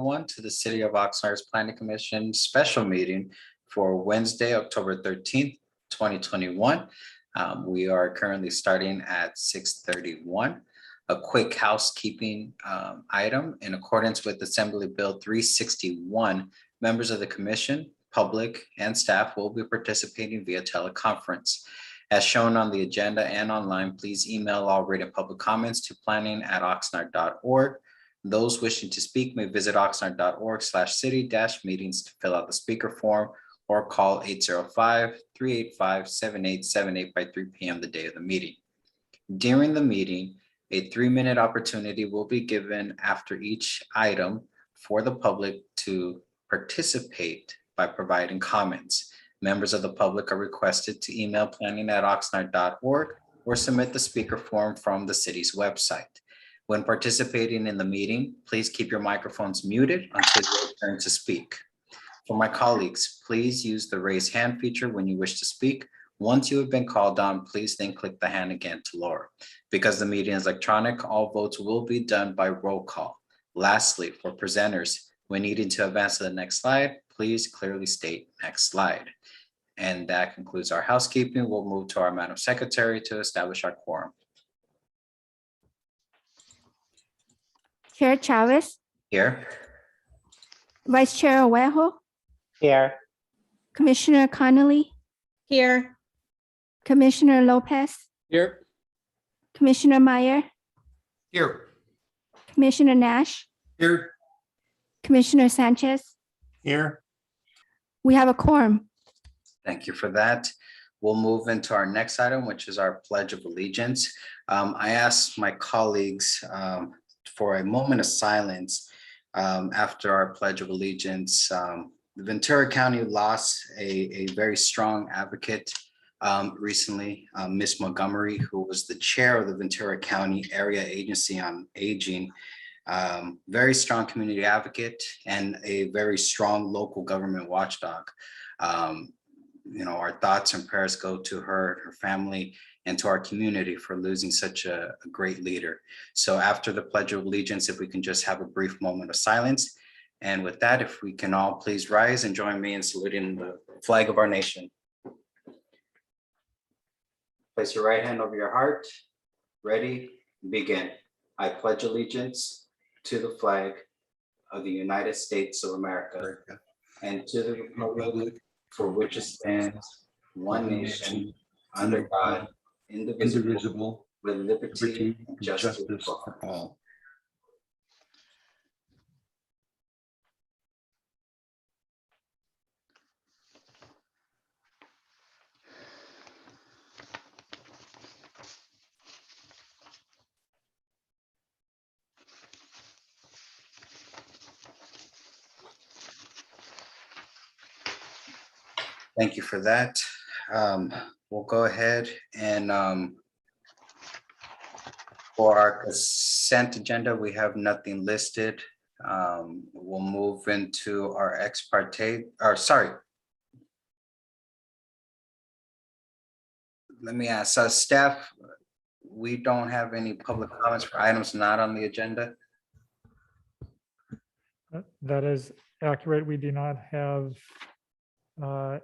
one to the City of Oxnard's Planning Commission special meeting for Wednesday, October 13th, 2021. We are currently starting at 6:31. A quick housekeeping item. In accordance with Assembly Bill 361, members of the commission, public, and staff will be participating via teleconference. As shown on the agenda and online, please email all written public comments to planning@oxnard.org. Those wishing to speak may visit oxnard.org/city-meetings to fill out the speaker form or call 805-385-7878 by 3 p.m. the day of the meeting. During the meeting, a 3-minute opportunity will be given after each item for the public to participate by providing comments. Members of the public are requested to email planning@oxnard.org or submit the speaker form from the city's website. When participating in the meeting, please keep your microphones muted until your turn to speak. For my colleagues, please use the raise hand feature when you wish to speak. Once you have been called on, please then click the hand again to lower. Because the meeting is electronic, all votes will be done by roll call. Lastly, for presenters, when needing to advance to the next slide, please clearly state next slide. And that concludes our housekeeping. We'll move to our Madam Secretary to establish our quorum. Chair Chavez, Here. Vice Chair Owejo, Here. Commissioner Connolly, Here. Commissioner Lopez, Here. Commissioner Meyer, Here. Commissioner Nash, Here. Commissioner Sanchez. Here. We have a quorum. Thank you for that. We'll move into our next item, which is our Pledge of Allegiance. I asked my colleagues for a moment of silence after our Pledge of Allegiance. The Ventura County lost a very strong advocate recently, Ms. Montgomery, who was the chair of the Ventura County Area Agency on Aging. Very strong community advocate and a very strong local government watchdog. Our thoughts and prayers go to her, her family, and to our community for losing such a great leader. So after the Pledge of Allegiance, if we can just have a brief moment of silence. And with that, if we can all please rise and join me in saluting the flag of our nation. Place your right hand over your heart. Ready, begin. I pledge allegiance to the flag of the United States of America and to the republic for which it stands, one nation, under God, indivisible, with liberty and justice for all. Thank you for that. We'll go ahead and for our consent agenda, we have nothing listed. We'll move into our ex parte, or sorry. Let me ask, staff, we don't have any public comments for items not on the agenda? That is accurate. We do not have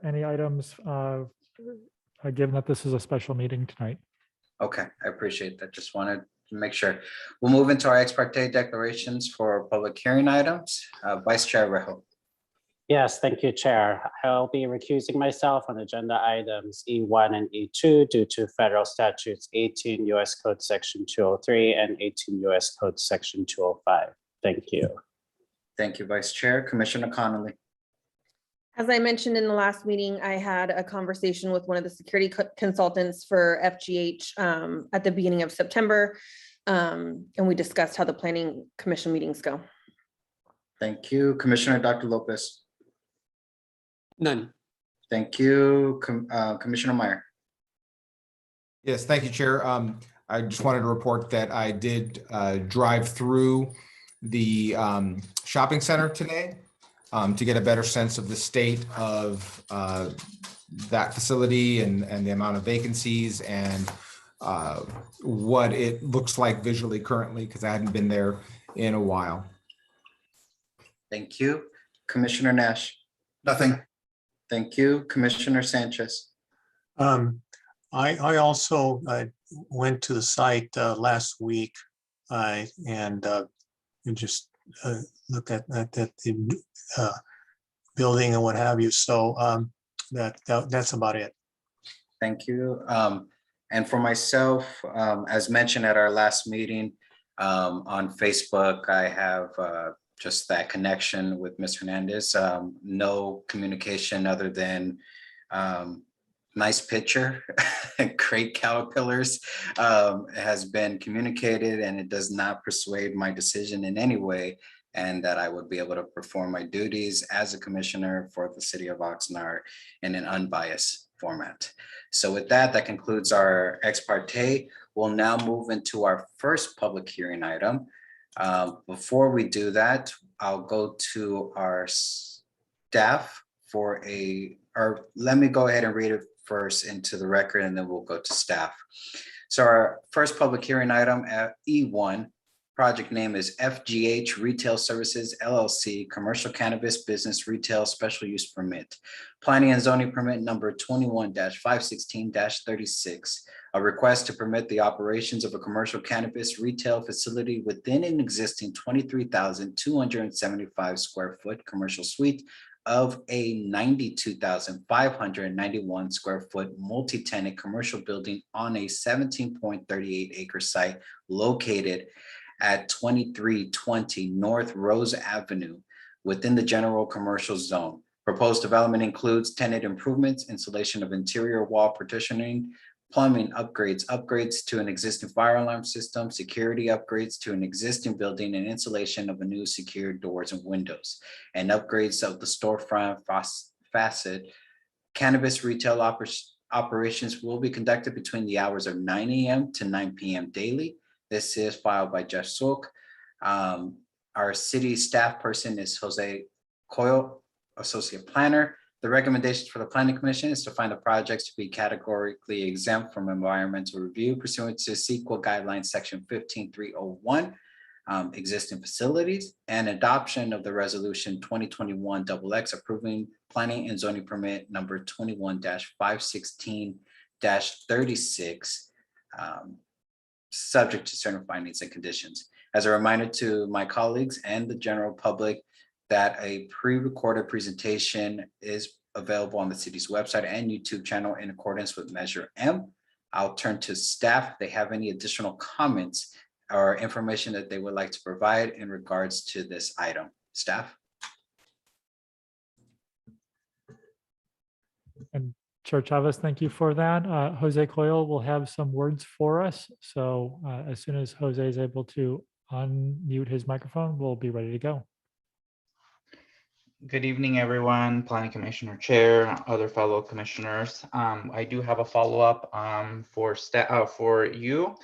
any items, given that this is a special meeting tonight. Okay, I appreciate that. Just wanted to make sure. We'll move into our ex parte declarations for public hearing items. Vice Chair Rejo. Yes, thank you, Chair. I'll be recusing myself on agenda items E1 and E2 due to federal statutes 18 U.S. Code Section 203 and 18 U.S. Code Section 205. Thank you. Thank you, Vice Chair. Commissioner Connolly. As I mentioned in the last meeting, I had a conversation with one of the security consultants for FGH at the beginning of September. And we discussed how the planning commission meetings go. Thank you. Commissioner Dr. Lopez. None. Thank you. Commissioner Meyer. Yes, thank you, Chair. I just wanted to report that I did drive through the shopping center today to get a better sense of the state of that facility and the amount of vacancies and what it looks like visually currently, because I hadn't been there in a while. Thank you. Commissioner Nash. Nothing. Thank you. Commissioner Sanchez. I also went to the site last week and just looked at the building and what have you. So that's about it. Thank you. And for myself, as mentioned at our last meeting on Facebook, I have just that connection with Ms. Hernandez. No communication other than nice picture, great caterpillars has been communicated, and it does not persuade my decision in any way, and that I would be able to perform my duties as a commissioner for the city of Oxnard in an unbiased format. So with that, that concludes our ex parte. We'll now move into our first public hearing item. Before we do that, I'll go to our staff for or let me go ahead and read it first into the record, and then we'll go to staff. So our first public hearing item at E1, project name is FGH Retail Services LLC, Commercial Cannabis Business Retail Special Use Permit. Planning and zoning permit number 21-516-36. A request to permit the operations of a commercial cannabis retail facility within an existing 23,275 square foot commercial suite of a 92,591 square foot multi-tenant commercial building on a 17.38 acre site located at 2320 North Rose Avenue within the general commercial zone. Proposed development includes tenant improvements, installation of interior wall partitioning, plumbing upgrades to an existing fire alarm system, security upgrades to an existing building, and installation of a new secured doors and windows, and upgrades of the storefront facade. Cannabis retail operations will be conducted between the hours of 9 a.m. to 9 p.m. daily. This is filed by Jeff Sook. Our city staff person is Jose Coyle, Associate Planner. The recommendations for the Planning Commission is to find the projects to be categorically exempt from environmental review pursuant to CEQA guidelines section 15301, existing facilities, and adoption of the resolution 2021-XX approving planning and zoning permit number 21-516-36, subject to certain findings and conditions. As a reminder to my colleagues and the general public, that a pre-recorded presentation is available on the city's website and YouTube channel in accordance with Measure M. I'll turn to staff if they have any additional comments or information that they would like to provide in regards to this item. Staff? And Chair Chavez, thank you for that. Jose Coyle will have some words for us. So as soon as Jose is able to unmute his microphone, we'll be ready to go. Good evening, everyone, Planning Commissioner Chair, other fellow commissioners. I do have a follow-up for you,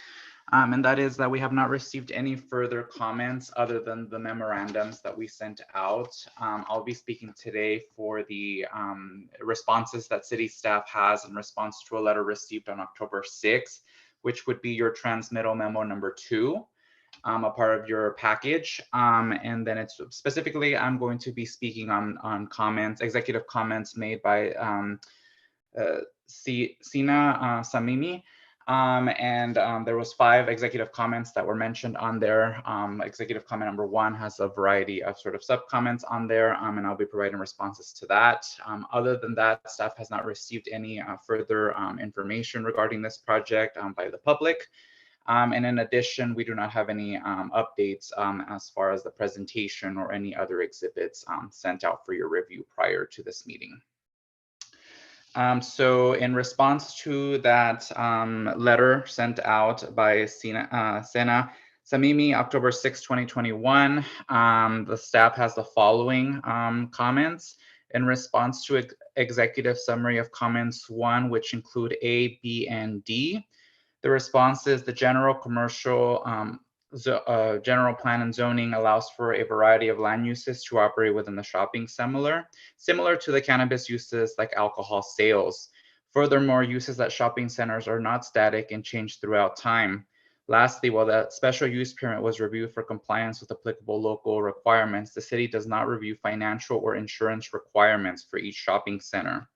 and that is that we have not received any further comments other than the memorandums that we sent out. I'll be speaking today for the responses that city staff has in response to a letter received on October 6th, which would be your transmittal memo number 2. A part of your package, and then it's specifically I'm going to be speaking on comments, executive comments made by Sina Samimi, and there was 5 executive comments that were mentioned on there. Executive comment number 1 has a variety of sort of sub comments on there, and I'll be providing responses to that. Other than that, staff has not received any further information regarding this project by the public. And in addition, we do not have any updates as far as the presentation or any other exhibits sent out for your review prior to this meeting. So in response to that letter sent out by Sena Samimi, October 6, 2021, the staff has the following comments. In response to executive summary of comments 1, which include A, B, and D, the response is the general commercial general plan and zoning allows for a variety of land uses to operate within the shopping similar to the cannabis uses like alcohol sales. Furthermore, uses at shopping centers are not static and change throughout time. Lastly, while the special use permit was reviewed for compliance with applicable local requirements, the city does not review financial or insurance requirements for each shopping center.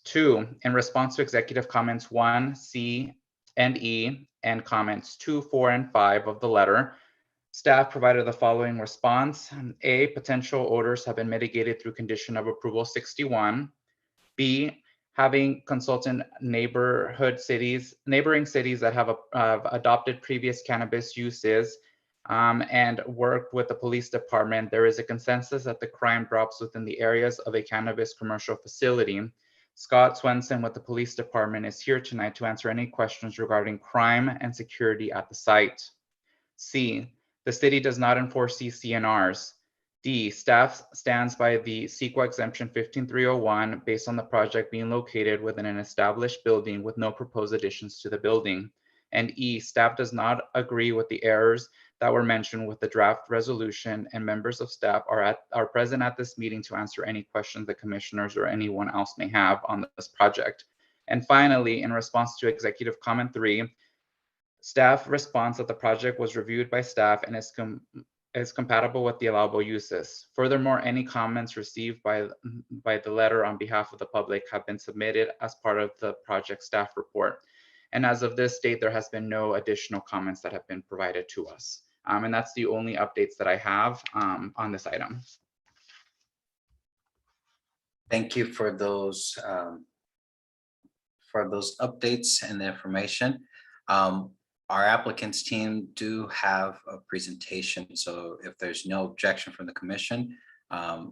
2, in response to executive comments 1, C, and E, and comments 2, 4, and 5 of the letter, staff provided the following response. A, potential odors have been mitigated through condition of approval 61. B, having consulted neighboring cities that have adopted previous cannabis uses and worked with the police department, there is a consensus that the crime drops within the areas of a cannabis commercial facility. Scott Swenson with the police department is here tonight to answer any questions regarding crime and security at the site. C, the city does not enforce CCNRs. D, staff stands by the CEQA exemption 15301 based on the project being located within an established building with no proposed additions to the building. And E, staff does not agree with the errors that were mentioned with the draft resolution, and members of staff are present at this meeting to answer any questions the commissioners or anyone else may have on this project. And finally, in response to executive comment 3, staff responds that the project was reviewed by staff and is compatible with the allowable uses. Furthermore, any comments received by the letter on behalf of the public have been submitted as part of the project staff report. And as of this date, there has been no additional comments that have been provided to us. And that's the only updates that I have on this item. Thank you for those updates and the information. Our applicants team do have a presentation, so if there's no objection from the commission,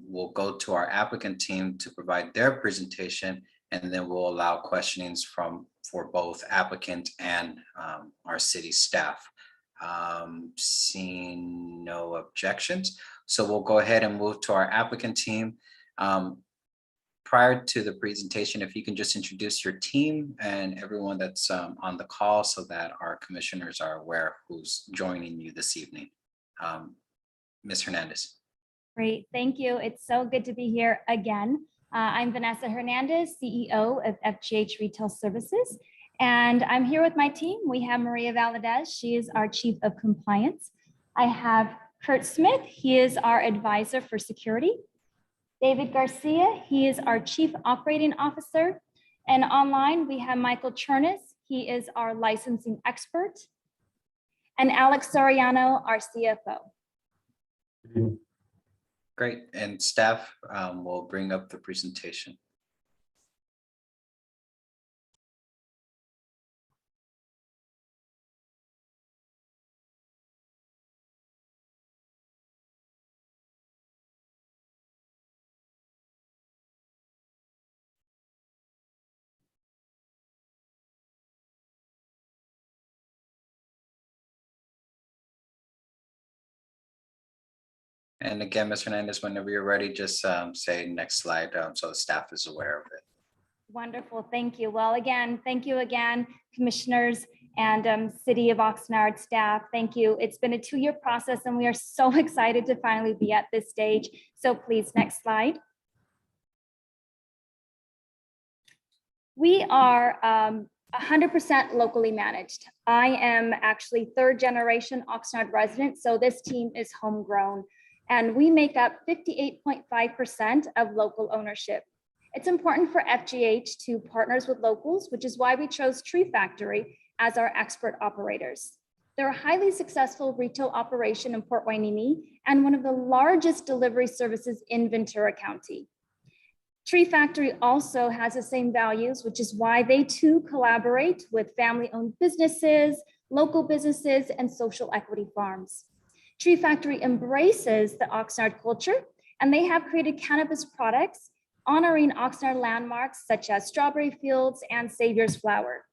we'll go to our applicant team to provide their presentation, and then we'll allow questionings for both applicant and our city staff. Seeing no objections, so we'll go ahead and move to our applicant team. Prior to the presentation, if you can just introduce your team and everyone that's on the call so that our commissioners are aware who's joining you this evening. Ms. Hernandez. Great, thank you. It's so good to be here again. I'm Vanessa Hernandez, CEO of FGH Retail Services, and I'm here with my team. We have Maria Valadez. She is our Chief of Compliance. I have Kurt Smith. He is our Advisor for Security. David Garcia, he is our Chief Operating Officer. And online, we have Michael Chernus. He is our licensing expert. And Alex Soriano, our CFO. Great, and staff will bring up the presentation. And again, Ms. Hernandez, whenever you're ready, just say next slide so the staff is aware of it. Wonderful, thank you. Well, again, thank you again, commissioners and City of Oxnard staff. Thank you. It's been a 2-year process and we are so excited to finally be at this stage. So please, next slide. We are 100% locally managed. I am actually 3rd generation Oxnard resident, so this team is homegrown. And we make up 58.5% of local ownership. It's important for FGH to partners with locals, which is why we chose Tree Factory as our expert operators. They're a highly successful retail operation in Port Hueneme and one of the largest delivery services in Ventura County. Tree Factory also has the same values, which is why they too collaborate with family-owned businesses, local businesses, and social equity farms. Tree Factory embraces the Oxnard culture, and they have created cannabis products honoring Oxnard landmarks such as Strawberry Fields and Savior's Flower.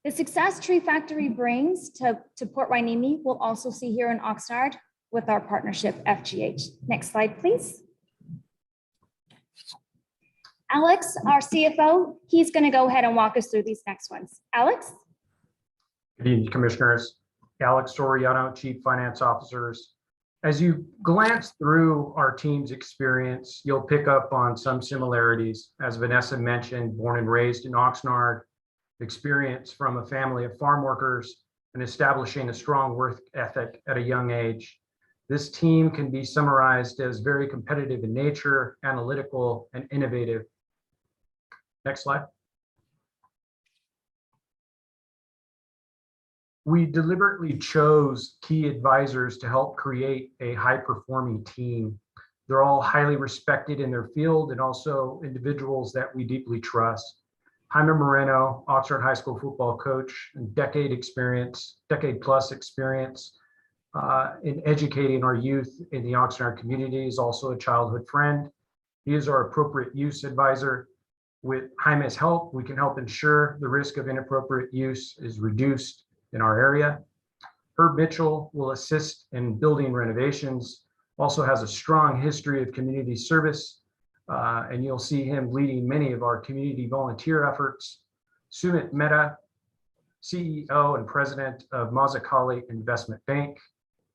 The success Tree Factory brings to Port Hueneme we'll also see here in Oxnard with our partnership FGH. Next slide, please. Alex, our CFO, he's going to go ahead and walk us through these next ones. Alex? Good evening, commissioners. Alex Soriano, Chief Finance Officers. As you glance through our team's experience, you'll pick up on some similarities. As Vanessa mentioned, born and raised in Oxnard, experience from a family of farm workers, and establishing a strong work ethic at a young age. This team can be summarized as very competitive in nature, analytical, and innovative. Next slide. We deliberately chose key advisors to help create a high-performing team. They're all highly respected in their field and also individuals that we deeply trust. Jaime Moreno, Oxnard High School football coach, and decade plus experience in educating our youth in the Oxnard community, is also a childhood friend. He is our appropriate use advisor. With Jaime's help, we can help ensure the risk of inappropriate use is reduced in our area. Herb Mitchell will assist in building renovations, also has a strong history of community service, and you'll see him leading many of our community volunteer efforts. Sumit Mehta, CEO and president of Mazakali Investment Bank.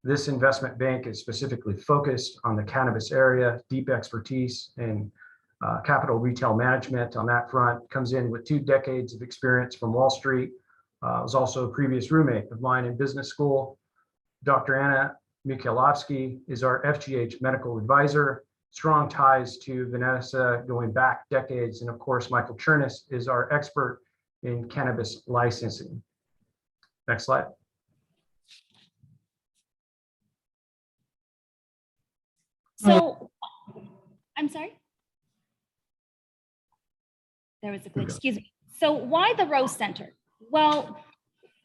This investment bank is specifically focused on the cannabis area, deep expertise in capital retail management on that front, comes in with 2 decades of experience from Wall Street, was also a previous roommate of mine in business school. Dr. Anna Mikhailovsky is our FGH medical advisor, strong ties to Vanessa going back decades. And of course, Michael Chernis is our expert in cannabis licensing. Next slide. So, I'm sorry. There was a glitch, excuse me. So why the Rose Center? Well,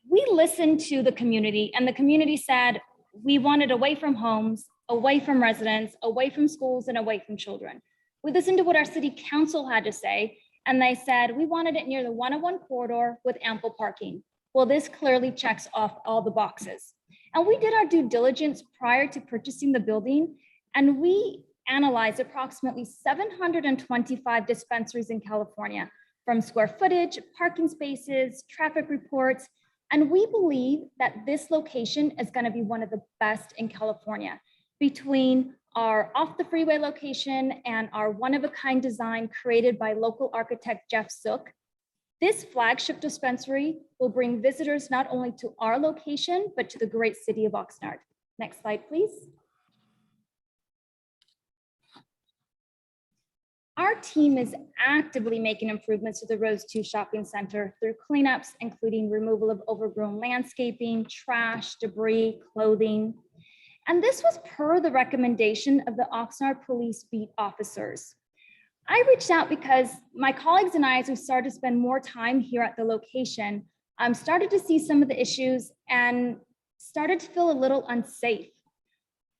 we listened to the community, and the community said we wanted away from homes, away from residents, away from schools, and away from children. We listened to what our city council had to say, and they said we wanted it near the 101 corridor with ample parking. Well, this clearly checks off all the boxes. And we did our due diligence prior to purchasing the building, and we analyzed approximately 725 dispensaries in California, from square footage, parking spaces, traffic reports, and we believe that this location is going to be one of the best in California. Between our off the freeway location and our one-of-a-kind design created by local architect Jeff Sook, this flagship dispensary will bring visitors not only to our location, but to the great city of Oxnard. Next slide, please. Our team is actively making improvements to the Rose 2 Shopping Center through cleanups, including removal of overgrown landscaping, trash, debris, clothing. And this was per the recommendation of the Oxnard Police Beat officers. I reached out because my colleagues and I, as we started to spend more time here at the location, started to see some of the issues and started to feel a little unsafe.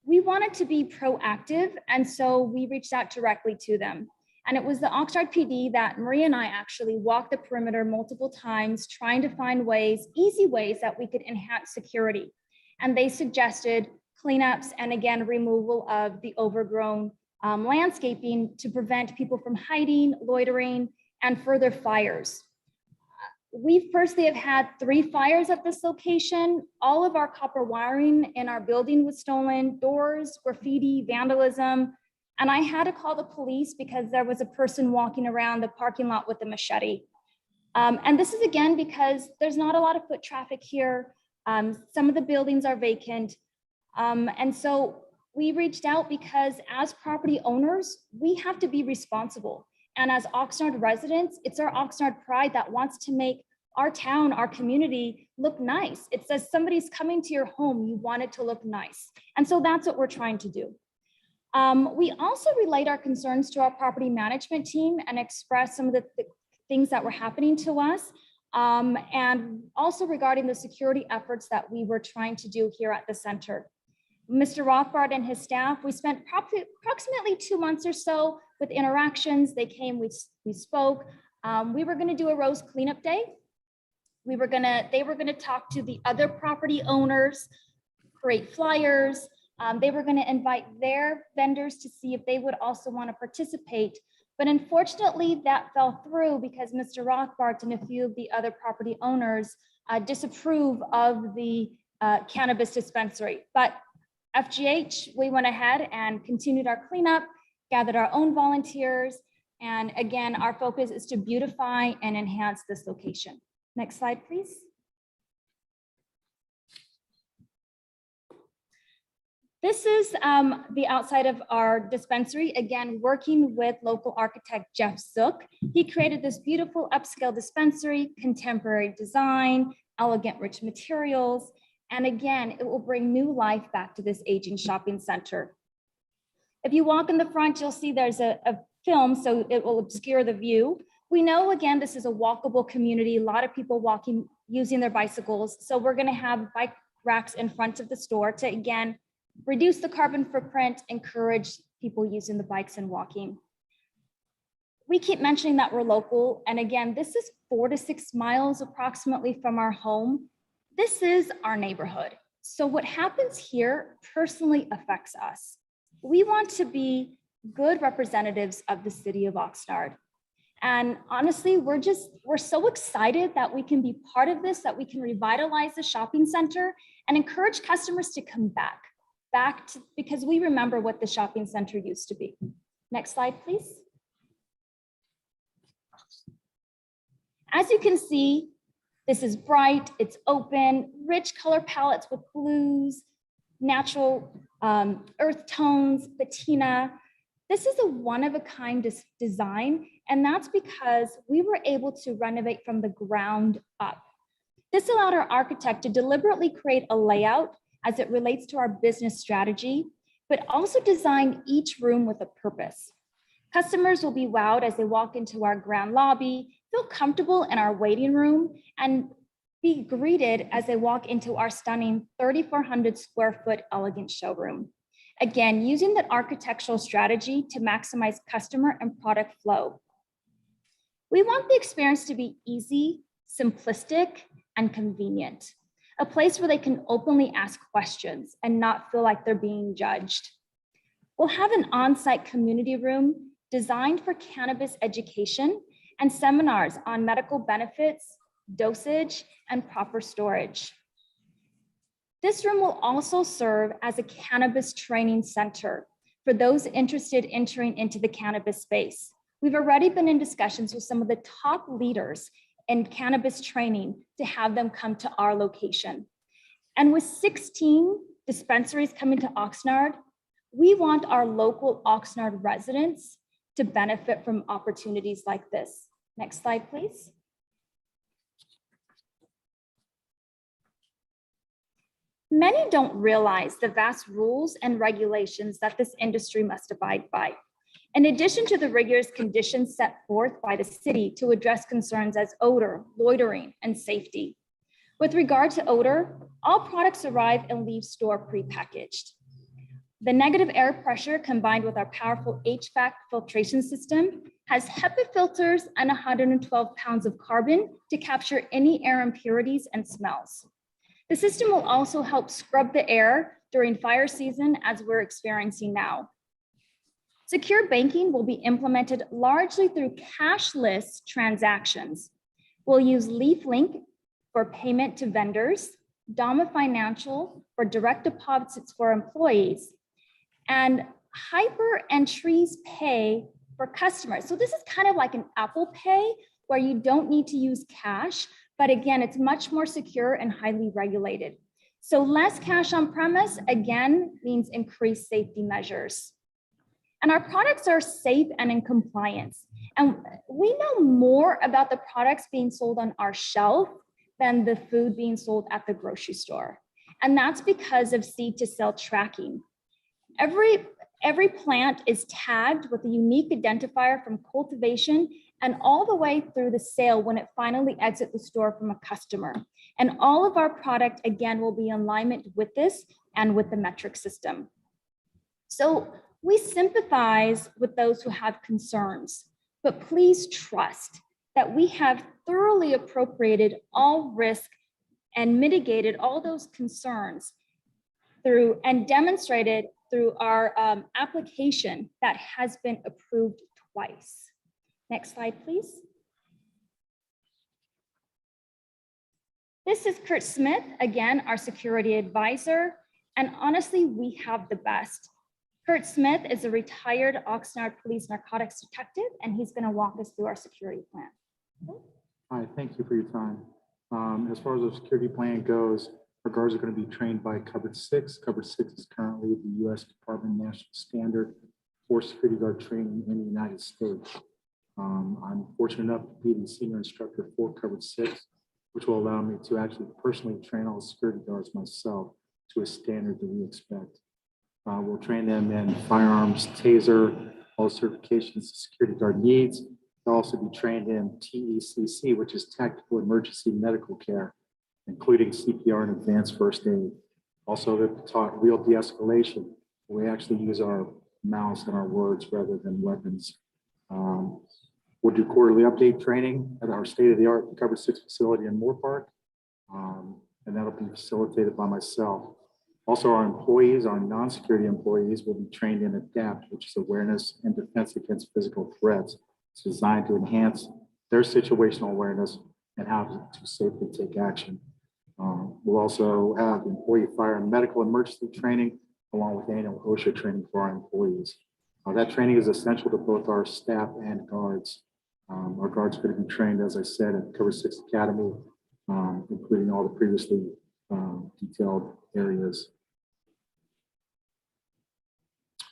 We wanted to be proactive, and so we reached out directly to them. And it was the Oxnard PD that Maria and I actually walked the perimeter multiple times, trying to find ways, easy ways that we could enhance security. And they suggested cleanups and again, removal of the overgrown landscaping to prevent people from hiding, loitering, and further fires. We personally have had 3 fires at this location. All of our copper wiring in our building was stolen, doors, graffiti, vandalism. And I had to call the police because there was a person walking around the parking lot with a machete. And this is again, because there's not a lot of foot traffic here. Some of the buildings are vacant. And so we reached out because as property owners, we have to be responsible. And as Oxnard residents, it's our Oxnard pride that wants to make our town, our community look nice. It says somebody's coming to your home, you want it to look nice. And so that's what we're trying to do. We also relayed our concerns to our property management team and expressed some of the things that were happening to us. And also regarding the security efforts that we were trying to do here at the center. Mr. Rothbard and his staff, we spent approximately 2 months or so with interactions. They came, we spoke. We were gonna do a Rose cleanup day. They were gonna talk to the other property owners, create flyers. They were gonna invite their vendors to see if they would also wanna participate. But unfortunately that fell through because Mr. Rothbard and a few of the other property owners disapprove of the cannabis dispensary. But FGH, we went ahead and continued our cleanup, gathered our own volunteers. And again, our focus is to beautify and enhance this location. Next slide, please. This is the outside of our dispensary, again, working with local architect Jeff Zook. He created this beautiful upscale dispensary, contemporary design, elegant rich materials, and again, it will bring new life back to this aging shopping center. If you walk in the front, you'll see there's a film, so it will obscure the view. We know, again, this is a walkable community, a lot of people walking, using their bicycles, so we're gonna have bike racks in front of the store to, again, reduce the carbon footprint, encourage people using the bikes and walking. We keep mentioning that we're local, and again, this is 4 to 6 miles approximately from our home. This is our neighborhood. So what happens here personally affects us. We want to be good representatives of the city of Oxnard. And honestly, we're so excited that we can be part of this, that we can revitalize the shopping center and encourage customers to come back to, because we remember what the shopping center used to be. Next slide, please. As you can see, this is bright, it's open, rich color palettes with blues, natural earth tones, patina. This is a one-of-a-kind design, and that's because we were able to renovate from the ground up. This allowed our architect to deliberately create a layout as it relates to our business strategy, but also design each room with a purpose. Customers will be wowed as they walk into our grand lobby, feel comfortable in our waiting room, and be greeted as they walk into our stunning 3,400 square foot elegant showroom. Again, using that architectural strategy to maximize customer and product flow. We want the experience to be easy, simplistic, and convenient. A place where they can openly ask questions and not feel like they're being judged. We'll have an on-site community room designed for cannabis education and seminars on medical benefits, dosage, and proper storage. This room will also serve as a cannabis training center for those interested in entering into the cannabis space. We've already been in discussions with some of the top leaders in cannabis training to have them come to our location. And with 16 dispensaries coming to Oxnard, we want our local Oxnard residents to benefit from opportunities like this. Next slide, please. Many don't realize the vast rules and regulations that this industry must abide by. In addition to the rigorous conditions set forth by the city to address concerns as odor, loitering, and safety. With regard to odor, all products arrive and leave store prepackaged. The negative air pressure combined with our powerful HVAC filtration system has HEPA filters and 112 pounds of carbon to capture any air impurities and smells. The system will also help scrub the air during fire season as we're experiencing now. Secure banking will be implemented largely through cashless transactions. We'll use LeafLink for payment to vendors, Dama Financial for direct deposits for employees, and Hyper and Trees Pay for customers. So this is kind of like an Apple Pay where you don't need to use cash, but again, it's much more secure and highly regulated. So less cash on premise, again, means increased safety measures. And our products are safe and in compliance. And we know more about the products being sold on our shelf than the food being sold at the grocery store. And that's because of seed to sale tracking. Every plant is tagged with a unique identifier from cultivation and all the way through the sale when it finally exits the store from a customer. And all of our product, again, will be in alignment with this and with the metric system. So we sympathize with those who have concerns, but please trust that we have thoroughly appropriated all risk and mitigated all those concerns through and demonstrated through our application that has been approved twice. Next slide, please. This is Kurt Smith, again, our security advisor. And honestly, we have the best. Kurt Smith is a retired Oxnard Police narcotics detective, and he's going to walk us through our security plan. Hi, thank you for your time. As far as the security plan goes, Our guards are going to be trained by Covered 6. Covered 6 is currently the U.S. Department of National Standard for security guard training in the United States. I'm fortunate enough to be the senior instructor for Covered 6, which will allow me to actually personally train all the security guards myself to a standard that we expect. We'll train them in firearms, taser, all certifications the security guard needs. They'll also be trained in TECC, which is Tactical Emergency Medical Care, including CPR and advanced first aid. Also, they're taught real de-escalation. We actually use our mouths and our words rather than weapons. We'll do quarterly update training at our state-of-the-art Covered 6 facility in Moore Park, and that'll be facilitated by myself. Also, our employees, our non-security employees, will be trained in ADAPT, which is awareness and defense against physical threats. It's designed to enhance their situational awareness and how to safely take action. We'll also have employee fire and medical emergency training, along with annual OSHA training for our employees. That training is essential to both our staff and guards. Our guards are going to be trained, as I said, at Cover 6 Academy, including all the previously detailed areas.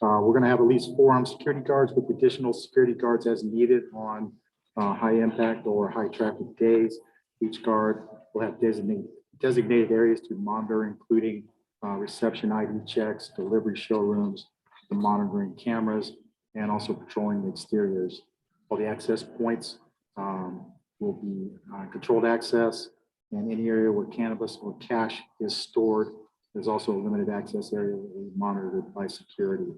We're going to have at least 4 armed security guards with additional security guards as needed on high impact or high traffic days. Each guard will have designated areas to monitor, including reception ID checks, delivery showrooms, the monitoring cameras, and also patrolling the exteriors. All the access points will be controlled access, and any area where cannabis or cash is stored. There's also a limited access area that will be monitored by security.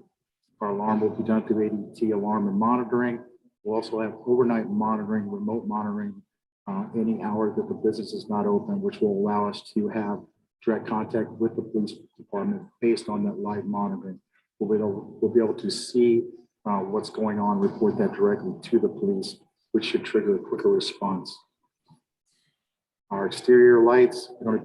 Our alarm will be done through ADT alarm and monitoring. We'll also have overnight monitoring, remote monitoring, any hour that the business is not open, which will allow us to have direct contact with the police department based on that live monitoring. We'll be able to see what's going on, report that directly to the police, which should trigger a quicker response. Our exterior lights are going to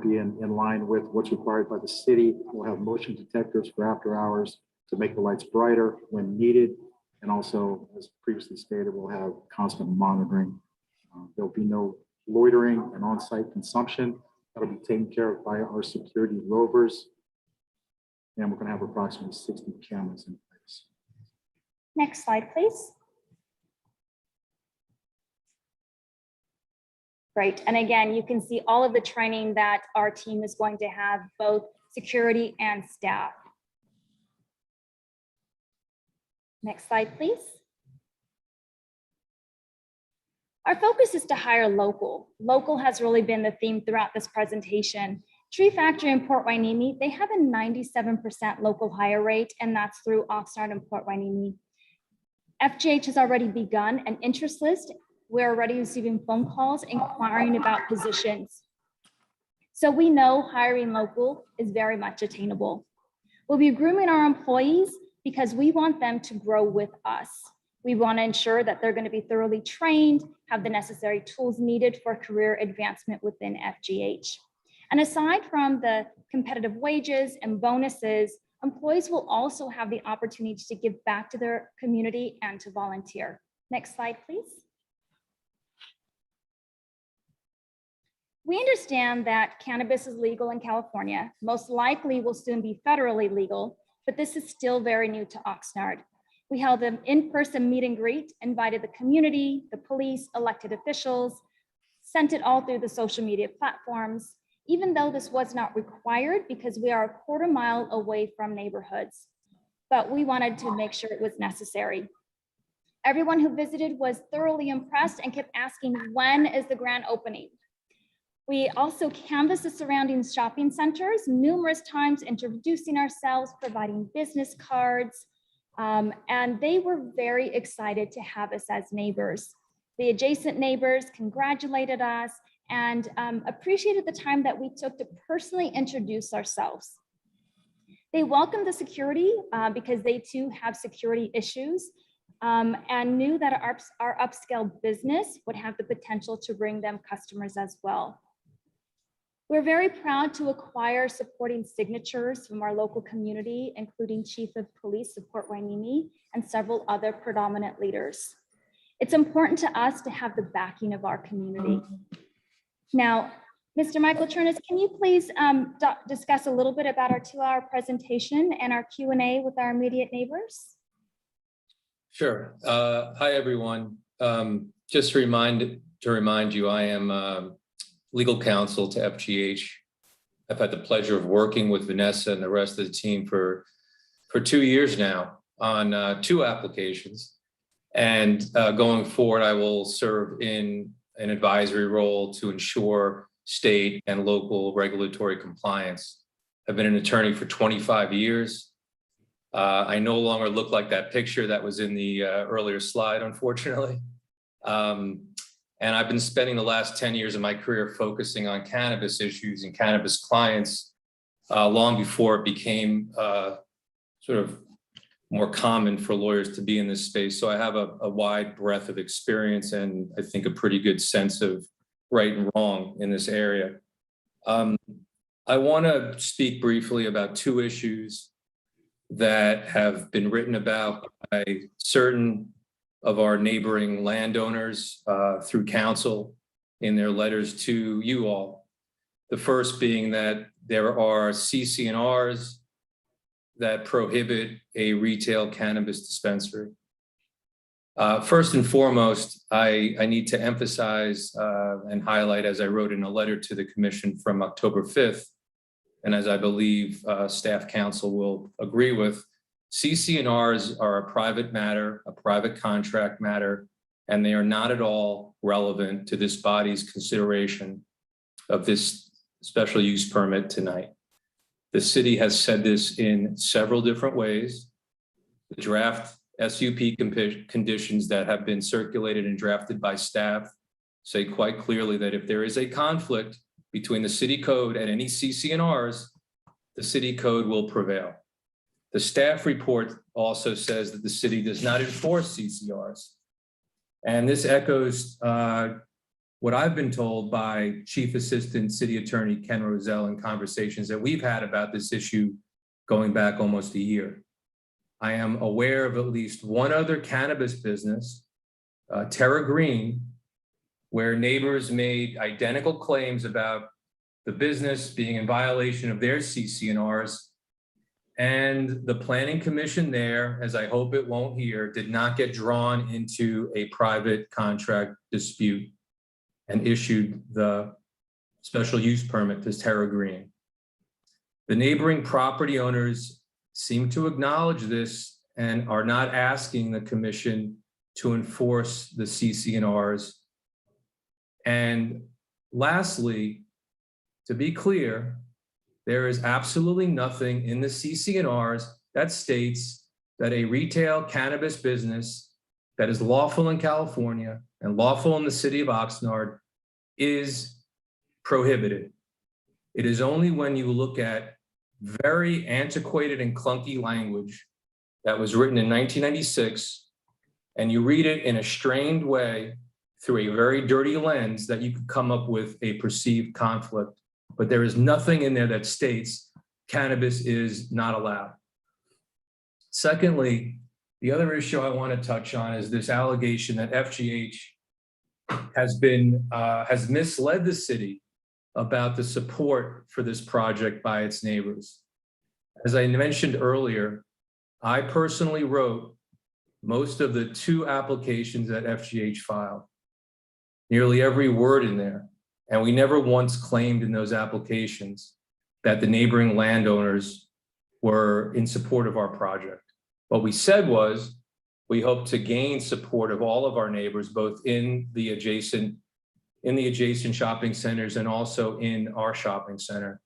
be in line with what's required by the city. We'll have motion detectors for after hours to make the lights brighter when needed. And also, as previously stated, we'll have constant monitoring. There'll be no loitering and on-site consumption. That'll be taken care of by our security rovers. And we're going to have approximately 60 cameras in place. Next slide, please. Great. And again, you can see all of the training that our team is going to have, both security and staff. Next slide, please. Our focus is to hire local. Local has really been the theme throughout this presentation. Tree Factory in Port Hueneme, they have a 97% local hire rate, and that's through Oxnard and Port Hueneme. FGH has already begun an interest list. We're already receiving phone calls inquiring about positions. So we know hiring local is very much attainable. We'll be grooming our employees because we want them to grow with us. We want to ensure that they're going to be thoroughly trained, have the necessary tools needed for career advancement within FGH. And aside from the competitive wages and bonuses, employees will also have the opportunity to give back to their community and to volunteer. Next slide, please. We understand that cannabis is legal in California, most likely will soon be federally legal, but this is still very new to Oxnard. We held an in-person meet and greet, invited the community, the police, elected officials, sent it all through the social media platforms, even though this was not required because we are a quarter mile away from neighborhoods, but we wanted to make sure it was necessary. Everyone who visited was thoroughly impressed and kept asking, when is the grand opening? We also canvassed the surrounding shopping centers numerous times, introducing ourselves, providing business cards, and they were very excited to have us as neighbors. The adjacent neighbors congratulated us and appreciated the time that we took to personally introduce ourselves. They welcomed the security because they too have security issues and knew that our upscale business would have the potential to bring them customers as well. We're very proud to acquire supporting signatures from our local community, including Chief of Police of Port Hueneme and several other predominant leaders. It's important to us to have the backing of our community. Now, Mr. Michael Chernus, can you please discuss a little bit about our 2-hour presentation and our Q&A with our immediate neighbors? Sure. Hi, everyone. Just to remind you, I am legal counsel to FGH. I've had the pleasure of working with Vanessa and the rest of the team for 2 years now on 2 applications. And going forward, I will serve in an advisory role to ensure state and local regulatory compliance. I've been an attorney for 25 years. I no longer look like that picture that was in the earlier slide, unfortunately. And I've been spending the last 10 years of my career focusing on cannabis issues and cannabis clients long before it became sort of more common for lawyers to be in this space. So I have a wide breadth of experience and I think a pretty good sense of right and wrong in this area. I want to speak briefly about 2 issues that have been written about by certain of our neighboring landowners through counsel in their letters to you all. The first being that there are CC&Rs that prohibit a retail cannabis dispensary. First and foremost, I need to emphasize and highlight, as I wrote in a letter to the commission from October 5th, and as I believe staff counsel will agree with, CC&Rs are a private matter, a private contract matter, and they are not at all relevant to this body's consideration of this special use permit tonight. The city has said this in several different ways. The draft SUP conditions that have been circulated and drafted by staff say quite clearly that if there is a conflict between the city code and any CC&Rs, the city code will prevail. The staff report also says that the city does not enforce CC&Rs. And this echoes what I've been told by Chief Assistant City Attorney Ken Rozelle in conversations that we've had about this issue going back almost a year. I am aware of at least one other cannabis business, Terra Green, where neighbors made identical claims about the business being in violation of their CC&Rs. And the planning commission there, as I hope it won't here, did not get drawn into a private contract dispute and issued the special use permit to Terra Green. The neighboring property owners seem to acknowledge this and are not asking the commission to enforce the CC&Rs. And lastly, to be clear, there is absolutely nothing in the CC&Rs that states that a retail cannabis business that is lawful in California and lawful in the city of Oxnard is prohibited. It is only when you look at very antiquated and clunky language that was written in 1996 and you read it in a strained way through a very dirty lens that you could come up with a perceived conflict. But there is nothing in there that states cannabis is not allowed. Secondly, the other issue I want to touch on is this allegation that FGH has misled the city about the support for this project by its neighbors. As I mentioned earlier, I personally wrote most of the 2 applications that FGH filed, nearly every word in there. And we never once claimed in those applications that the neighboring landowners were in support of our project. What we said was we hope to gain support of all of our neighbors, both in the adjacent shopping centers and also in our shopping center.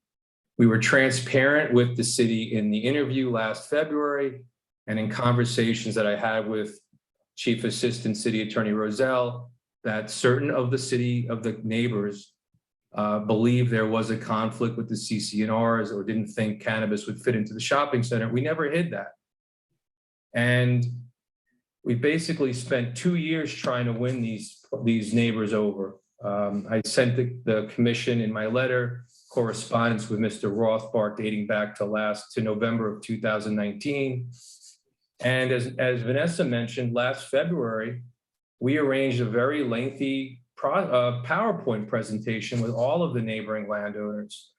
We were transparent with the city in the interview last February and in conversations that I had with Chief Assistant City Attorney Rozelle that certain of the neighbors believed there was a conflict with the CC&Rs or didn't think cannabis would fit into the shopping center. We never hid that. And we basically spent 2 years trying to win these neighbors over. I sent the commission in my letter correspondence with Mr. Rothbart dating back to November of 2019. And as Vanessa mentioned, last February, we arranged a very lengthy PowerPoint presentation with all of the neighboring landowners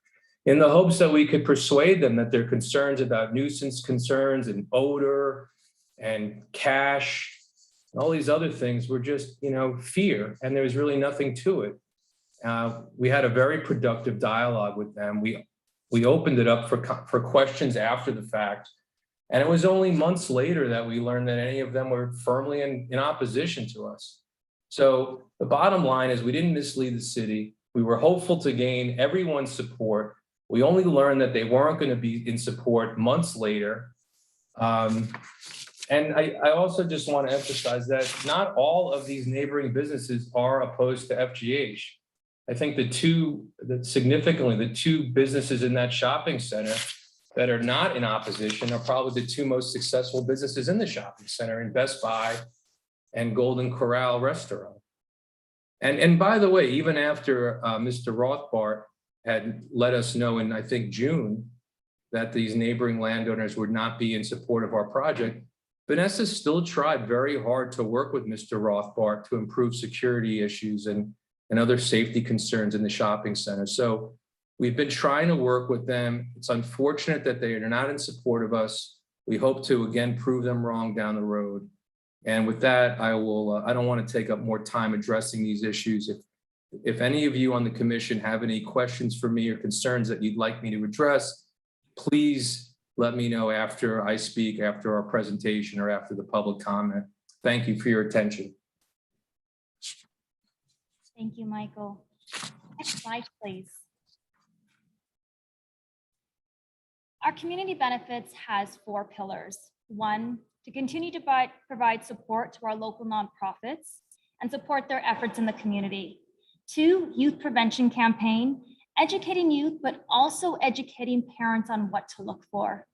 in the hopes that we could persuade them that their concerns about nuisance concerns and odor and cash and all these other things were just, fear, and there was really nothing to it. We had a very productive dialogue with them. We opened it up for questions after the fact. And it was only months later that we learned that any of them were firmly in opposition to us. So the bottom line is we didn't mislead the city. We were hopeful to gain everyone's support. We only learned that they weren't going to be in support months later. And I also just want to emphasize that not all of these neighboring businesses are opposed to FGH. I think the two businesses in that shopping center that are not in opposition are probably the two most successful businesses in the shopping center, in Best Buy and Golden Corral Restaurant. And by the way, even after Mr. Rothbart had let us know in, I think, June, that these neighboring landowners would not be in support of our project, Vanessa still tried very hard to work with Mr. Rothbart to improve security issues and other safety concerns in the shopping center. So we've been trying to work with them. It's unfortunate that they are not in support of us. We hope to, again, prove them wrong down the road. And with that, I don't want to take up more time addressing these issues. If any of you on the commission have any questions for me or concerns that you'd like me to address, please let me know after I speak, after our presentation, or after the public comment. Thank you for your attention. Thank you, Michael. Next slide, please. Our community benefits has 4 pillars. 1, to continue to provide support to our local nonprofits and support their efforts in the community. 2, youth prevention campaign, educating youth, but also educating parents on what to look for.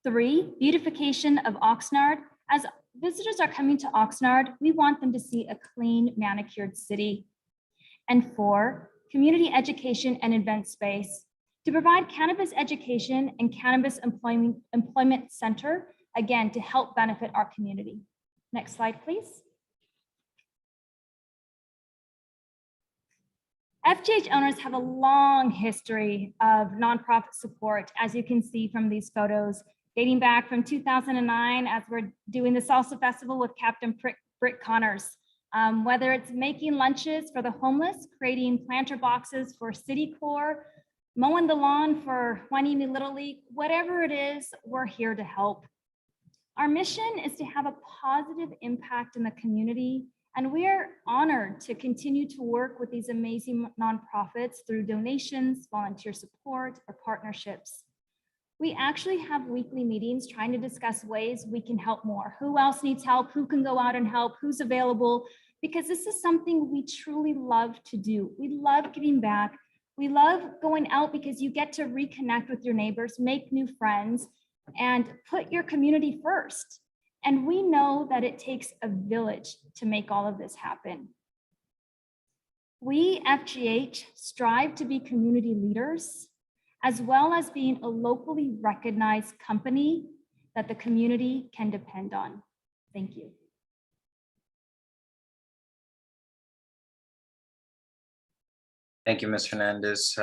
3, beautification of Oxnard. As visitors are coming to Oxnard, we want them to see a clean, manicured city. And 4, community education and event space to provide cannabis education and cannabis employment center, again, to help benefit our community. Next slide, please. FGH owners have a long history of nonprofit support, as you can see from these photos, dating back from 2009 as we're doing the Salsa Festival with Captain Britt Connors. Whether it's making lunches for the homeless, creating planter boxes for City Corps, mowing the lawn for Juanini Little League, whatever it is, we're here to help. Our mission is to have a positive impact in the community, and we're honored to continue to work with these amazing nonprofits through donations, volunteer support, or partnerships. We actually have weekly meetings trying to discuss ways we can help more. Who else needs help? Who can go out and help? Who's available? Because this is something we truly love to do. We love giving back. We love going out because you get to reconnect with your neighbors, make new friends, and put your community first. And we know that it takes a village to make all of this happen. We, FGH, strive to be community leaders, as well as being a locally recognized company that the community can depend on. Thank you. Thank you, Ms. Hernandez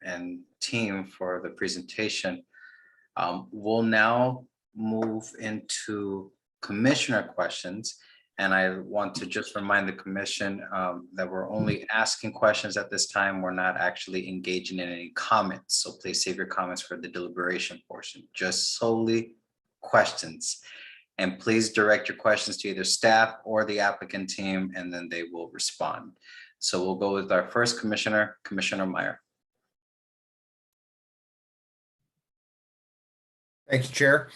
and team for the presentation. We'll now move into commissioner questions. And I want to just remind the commission that we're only asking questions at this time. We're not actually engaging in any comments. So please save your comments for the deliberation portion, just solely questions. And please direct your questions to either staff or the applicant team, and then they will respond. So we'll go with our first commissioner, Commissioner Meyer. Thank you, Chair.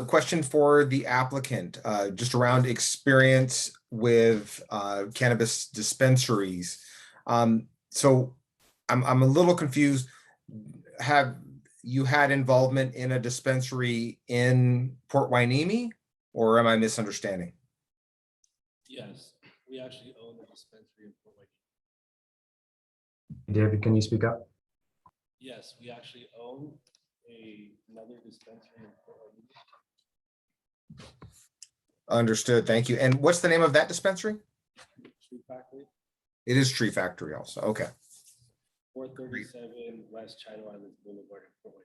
Question for the applicant, just around experience with cannabis dispensaries. So I'm a little confused. Have you had involvement in a dispensary in Port Hueneme, or am I misunderstanding? Yes, we actually own a dispensary in Port Hueneme. David, can you speak up? Yes, we actually own another dispensary in Port Hueneme. Understood. Thank you. And what's the name of that dispensary? Street Factory. It is Tree Factory also. Okay. 437 West China Islands Boulevard in Fort Wayne.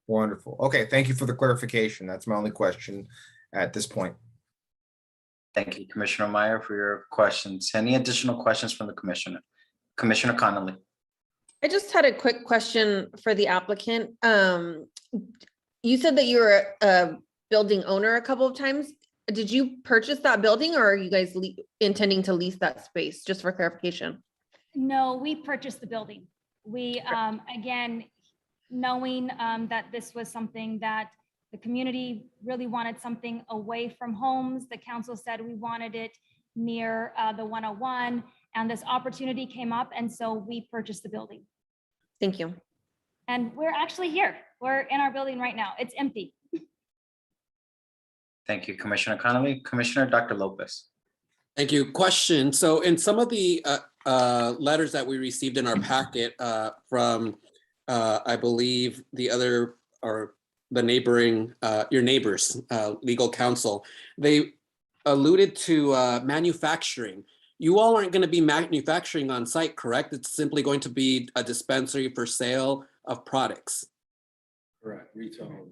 Wonderful. Okay, thank you for the clarification. That's my only question at this point. Thank you, Commissioner Meyer, for your questions. Any additional questions from the commissioner? Commissioner Connolly. I just had a quick question for the applicant. You said that you were a building owner a couple of times. Did you purchase that building or are you guys intending to lease that space, just for clarification? No, we purchased the building. We, again, knowing that this was something that the community really wanted, something away from homes. The council said we wanted it near the 101, and this opportunity came up, and so we purchased the building. Thank you. And we're actually here. We're in our building right now. It's empty. Thank you, Commissioner Connolly. Commissioner Dr. Lopez. Thank you. Question. So in some of the letters that we received in our packet from, I believe, the other or the neighboring, your neighbors, legal counsel, they alluded to manufacturing. You all aren't going to be manufacturing on site, correct? It's simply going to be a dispensary for sale of products. Correct, retail.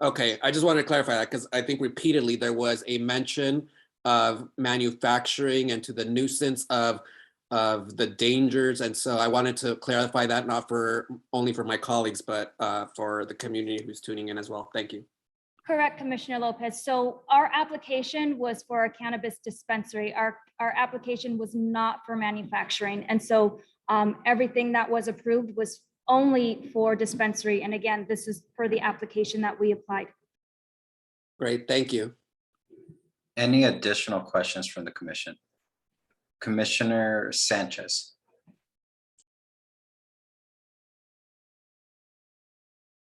Okay, I just wanted to clarify that because I think repeatedly there was a mention of manufacturing and to the nuisance of the dangers. And so I wanted to clarify that, not for only for my colleagues, but for the community who's tuning in as well. Thank you. Correct, Commissioner Lopez. So our application was for a cannabis dispensary. Our application was not for manufacturing. And so everything that was approved was only for dispensary. And again, this is per the application that we applied. Great, thank you. Any additional questions from the commission? Commissioner Sanchez.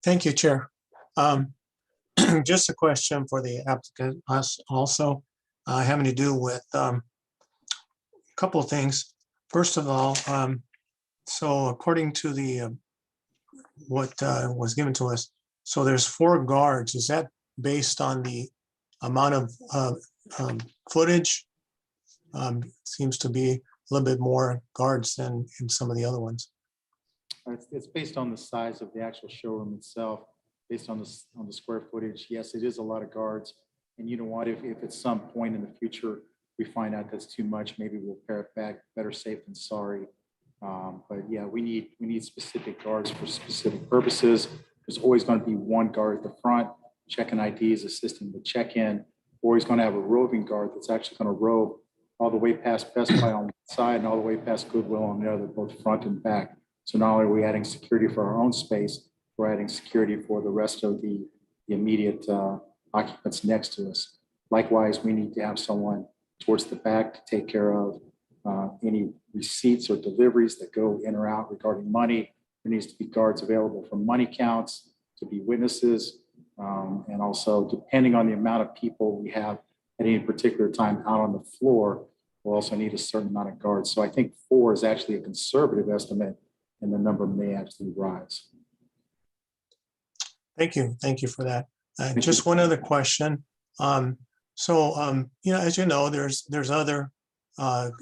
Thank you, Chair. Just a question for the applicant, us also, having to do with a couple of things. First of all, so according to the what was given to us, so there's 4 guards. Is that based on the amount of footage? Seems to be a little bit more guards than in some of the other ones. It's based on the size of the actual showroom itself, based on the square footage. Yes, it is a lot of guards. And you know what, if at some point in the future, we find out that's too much, maybe we'll pare it back. Better safe than sorry. But yeah, we need specific guards for specific purposes. There's always going to be one guard at the front, checking IDs, assisting the check-in. Or he's going to have a roving guard that's actually going to rove all the way past Best Buy on one side and all the way past Goodwill on the other, both front and back. So not only are we adding security for our own space, we're adding security for the rest of the immediate occupants next to us. Likewise, we need to have someone towards the back to take care of any receipts or deliveries that go in or out regarding money. There needs to be guards available for money counts, to be witnesses, and also depending on the amount of people we have at any particular time out on the floor, we'll also need a certain amount of guards. So I think 4 is actually a conservative estimate, and the number may actually rise. Thank you for that. Just one other question. You know, as you know, there's other, you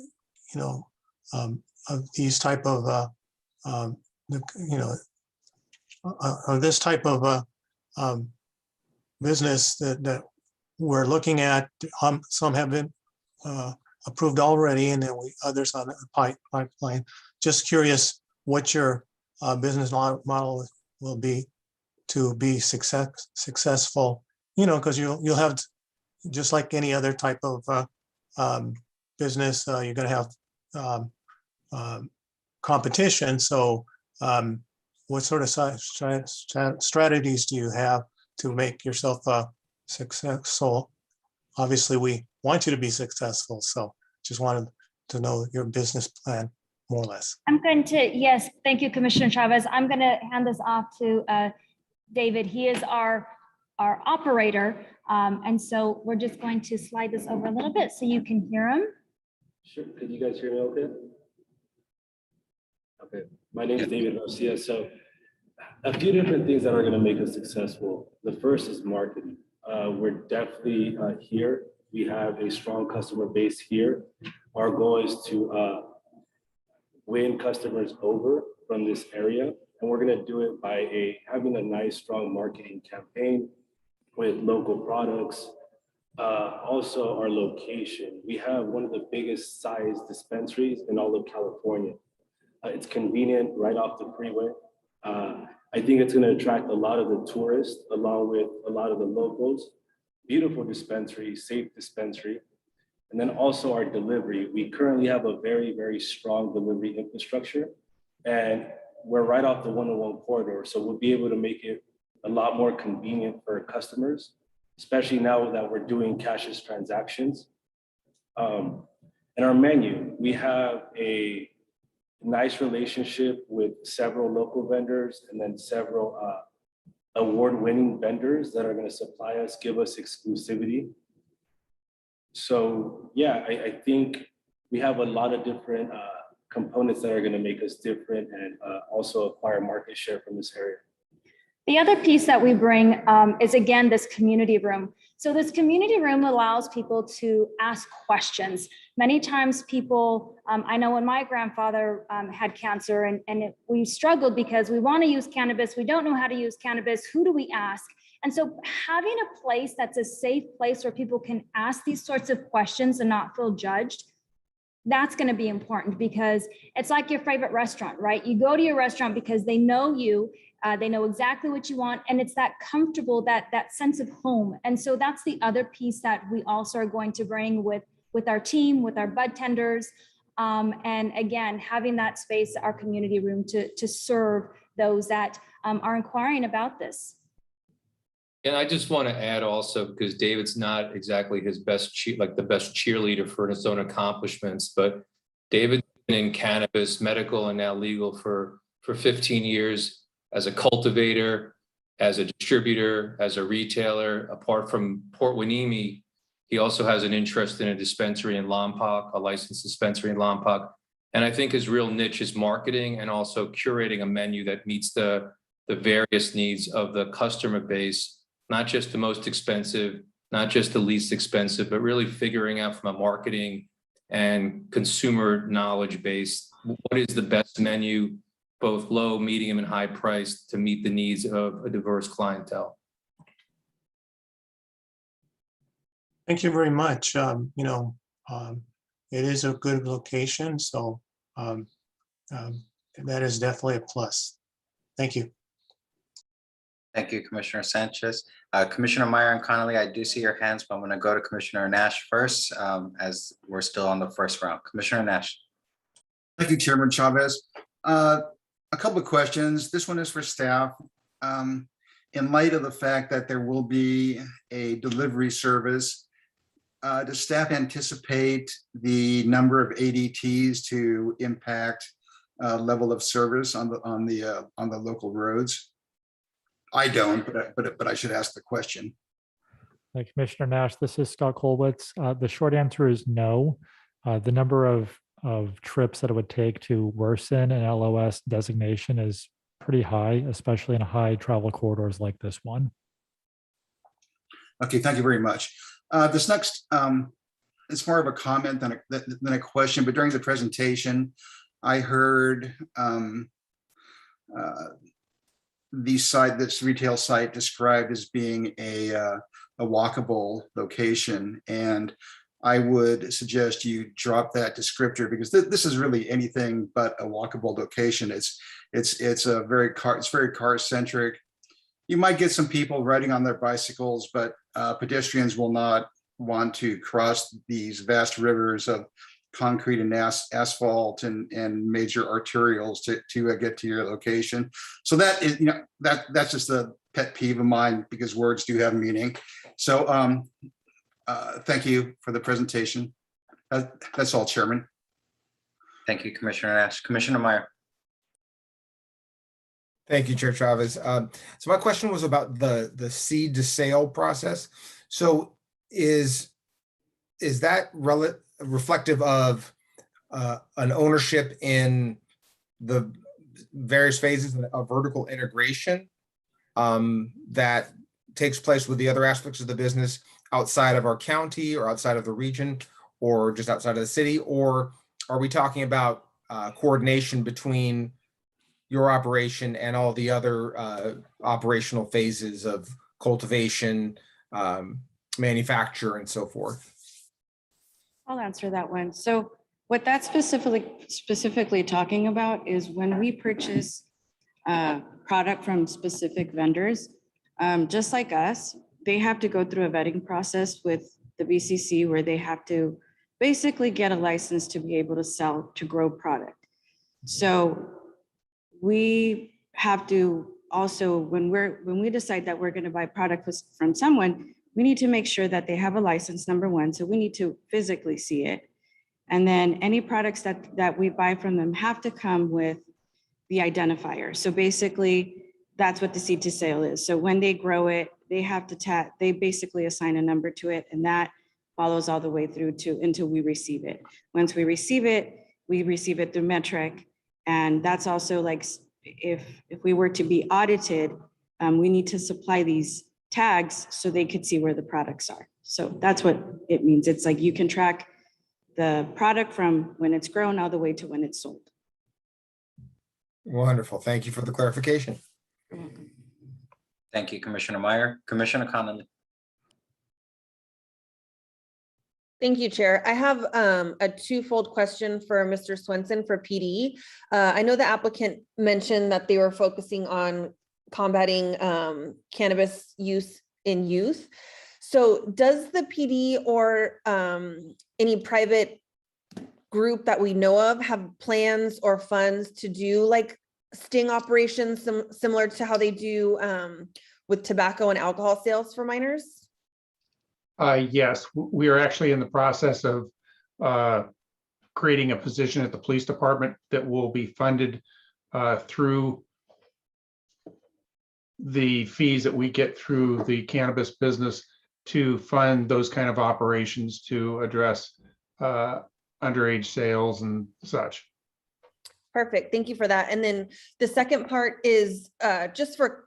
know, of these type of, you know, of this type of business that we're looking at. Some have been approved already, and then others on the pipeline. Just curious what your business model will be to be successful, you know, because you'll have, just like any other type of business, you're going to have competition. So what sort of strategies do you have to make yourself successful? Obviously, we want you to be successful. So just wanted to know your business plan, more or less. I'm going to, yes, thank you, Commissioner Chavez. I'm going to hand this off to David. He is our operator. And so we're just going to slide this over a little bit so you can hear him. Sure. Can you guys hear me okay? Okay. My name is David Garcia. So a few different things that are going to make us successful. The first is marketing. We're definitely here. We have a strong customer base here. our goal is to win customers over from this area. And we're gonna do it by having a nice, strong marketing campaign with local products. Also our location. We have one of the biggest size dispensaries in all of California. It's convenient right off the freeway. I think it's gonna attract a lot of the tourists along with a lot of the locals. Beautiful dispensary, safe dispensary. And then also our delivery. We currently have a very, very strong delivery infrastructure. And we're right off the 101 corridor. So we'll be able to make it a lot more convenient for our customers, especially now that we're doing cashless transactions. And our menu, we have a nice relationship with several local vendors and then several award-winning vendors that are going to supply us, give us exclusivity. So yeah, I think we have a lot of different components that are going to make us different and also acquire market share from this area. The other piece that we bring is, again, this community room. So this community room allows people to ask questions. Many times people, I know when my grandfather had cancer and we struggled because we want to use cannabis, we don't know how to use cannabis, who do we ask? And so having a place that's a safe place where people can ask these sorts of questions and not feel judged, that's going to be important, because it's like your favorite restaurant, right? You go to your restaurant because they know you, they know exactly what you want, and it's that comfortable, that sense of home. And so that's the other piece that we also are going to bring with our team, with our bud tenders, and again, having that space, our community room, to serve those that are inquiring about this. And I just want to add also, because David's not exactly his best, the best cheerleader for his own accomplishments, but David's been in cannabis, medical, and now legal for 15 years as a cultivator, as a distributor, as a retailer. Apart from Port Hueneme, he also has an interest in a dispensary in Lompoc, a licensed dispensary in Lompoc. And I think his real niche is marketing and also curating a menu that meets the various needs of the customer base. Not just the most expensive, not just the least expensive, but really figuring out from a marketing and consumer knowledge base, what is the best menu, both low, medium, and high price, to meet the needs of a diverse clientele. Thank you very much. It is a good location, so that is definitely a plus. Thank you. Thank you, Commissioner Sanchez. Commissioner Meyer and Connolly, I do see your hands, but I'm going to go to Commissioner Nash first, as we're still on the first round. Commissioner Nash. Thank you, Chairman Chavez. A couple of questions. This one is for staff. In light of the fact that there will be a delivery service, does staff anticipate the number of ADTs to impact level of service on the local roads? I don't, but I should ask the question. Commissioner Nash, this is Scott Kolwitz. The short answer is no. The number of trips that it would take to worsen an LOS designation is pretty high, especially in high travel corridors like this one. Okay, thank you very much. This next, it's more of a comment than a question, but during the presentation, I heard this retail site described as being a walkable location, and I would suggest you drop that descriptor, because this is really anything but a walkable location. It's very car centric. You might get some people riding on their bicycles, but pedestrians will not want to cross these vast rivers of concrete and asphalt and major arterials to get to your location. So that is, that's just a pet peeve of mine, because words do have meaning. So thank you for the presentation. That's all, Chairman. Thank you, Commissioner Nash. Commissioner Meyer. Thank you, Chair Chavez. So my question was about the seed to sale process. So is that reflective of an ownership in the various phases of vertical integration that takes place with the other aspects of the business outside of our county or outside of the region? or just outside of the city? Or are we talking about coordination between your operation and all the other operational phases of cultivation, manufacture, and so forth? I'll answer that one. So what that's specifically talking about is when we purchase product from specific vendors, just like us, they have to go through a vetting process with the BCC where they have to basically get a license to be able to sell, to grow product. So we have to also, when we decide that we're going to buy product from someone, we need to make sure that they have a license, number one. So we need to physically see it. And then any products that we buy from them have to come with the identifier. So basically, that's what the seed to sale is. So when they grow it, they have to they basically assign a number to it, and that follows all the way through to until we receive it. Once we receive it through metric. And that's also like, if we were to be audited, we need to supply these tags so they could see where the products are. So that's what it means. It's like you can track the product from when it's grown all the way to when it's sold. Wonderful. Thank you for the clarification. You're welcome. Thank you, Commissioner Meyer. Commissioner Connolly. Thank you, Chair. I have a twofold question for Mr. Swenson for PD. I know the applicant mentioned that they were focusing on combating cannabis use in youth. So does the PD or any private group that we know of have plans or funds to do like sting operations similar to how they do with tobacco and alcohol sales for minors? Yes, we are actually in the process of creating a position at the police department that will be funded through the fees that we get through the cannabis business to fund those kind of operations to address underage sales and such. Perfect. Thank you for that. And then the second part is just for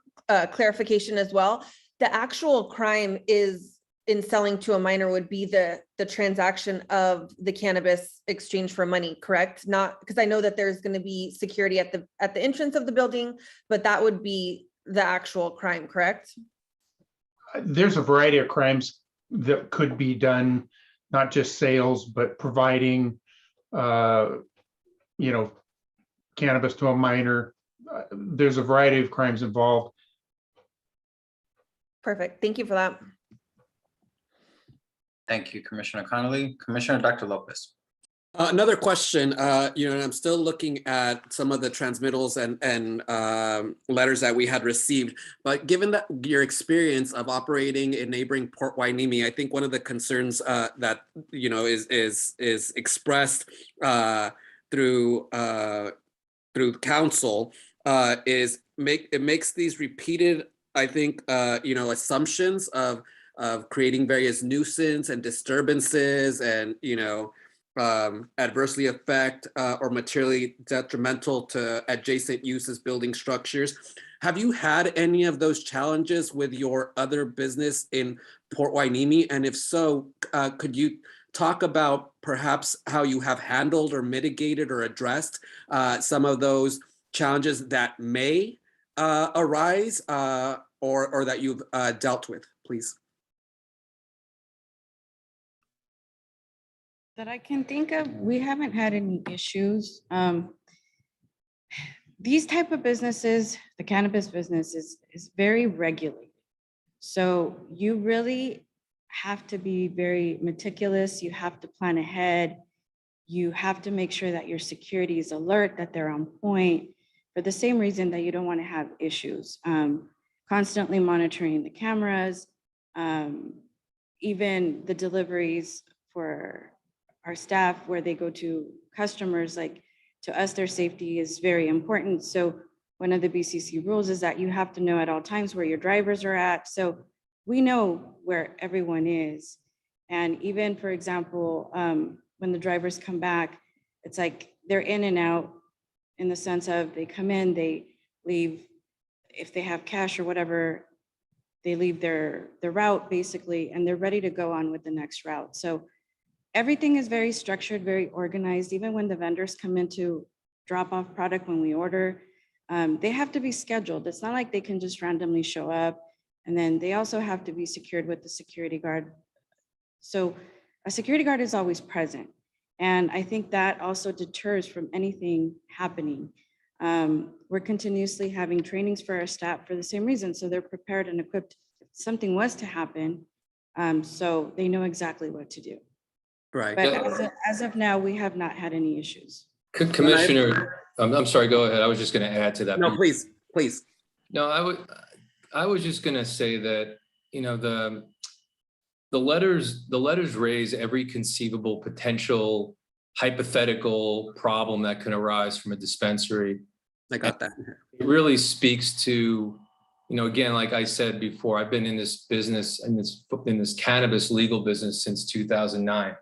clarification as well. The actual crime is in selling to a minor would be the transaction of the cannabis exchange for money, correct? Not because I know that there's going to be security at the entrance of the building, but that would be the actual crime, correct? There's a variety of crimes that could be done, not just sales, but providing, cannabis to a minor. There's a variety of crimes involved. Perfect. Thank you for that. Thank you, Commissioner Connolly. Commissioner Dr. Lopez. Another question, I'm still looking at some of the transmittals and letters that we had received, but given that your experience of operating in neighboring Port Hueneme, I think one of the concerns that, is expressed through council is it makes these repeated, I think, assumptions of creating various nuisance and disturbances and, adversely affect or materially detrimental to adjacent uses, building structures. Have you had any of those challenges with your other business in Port Hueneme? And if so, could you talk about perhaps how you have handled or mitigated or addressed some of those challenges that may arise or that you've dealt with, please? That I can think of, we haven't had any issues. These type of businesses, the cannabis business is very regulated. So you really have to be very meticulous. You have to plan ahead. You have to make sure that your security is alert, that they're on point, for the same reason that you don't want to have issues. Constantly monitoring the cameras, even the deliveries for our staff where they go to customers, like to us, their safety is very important. So one of the BCC rules is that you have to know at all times where your drivers are at. So we know where everyone is. And even, for example, when the drivers come back, it's like they're in and out in the sense of they come in, they leave, if they have cash or whatever, they leave their route basically, and they're ready to go on with the next route. So everything is very structured, very organized. Even when the vendors come in to drop off product when we order, they have to be scheduled. It's not like they can just randomly show up. And then they also have to be secured with the security guard. So a security guard is always present. And I think that also deters from anything happening. We're continuously having trainings for our staff for the same reason. So they're prepared and equipped if something was to happen. So they know exactly what to do. Right. But as of now, we have not had any issues. Commissioner, I'm sorry, go ahead. I was just going to add to that. No, please. No, I was just going to say that, you know, the letters raise every conceivable potential hypothetical problem that can arise from a dispensary. I got that. It really speaks to, you know, again, like I said before, I've been in this business, in this cannabis legal business since 2009.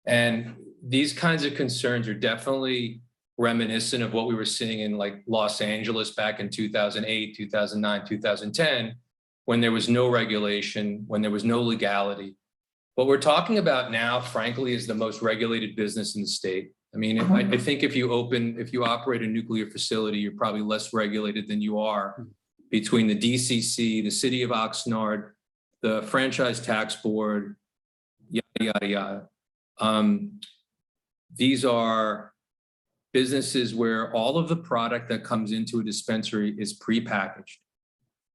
And these kinds of concerns are definitely reminiscent of what we were seeing in like Los Angeles back in 2008, 2009, 2010, when there was no regulation, when there was no legality. What we're talking about now, frankly, is the most regulated business in the state. I mean, I think if you operate a nuclear facility, you're probably less regulated than you are between the DCC, the city of Oxnard, the franchise tax board, yada, yada, yada. These are businesses where all of the product that comes into a dispensary is prepackaged.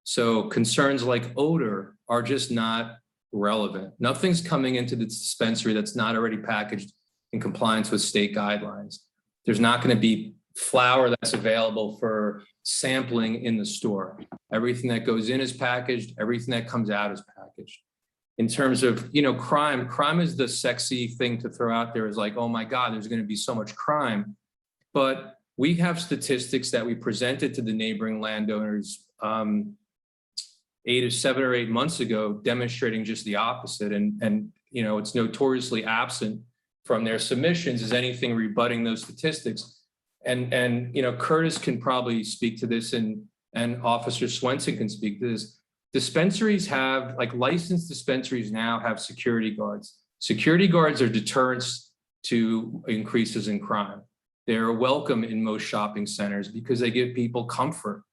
So concerns like odor are just not relevant. Nothing's coming into the dispensary that's not already packaged in compliance with state guidelines. There's not going to be flour that's available for sampling in the store. Everything that goes in is packaged. Everything that comes out is packaged. In terms of, you know, crime is the sexy thing to throw out there, is like, oh my God, there's going to be so much crime. But we have statistics that we presented to the neighboring landowners 7 or 8 months ago, demonstrating just the opposite. And you know, it's notoriously absent from their submissions is anything rebutting those statistics. And you know, Curtis can probably speak to this, and Officer Swenson can speak to this. Dispensaries have, like, licensed dispensaries now have security guards. Security guards are deterrents to increases in crime. They're welcome in most shopping centers because they give people comfort.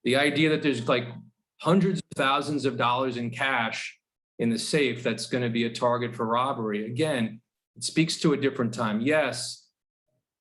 The idea that there's like hundreds of thousands of dollars in cash in the safe that's going to be a target for robbery, again, it speaks to a different time. Yes,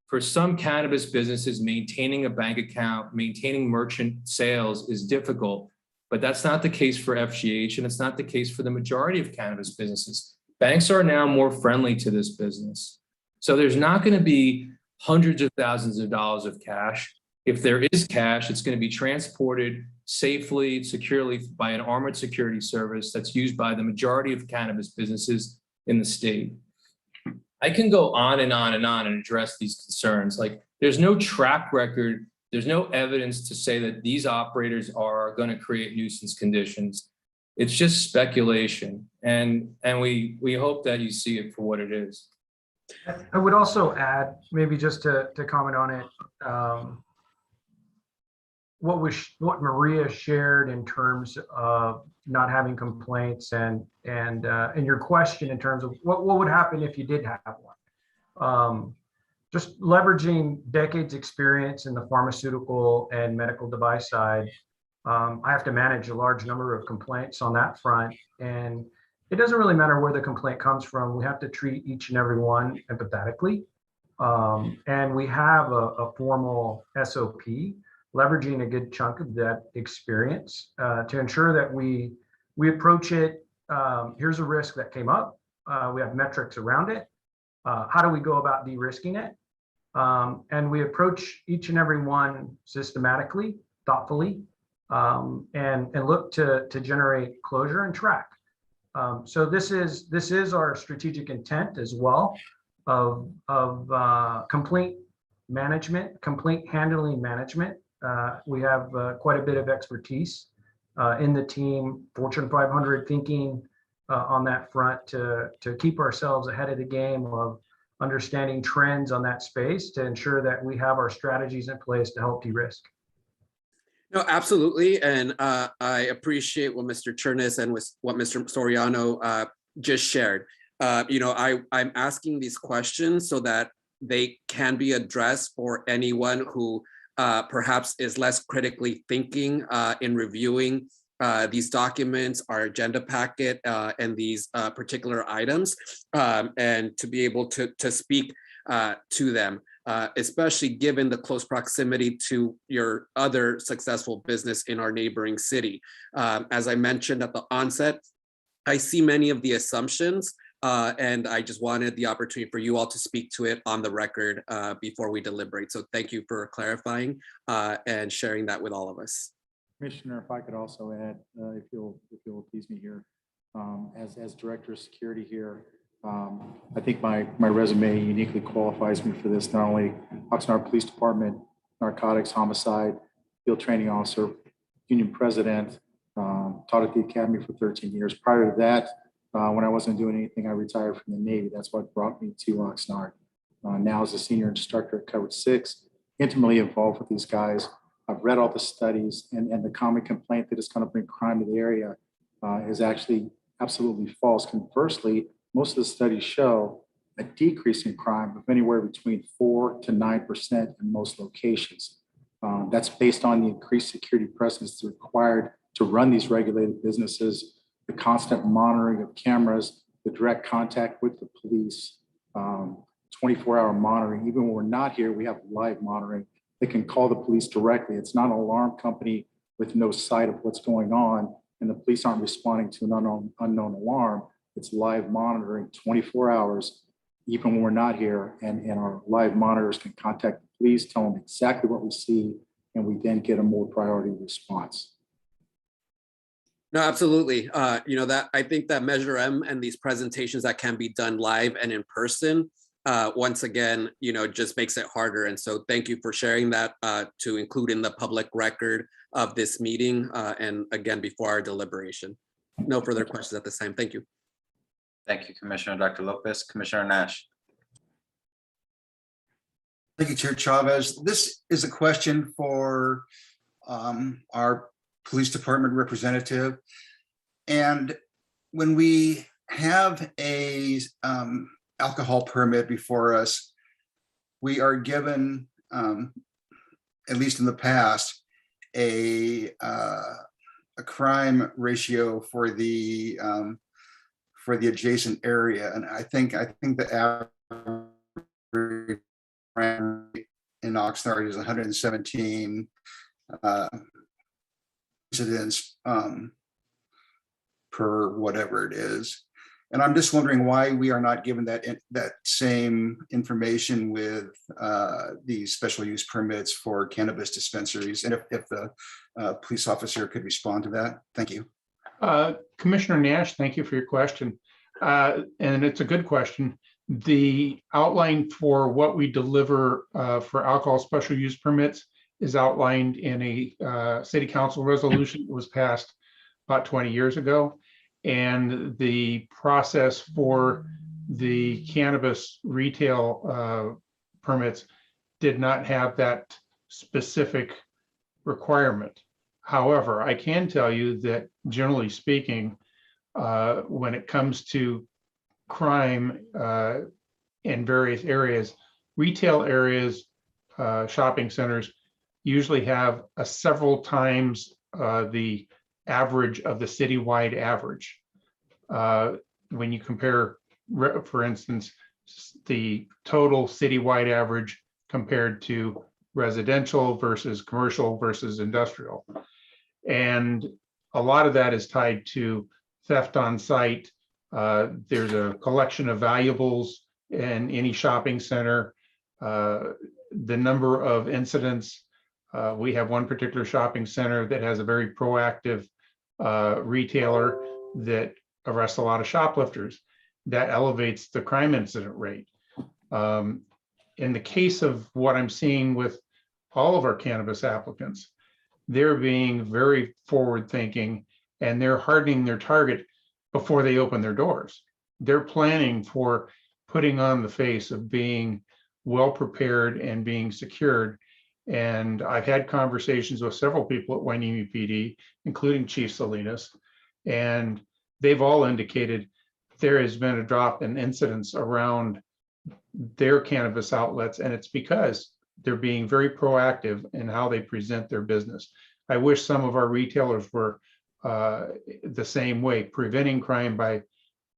for some cannabis businesses, maintaining a bank account, maintaining merchant sales is difficult, but that's not the case for FGH, and it's not the case for the majority of cannabis businesses. Banks are now more friendly to this business. So there's not going to be hundreds of thousands of dollars of cash. If there is cash, it's going to be transported safely, securely by an armored security service that's used by the majority of cannabis businesses in the state. I can go on and on and on and address these concerns. Like, there's no track record, there's no evidence to say that these operators are going to create nuisance conditions. It's just speculation. And we hope that you see it for what it is. I would also add, maybe just to comment on it, what Maria shared in terms of not having complaints, and your question in terms of what would happen if you did have one. Just leveraging decades experience in the pharmaceutical and medical device side, I have to manage a large number of complaints on that front, and it doesn't really matter where the complaint comes from. We have to treat each and every one empathetically. And we have a formal SOP, leveraging a good chunk of that experience to ensure that we approach it. Here's a risk that came up. We have metrics around it. How do we go about de-risking it? And we approach each and every one systematically, thoughtfully, and look to generate closure and track. So this is our strategic intent as well of complaint management, complaint handling management. We have quite a bit of expertise in the team, Fortune 500 thinking on that front to keep ourselves ahead of the game of understanding trends on that space to ensure that we have our strategies in place to help de-risk. No, absolutely. And I appreciate what Mr. Chernis and what Mr. Soriano just shared. I'm asking these questions so that they can be addressed for anyone who perhaps is less critically thinking in reviewing these documents, our agenda packet, and these particular items, and to be able to speak to them, especially given the close proximity to your other successful business in our neighboring city. As I mentioned at the onset, I see many of the assumptions, and I just wanted the opportunity for you all to speak to it on the record before we deliberate. So thank you for clarifying and sharing that with all of us. Commissioner, if I could also add, if you'll appease me here, as Director of Security here, I think my resume uniquely qualifies me for this. Not only Oxnard Police Department, narcotics, homicide, field training officer, union president, taught at the academy for 13 years. Prior to that, when I wasn't doing anything, I retired from the Navy. That's what brought me to Oxnard. Now as a senior instructor at Coverage 6, intimately involved with these guys. I've read all the studies, and the common complaint that is going to bring crime to the area is actually absolutely false. Conversely, most of the studies show a decrease in crime of anywhere between 4 to 9% in most locations. That's based on the increased security presence that's required to run these regulated businesses, the constant monitoring of cameras, the direct contact with the police, 24-hour monitoring. Even when we're not here, we have live monitoring. They can call the police directly. It's not an alarm company with no sight of what's going on, and the police aren't responding to an unknown alarm. It's live monitoring 24 hours, even when we're not here, and our live monitors can contact the police, tell them exactly what we see, and we then get a more priority response. No, absolutely. That I think that Measure M and these presentations that can be done live and in person, once again, just makes it harder. And so thank you for sharing that to include in the public record of this meeting. And again, before our deliberation. No further questions at this time. Thank you. Thank you, Commissioner Dr. Lopez. Commissioner Nash. Thank you, Chair Chavez. This is a question for our police department representative. And when we have a alcohol permit before us, we are given, at least in the past, a crime ratio for the adjacent area, and I think the average crime in Oxnard is 117 incidents per whatever it is. And I'm just wondering why we are not given that same information with these special use permits for cannabis dispensaries, and if the police officer could respond to that. Thank you. Commissioner Nash, thank you for your question. And it's a good question. The outline for what we deliver for alcohol special use permits is outlined in a city council resolution that was passed about 20 years ago. And the process for the cannabis retail permits did not have that specific requirement. However, I can tell you that generally speaking, when it comes to crime in various areas, retail areas, shopping centers usually have a several times the average of the citywide average. When you compare, for instance, the total citywide average compared to residential versus commercial versus industrial. And a lot of that is tied to theft on site. There's a collection of valuables in any shopping center. The number of incidents. We have one particular shopping center that has a very proactive retailer that arrests a lot of shoplifters. That elevates the crime incident rate. In the case of what I'm seeing with all of our cannabis applicants, they're being very forward thinking and they're hardening their target before they open their doors. They're planning for putting on the face of being well prepared and being secured. And I've had conversations with several people at Hueneme PD, including Chief Salinas, and they've all indicated there has been a drop in incidents around their cannabis outlets, and it's because they're being very proactive in how they present their business. I wish some of our retailers were the same way, preventing crime by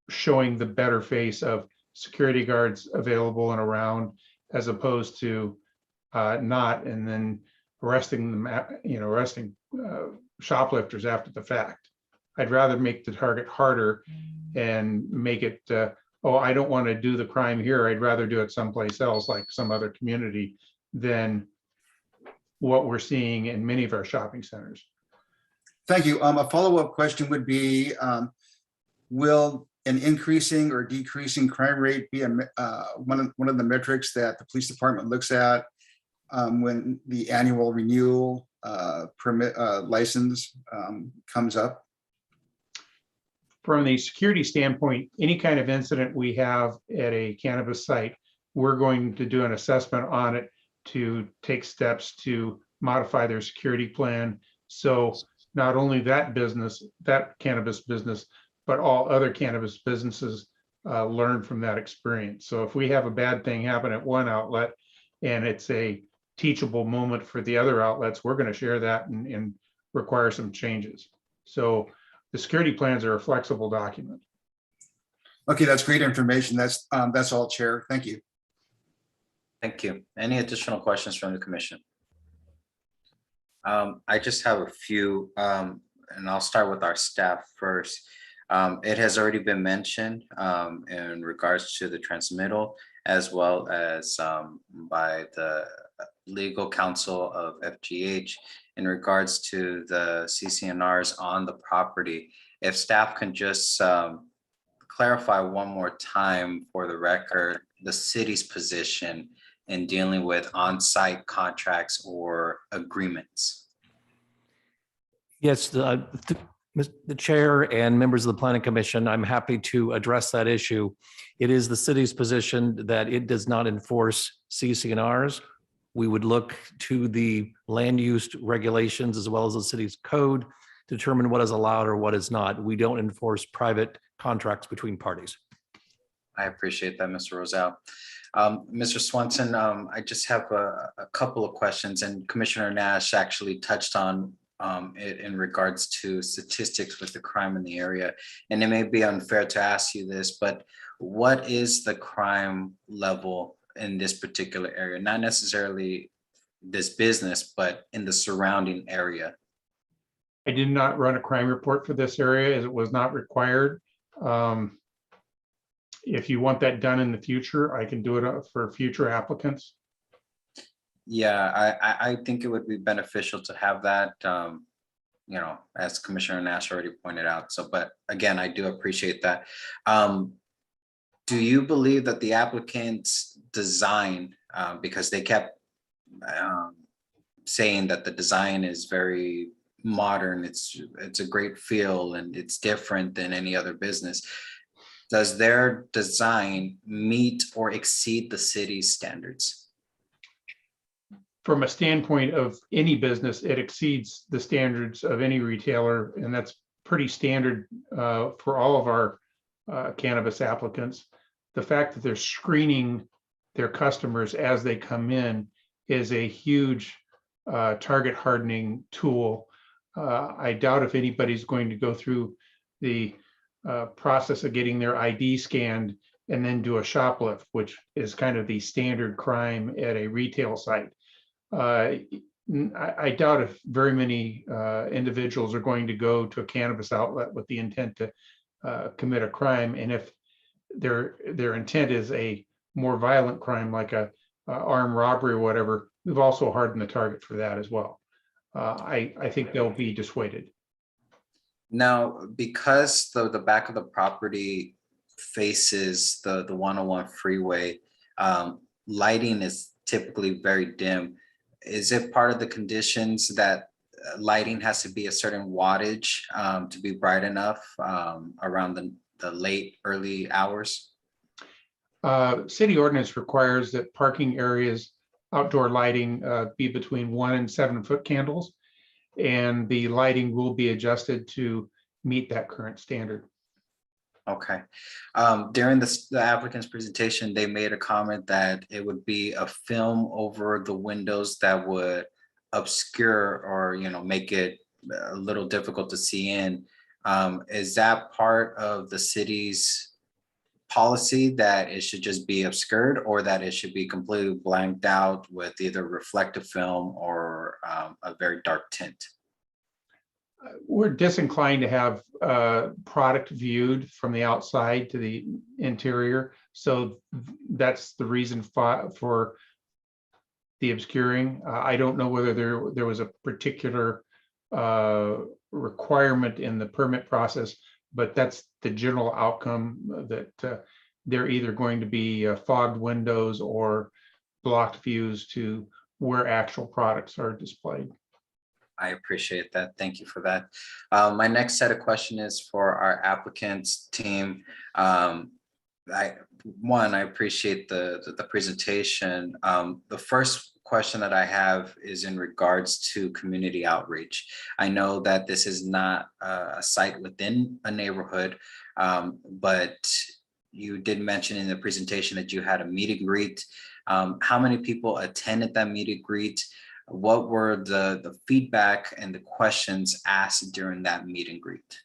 showing the better face of security guards available and around, as opposed to not, and then arresting them, arresting shoplifters after the fact. I'd rather make the target harder and make it, oh, I don't want to do the crime here. I'd rather do it someplace else, like some other community, than what we're seeing in many of our shopping centers. Thank you. A follow-up question would be, will an increasing or decreasing crime rate be one of the metrics that the police department looks at when the annual renewal permit license comes up? From the security standpoint, any kind of incident we have at a cannabis site, we're going to do an assessment on it to take steps to modify their security plan. So not only that business, that cannabis business, but all other cannabis businesses learn from that experience. So if we have a bad thing happen at one outlet and it's a teachable moment for the other outlets, we're going to share that and require some changes. So the security plans are a flexible document. Okay, that's great information. That's all, Chair. Thank you. Thank you. Any additional questions from the commission? I just have a few, and I'll start with our staff first. It has already been mentioned in regards to the transmittal, as well as by the legal counsel of FGH in regards to the CCNRs on the property. If staff can just clarify one more time for the record, the city's position in dealing with on-site contracts or agreements. Yes, the chair and members of the planning commission, I'm happy to address that issue. It is the city's position that it does not enforce CCNRs. We would look to the land use regulations as well as the city's code to determine what is allowed or what is not. We don't enforce private contracts between parties. I appreciate that, Mr. Roselle. Mr. Swanson, I just have a couple of questions, and Commissioner Nash actually touched on it in regards to statistics with the crime in the area. And it may be unfair to ask you this, but what is the crime level in this particular area? Not necessarily this business, but in the surrounding area. I did not run a crime report for this area as it was not required. If you want that done in the future, I can do it for future applicants. Yeah, I think it would be beneficial to have that, as Commissioner Nash already pointed out. So, but again, I do appreciate that. Do you believe that the applicant's design, because they kept saying that the design is very modern, it's a great feel and it's different than any other business. Does their design meet or exceed the city's standards? From a standpoint of any business, it exceeds the standards of any retailer, and that's pretty standard for all of our cannabis applicants. The fact that they're screening their customers as they come in is a huge target hardening tool. I doubt if anybody's going to go through the process of getting their ID scanned and then do a shoplift, which is kind of the standard crime at a retail site. I doubt if very many individuals are going to go to a cannabis outlet with the intent to commit a crime. And if their intent is a more violent crime, like a armed robbery or whatever, we've also hardened the target for that as well. I think they'll be dissuaded. Now, because the back of the property faces the 101 freeway, lighting is typically very dim. Is it part of the conditions that lighting has to be a certain wattage to be bright enough around the late, early hours? City ordinance requires that parking areas, outdoor lighting be between 1 and 7 foot candles, and the lighting will be adjusted to meet that current standard. Okay. During the applicant's presentation, they made a comment that it would be a film over the windows that would obscure or, make it a little difficult to see in. Is that part of the city's policy that it should just be obscured, or that it should be completely blanked out with either reflective film or a very dark tint? We're disinclined to have product viewed from the outside to the interior. So that's the reason for the obscuring. I don't know whether there was a particular requirement in the permit process, but that's the general outcome, that they're either going to be fogged windows or blocked views to where actual products are displayed. I appreciate that. Thank you for that. My next set of questions is for our applicants team. I appreciate the presentation. The first question that I have is in regards to community outreach. I know that this is not a site within a neighborhood, but you did mention in the presentation that you had a meet and greet. How many people attended that meet and greet? What were the feedback and the questions asked during that meet and greet?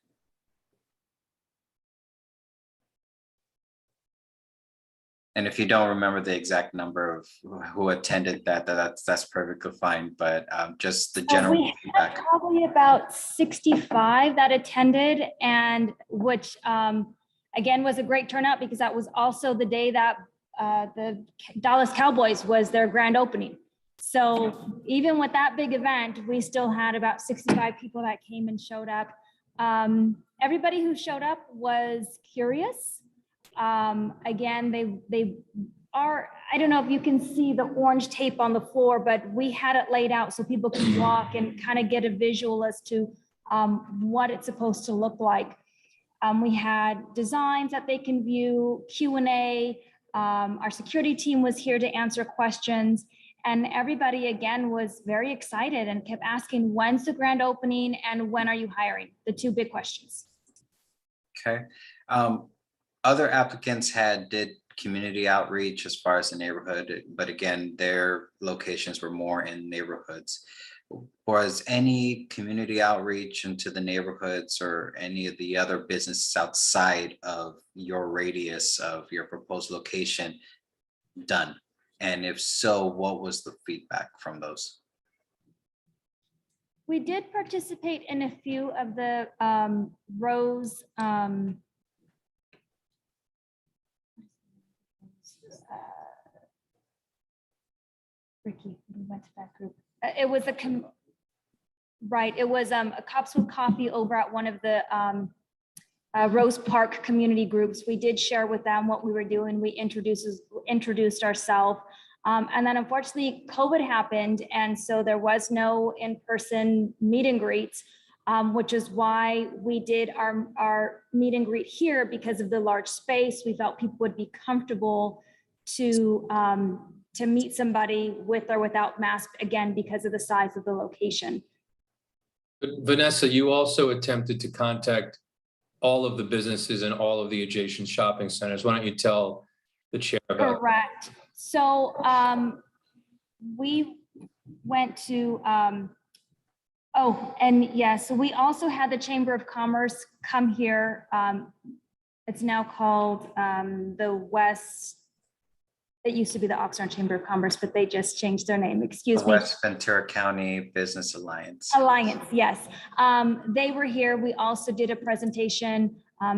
And if you don't remember the exact number of who attended that's perfectly fine, but just the general We had feedback. probably about 65 that attended, and which again was a great turnout because that was also the day that the Dallas Cowboys was their grand opening. So even with that big event, we still had about 65 people that came and showed up. Everybody who showed up was curious. Again, they are, I don't know if you can see the orange tape on the floor, but we had it laid out so people can walk and kind of get a visual as to what it's supposed to look like. We had designs that they can view, Q&A. Our security team was here to answer questions. And everybody, again, was very excited and kept asking, when's the grand opening and when are you hiring? The two big questions. Okay. Other applicants did community outreach as far as the neighborhood, but again, their locations were more in neighborhoods. Was any community outreach into the neighborhoods or any of the other businesses outside of your radius of your proposed location done? And if so, what was the feedback from those? We did participate in a few of the Rose Ricky, we went to that group. It was it was a Cops with Coffee over at one of the Rose Park community groups. We did share with them what we were doing. We introduced ourselves. And then unfortunately COVID happened. And so there was no in-person meet and greets, which is why we did our meet and greet here because of the large space. We felt people would be comfortable to meet somebody with or without mask, again, because of the size of the location. But Vanessa, you also attempted to contact all of the businesses and all of the adjacent shopping centers. Why don't you tell the chair about? Correct. So we went to, so we also had the Chamber of Commerce come here. It's now called the West, it used to be the Oxnard Chamber of Commerce, but they just changed their name, excuse me. West Ventura County Business Alliance. Yes. They were here. We also did a presentation,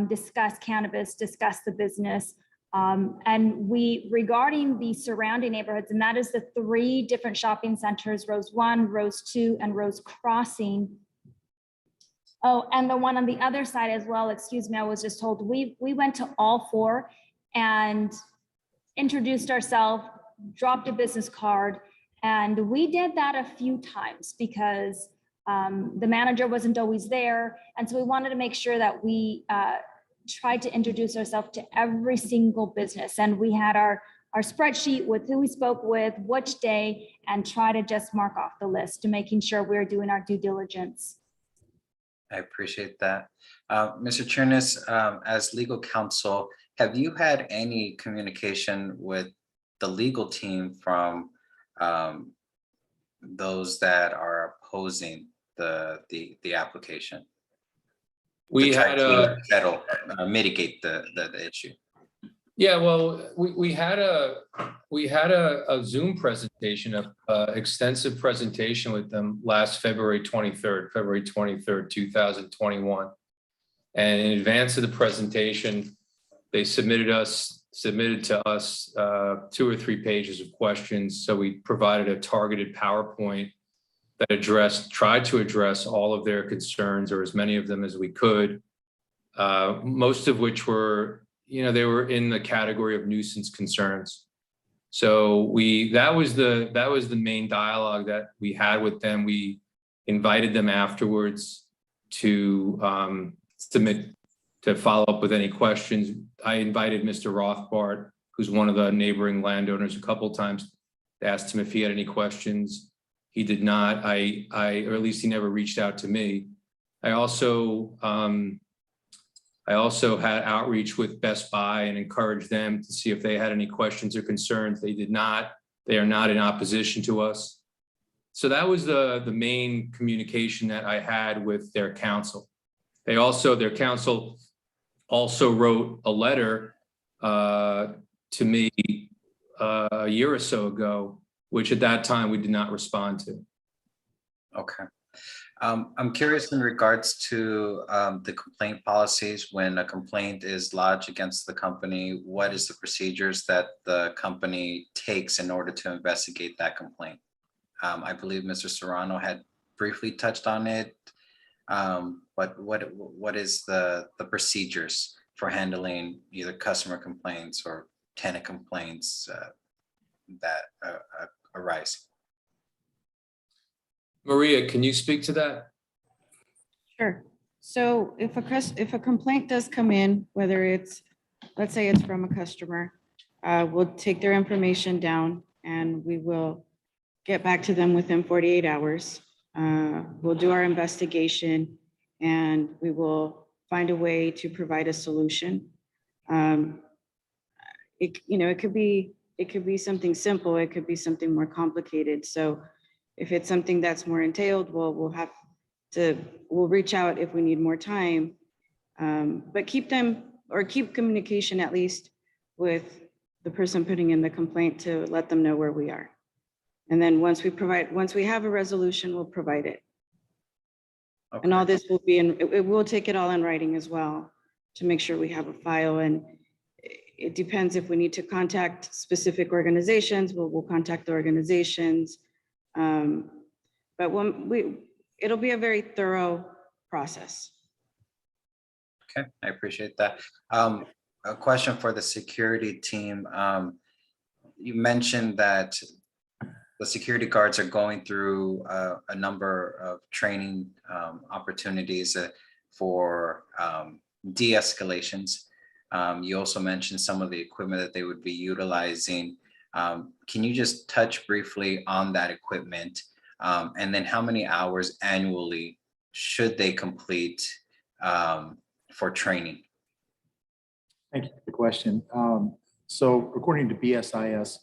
discuss cannabis, discuss the business. And regarding the surrounding neighborhoods, and that is the 3 different shopping centers, Rose 1, Rose 2, and Rose Crossing. Oh, and the one on the other side as well, excuse me, I was just told, we went to all 4 and introduced ourselves, dropped a business card, and we did that a few times because the manager wasn't always there. And so we wanted to make sure that we tried to introduce ourselves to every single business. And we had our spreadsheet with who we spoke with, which day, and try to just mark off the list to making sure we're doing our due diligence. I appreciate that. Mr. Chernus, as legal counsel, have you had any communication with the legal team from those that are opposing the application? We To try had to a, settle, mitigate the issue. yeah, well, we had a Zoom presentation, extensive presentation with them last February 23rd, 2021. And in advance of the presentation, they submitted to us 2 or 3 pages of questions. So we provided a targeted PowerPoint that tried to address all of their concerns, or as many of them as we could, most of which were, they were in the category of nuisance concerns. So that was the main dialogue that we had with them. We invited them afterwards to follow up with any questions. I invited Mr. Rothbard, who's one of the neighboring landowners, a couple times, asked him if he had any questions. He did not. Or at least he never reached out to me. I also had outreach with Best Buy and encouraged them to see if they had any questions or concerns. They did not. They are not in opposition to us. So that was the main communication that I had with their counsel. Their counsel also wrote a letter to me a year or so ago, which at that time we did not respond to. Okay. I'm curious in regards to the complaint policies. When a complaint is lodged against the company, what is the procedures that the company takes in order to investigate that complaint? I believe Mr. Serrano had briefly touched on it, but what is the procedures for handling either customer complaints or tenant complaints that arise? Maria, can you speak to that? Sure. So if a complaint does come in, whether it's, let's say it's from a customer, we'll take their information down and we will get back to them within 48 hours. We'll do our investigation and we will find a way to provide a solution. It could be something simple. It could be something more complicated. So if it's something that's more entailed, we'll reach out if we need more time, but keep communication at least with the person putting in the complaint to let them know where we are. And then once we have a resolution, we'll provide it. Okay. And all this will be we'll take it all in writing as well to make sure we have a file. And it depends if we need to contact specific organizations, we'll contact the organizations. But it'll be a very thorough process. Okay, I appreciate that. A question for the security team. You mentioned that the security guards are going through a number of training opportunities for de-escalations. You also mentioned some of the equipment that they would be utilizing. Can you just touch briefly on that equipment? And then how many hours annually should they complete for training? Thank you for the question. So according to BSIS,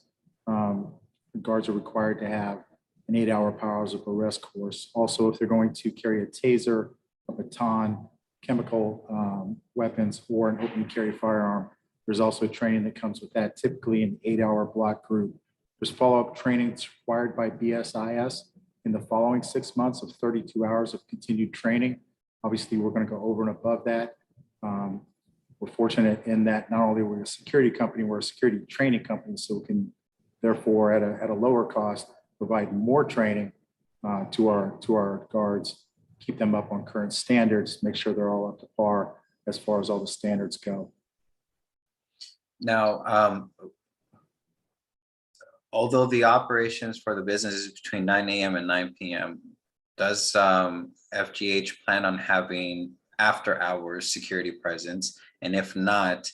the guards are required to have an 8-hour powers of arrest course. Also, if they're going to carry a taser, a baton, chemical weapons, or an open carry firearm, there's also training that comes with that, typically an 8-hour block group. There's follow-up training that's required by BSIS in the following 6 months of 32 hours of continued training. Obviously, we're going to go over and above that. We're fortunate in that not only we're a security company, we're a security training company, so we can therefore at a lower cost provide more training to our guards, keep them up on current standards, make sure they're all up to par as far as all the standards go. Now, although the operations for the business is between 9 a.m. and 9 p.m., does FGH plan on having after-hours security presence? And if not,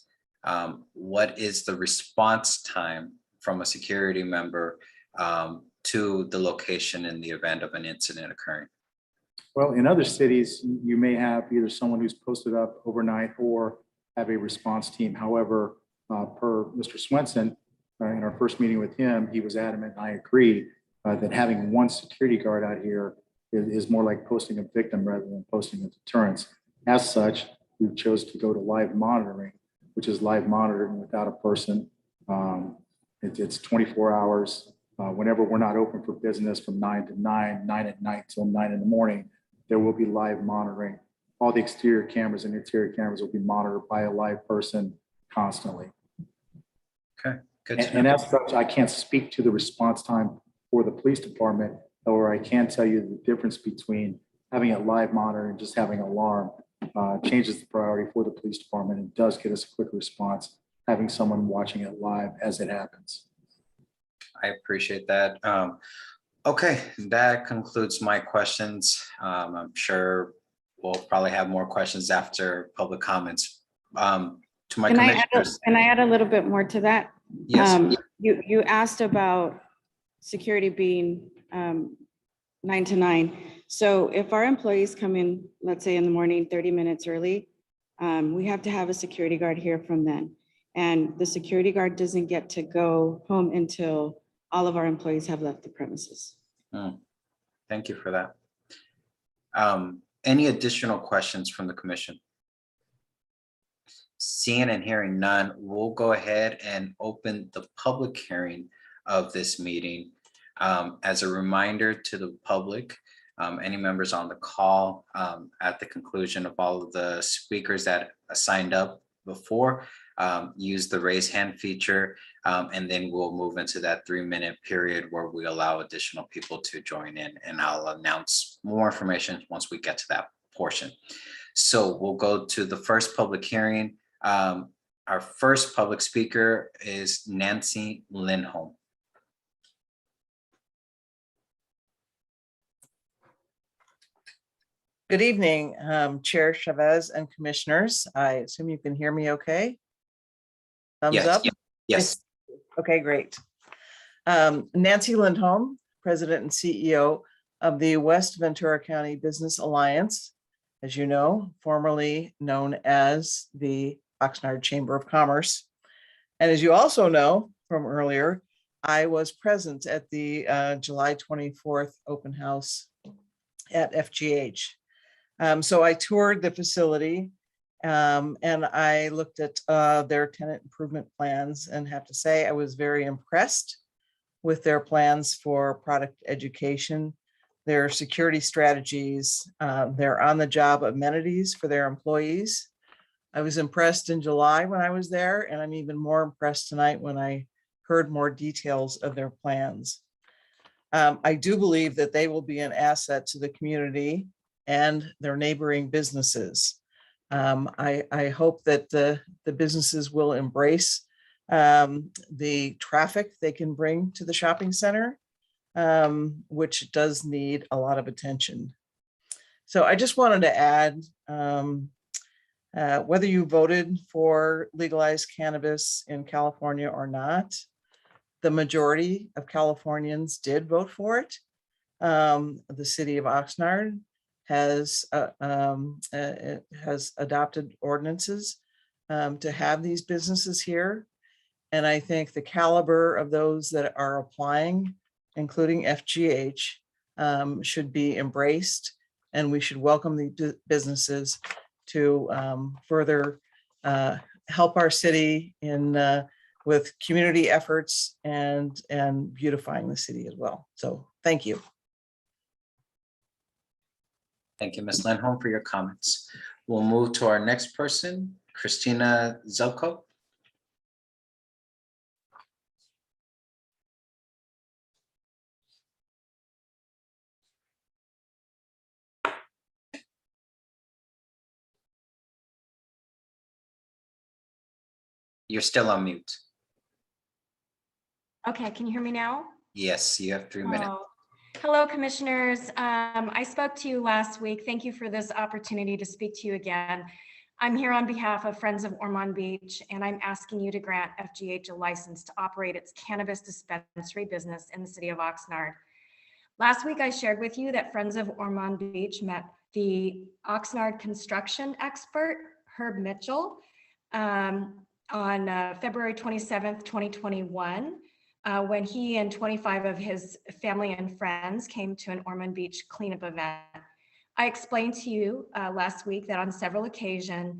what is the response time from a security member to the location in the event of an incident occurring? Well, in other cities, you may have either someone who's posted up overnight or have a response team. However, per Mr. Swenson, in our first meeting with him, he was adamant, and I agree, that having one security guard out here is more like posting a victim rather than posting a deterrence. As such, we chose to go to live monitoring, which is live monitoring without a person. It's 24 hours. Whenever we're not open for business from 9 to 9, 9 at night till 9 in the morning, there will be live monitoring. All the exterior cameras and interior cameras will be monitored by a live person constantly. Okay, good. And as such, I can't speak to the response time for the police department, or I can tell you the difference between having a live monitor and just having an alarm changes the priority for the police department and does get us a quick response, having someone watching it live as it happens. I appreciate that. Okay, that concludes my questions. I'm sure we'll probably have more questions after public comments. To my commissioners. Can I add a little bit more to that? Yes. You asked about security being 9 to 9. So if our employees come in, let's say in the morning, 30 minutes early, we have to have a security guard here from then. And the security guard doesn't get to go home until all of our employees have left the premises. Thank you for that. Any additional questions from the commission? Seeing and hearing none, we'll go ahead and open the public hearing of this meeting. As a reminder to the public, any members on the call, at the conclusion of all of the speakers that signed up before, use the raise hand feature, and then we'll move into that 3-minute period where we allow additional people to join in, and I'll announce more information once we get to that portion. So we'll go to the first public hearing. Our first public speaker is Nancy Lindholm. Good evening, Chair Chavez and commissioners. I assume you can hear me okay? Thumbs Yes, up? yes. Okay, great. Nancy Lindholm, President and CEO of the West Ventura County Business Alliance, as you know, formerly known as the Oxnard Chamber of Commerce. And as you also know from earlier, I was present at the July 24th open house at FGH. So I toured the facility and I looked at their tenant improvement plans and have to say I was very impressed with their plans for product education, their security strategies, their on-the-job amenities for their employees. I was impressed in July when I was there, and I'm even more impressed tonight when I heard more details of their plans. I do believe that they will be an asset to the community and their neighboring businesses. I hope that the businesses will embrace the traffic they can bring to the shopping center, which does need a lot of attention. So I just wanted to add, whether you voted for legalized cannabis in California or not, the majority of Californians did vote for it. The city of Oxnard has adopted ordinances to have these businesses here. And I think the caliber of those that are applying, including FGH, should be embraced, and we should welcome the businesses to further help our city in with community efforts and beautifying the city as well. So thank you. Thank you, Ms. Lindholm, for your comments. We'll move to our next person, Christina Zelko. You're still on mute. Okay, can you hear me now? Yes, you have 3 minutes. Oh. Hello, commissioners. I spoke to you last week. Thank you for this opportunity to speak to you again. I'm here on behalf of Friends of Ormond Beach, and I'm asking you to grant FGH a license to operate its cannabis dispensary business in the city of Oxnard. Last week, I shared with you that Friends of Ormond Beach met the Oxnard construction expert, Herb Mitchell, on February 27th, 2021, when he and 25 of his family and friends came to an Ormond Beach cleanup event. I explained to you last week that on several occasions,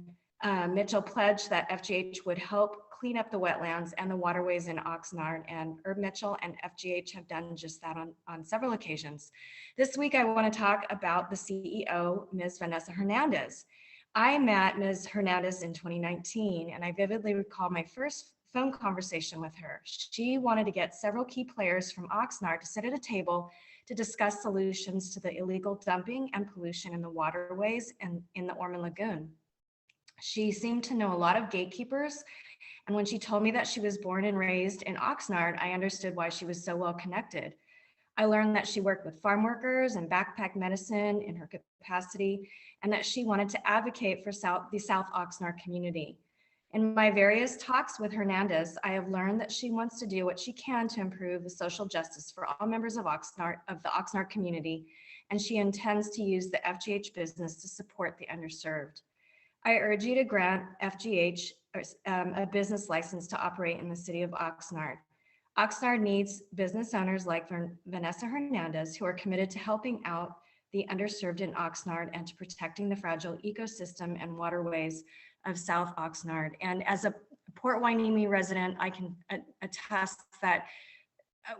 Mitchell pledged that FGH would help clean up the wetlands and the waterways in Oxnard, and Herb Mitchell and FGH have done just that on several occasions. This week, I want to talk about the CEO, Ms. Vanessa Hernandez. I met Ms. Hernandez in 2019, and I vividly recall my first phone conversation with her. She wanted to get several key players from Oxnard to sit at a table to discuss solutions to the illegal dumping and pollution in the waterways and in the Ormond Lagoon. She seemed to know a lot of gatekeepers, and when she told me that she was born and raised in Oxnard, I understood why she was so well connected. I learned that she worked with farm workers and backpack medicine in her capacity, and that she wanted to advocate for the South Oxnard community. In my various talks with Hernandez, I have learned that she wants to do what she can to improve the social justice for all members of the Oxnard community, and she intends to use the FGH business to support the underserved. I urge you to grant FGH a business license to operate in the city of Oxnard. Oxnard needs business owners like Vanessa Hernandez, who are committed to helping out the underserved in Oxnard and to protecting the fragile ecosystem and waterways of South Oxnard. And as a Port Hueneme resident, I can attest that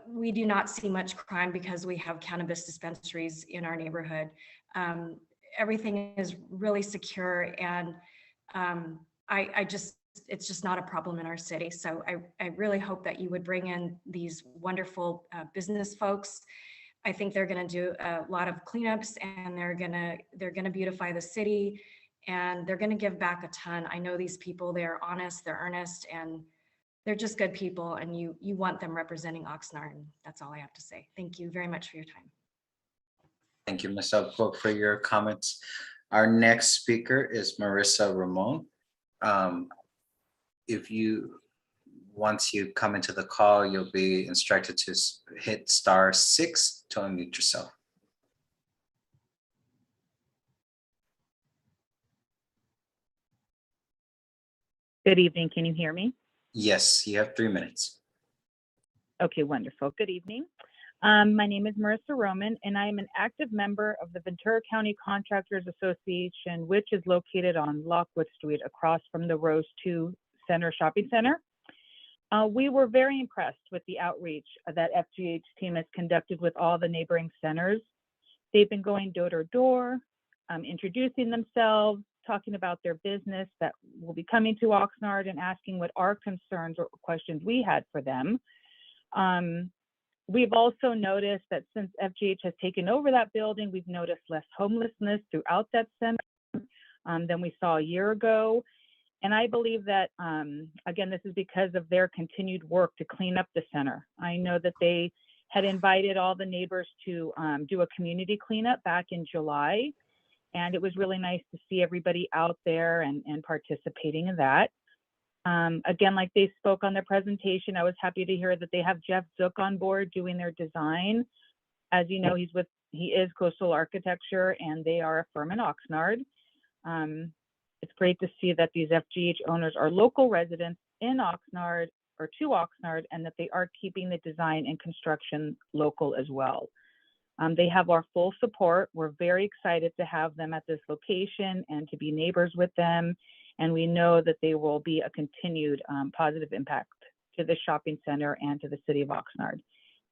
we do not see much crime because we have cannabis dispensaries in our neighborhood. Everything is really secure, and it's just not a problem in our city. So I really hope that you would bring in these wonderful business folks. I think they're going to do a lot of cleanups, and they're going to beautify the city, and they're going to give back a ton. I know these people, they're honest, they're earnest, and they're just good people, and you want them representing Oxnard. And that's all I have to say. Thank you very much for your time. Thank you, Ms. Elcock, for your comments. Our next speaker is Marissa Ramon. Once you come into the call, you'll be instructed to hit *6 to unmute yourself. Good evening. Can you hear me? Yes, you have 3 minutes. Okay, wonderful. Good evening. My name is Marissa Roman, and I am an active member of the Ventura County Contractors Association, which is located on Lockwood Street across from the Rose 2 Shopping Center. We were very impressed with the outreach that FGH team has conducted with all the neighboring centers. They've been going door to door, introducing themselves, talking about their business that will be coming to Oxnard, and asking what our concerns or questions we had for them. We've also noticed that since FGH has taken over that building, we've noticed less homelessness throughout that center than we saw a year ago. And I believe that, again, this is because of their continued work to clean up the center. I know that they had invited all the neighbors to do a community cleanup back in July. And it was really nice to see everybody out there and participating in that. Again, like they spoke on their presentation, I was happy to hear that they have Jeff Zook on board doing their design. As you know, he is Coastal Architecture, and they are a firm in Oxnard. It's great to see that these FGH owners are local residents in Oxnard or to Oxnard, and that they are keeping the design and construction local as well. They have our full support. We're very excited to have them at this location and to be neighbors with them. And we know that they will be a continued positive impact to the shopping center and to the city of Oxnard.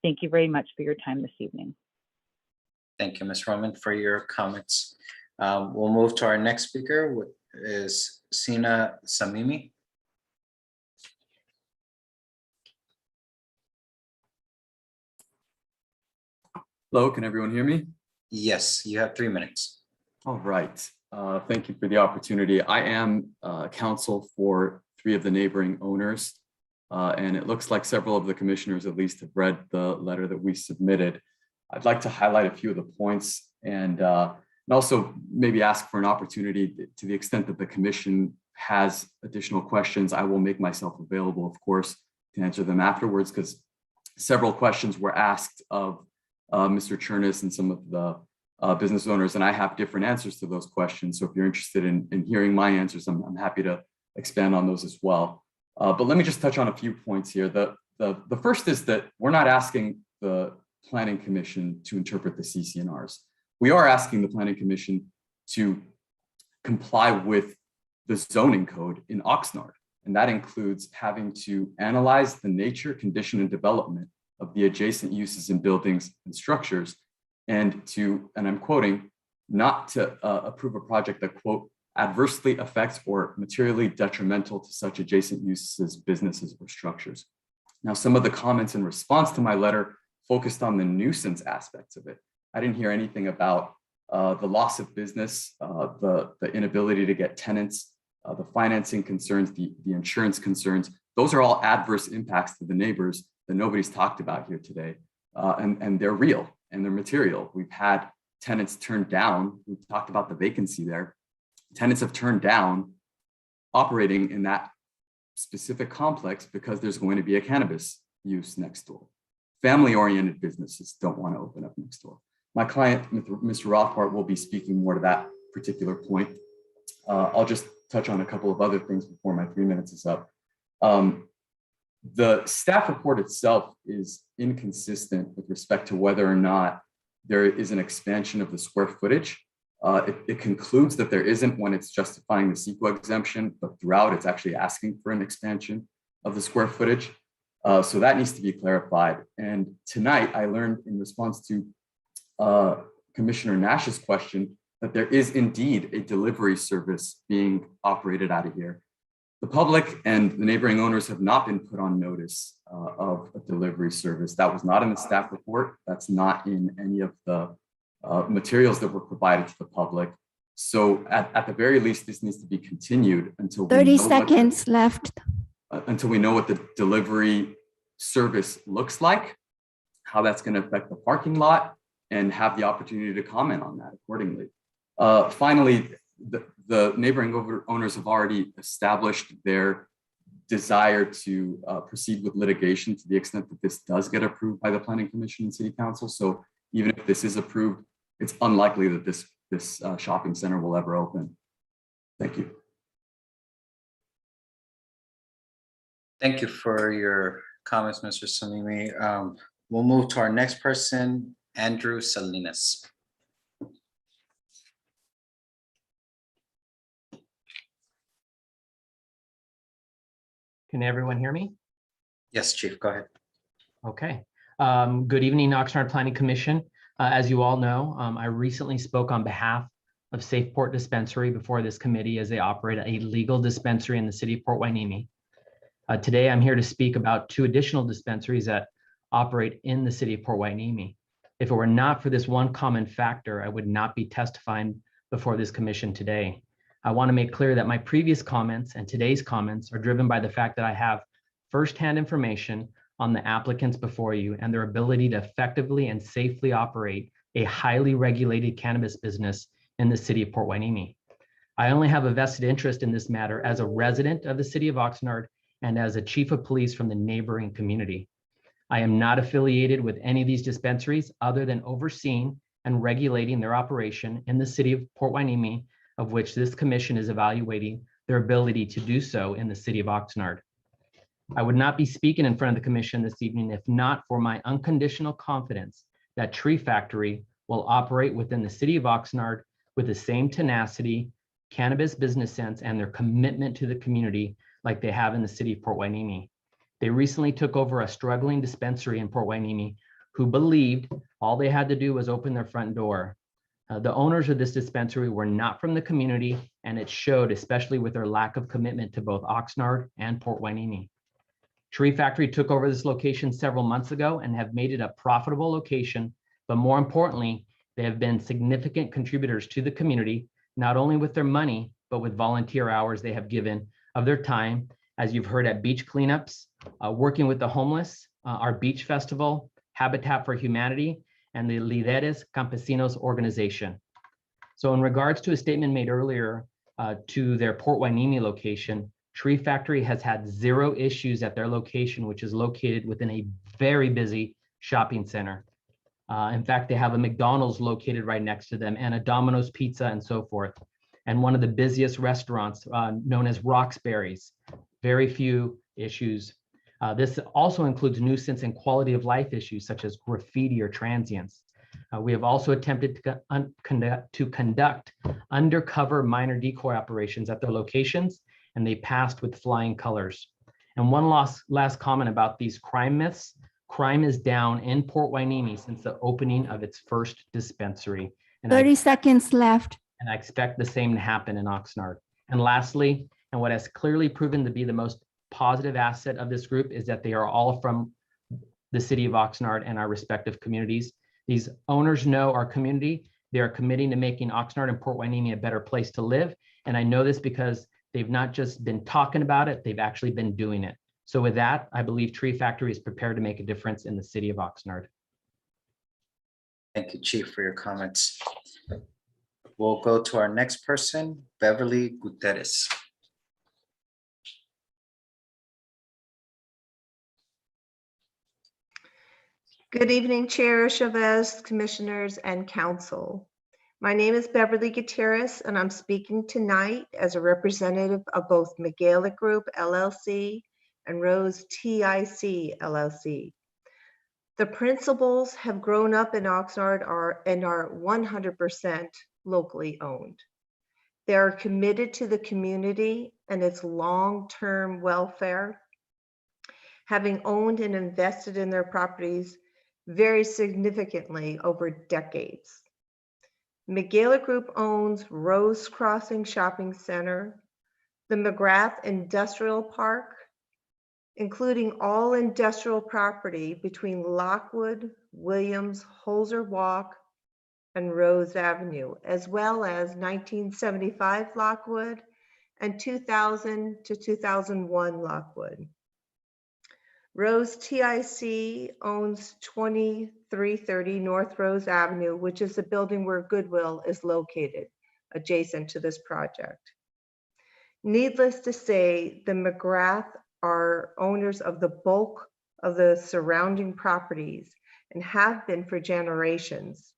Thank you very much for your time this evening. Thank you, Ms. Roman, for your comments. We'll move to our next speaker, which is Sina Samimi. Hello, can everyone hear me? Yes, you have 3 minutes. All right. Thank you for the opportunity. I am counsel for 3 of the neighboring owners, and it looks like several of the commissioners at least have read the letter that we submitted. I'd like to highlight a few of the points and also maybe ask for an opportunity to the extent that the commission has additional questions. I will make myself available, of course, to answer them afterwards, because several questions were asked of Mr. Chernus and some of the business owners, and I have different answers to those questions. So if you're interested in hearing my answers, I'm happy to expand on those as well. But let me just touch on a few points here. The first is that we're not asking the Planning Commission to interpret the CC&Rs. We are asking the Planning Commission to comply with the zoning code in Oxnard. And that includes having to analyze the nature, condition, and development of the adjacent uses in buildings and structures, and I'm quoting, not to approve a project that, quote, adversely affects or materially detrimental to such adjacent uses, businesses, or structures. Now, some of the comments in response to my letter focused on the nuisance aspects of it. I didn't hear anything about the loss of business, the inability to get tenants, the financing concerns, the insurance concerns. Those are all adverse impacts to the neighbors that nobody's talked about here today. And they're real and they're material. We've had tenants turned down. We've talked about the vacancy there. Tenants have turned down operating in that specific complex because there's going to be a cannabis use next door. Family-oriented businesses don't want to open up next door. My client, Mr. Rothbart, will be speaking more to that particular point. I'll just touch on a couple of other things before my 3 minutes is up. The staff report itself is inconsistent with respect to whether or not there is an expansion of the square footage. It concludes that there isn't when it's justifying the CEQA exemption, but throughout it's actually asking for an expansion of the square footage. So that needs to be clarified. And tonight I learned in response to Commissioner Nash's question that there is indeed a delivery service being operated out of here. The public and the neighboring owners have not been put on notice of a delivery service. That was not in the staff report. That's not in any of the materials that were provided to the public. So at the very least, this needs to be continued until 30 seconds left. Until we know what the delivery service looks like, how that's going to affect the parking lot, and have the opportunity to comment on that accordingly. Finally, the neighboring owners have already established their desire to proceed with litigation to the extent that this does get approved by the Planning Commission and City Council. So even if this is approved, it's unlikely that this shopping center will ever open. Thank you. Thank you for your comments, Mr. Salimi. We'll move to our next person, Andrew Salinas. Can everyone hear me? Yes, Chief, go ahead. Okay. Good evening, Oxnard Planning Commission. As you all know, I recently spoke on behalf of Safe Port Dispensary before this committee as they operate a legal dispensary in the city of Port Hueneme. Today, I'm here to speak about 2 additional dispensaries that operate in the city of Port Hueneme. If it were not for this one common factor, I would not be testifying before this commission today. I want to make clear that my previous comments and today's comments are driven by the fact that I have firsthand information on the applicants before you and their ability to effectively and safely operate a highly regulated cannabis business in the city of Port Hueneme. I only have a vested interest in this matter as a resident of the city of Oxnard and as a chief of police from the neighboring community. I am not affiliated with any of these dispensaries other than overseeing and regulating their operation in the city of Port Hueneme, of which this commission is evaluating their ability to do so in the city of Oxnard. I would not be speaking in front of the commission this evening if not for my unconditional confidence that Tree Factory will operate within the city of Oxnard with the same tenacity, cannabis business sense, and their commitment to the community like they have in the city of Port Hueneme. They recently took over a struggling dispensary in Port Hueneme who believed all they had to do was open their front door. The owners of this dispensary were not from the community, and it showed, especially with their lack of commitment to both Oxnard and Port Hueneme. Tree Factory took over this location several months ago and have made it a profitable location, but more importantly, they have been significant contributors to the community, not only with their money, but with volunteer hours they have given of their time, as you've heard at beach cleanups, working with the homeless, our beach festival, Habitat for Humanity, and the Líderes Campesinos organization. So in regards to a statement made earlier to their Port Hueneme location, Tree Factory has had 0 issues at their location, which is located within a very busy shopping center. In fact, they have a McDonald's located right next to them and a Domino's Pizza and so forth. And one of the busiest restaurants known as Roxbury's. Very few issues. This also includes nuisance and quality of life issues such as graffiti or transients. We have also attempted to conduct undercover minor decoy operations at their locations, and they passed with flying colors. And one last comment about these crime myths. Crime is down in Port Hueneme since the opening of its first dispensary. And 30 seconds left. And I expect the same to happen in Oxnard. And lastly, and what has clearly proven to be the most positive asset of this group is that they are all from the city of Oxnard and our respective communities. These owners know our community. They are committing to making Oxnard and Port Hueneme a better place to live. And I know this because they've not just been talking about it, they've actually been doing it. So with that, I believe Tree Factory is prepared to make a difference in the city of Oxnard. Thank you, Chief, for your comments. We'll go to our next person, Beverly Gutierrez. Good evening, Chair Chavez, Commissioners, and Council. My name is Beverly Gutierrez, and I'm speaking tonight as a representative of both Migaela Group, LLC, and Rose TIC, LLC. The principals have grown up in Oxnard and are 100% locally owned. They are committed to the community and its long-term welfare, having owned and invested in their properties very significantly over decades. Migaela Group owns Rose Crossing Shopping Center, the McGrath Industrial Park, including all industrial property between Lockwood, Williams, Holzer Walk, and Rose Avenue, as well as 1975 Lockwood and 2000 to 2001 Lockwood. Rose TIC owns 2330 North Rose Avenue, which is the building where Goodwill is located, adjacent to this project. Needless to say, the McGrath are owners of the bulk of the surrounding properties and have been for generations.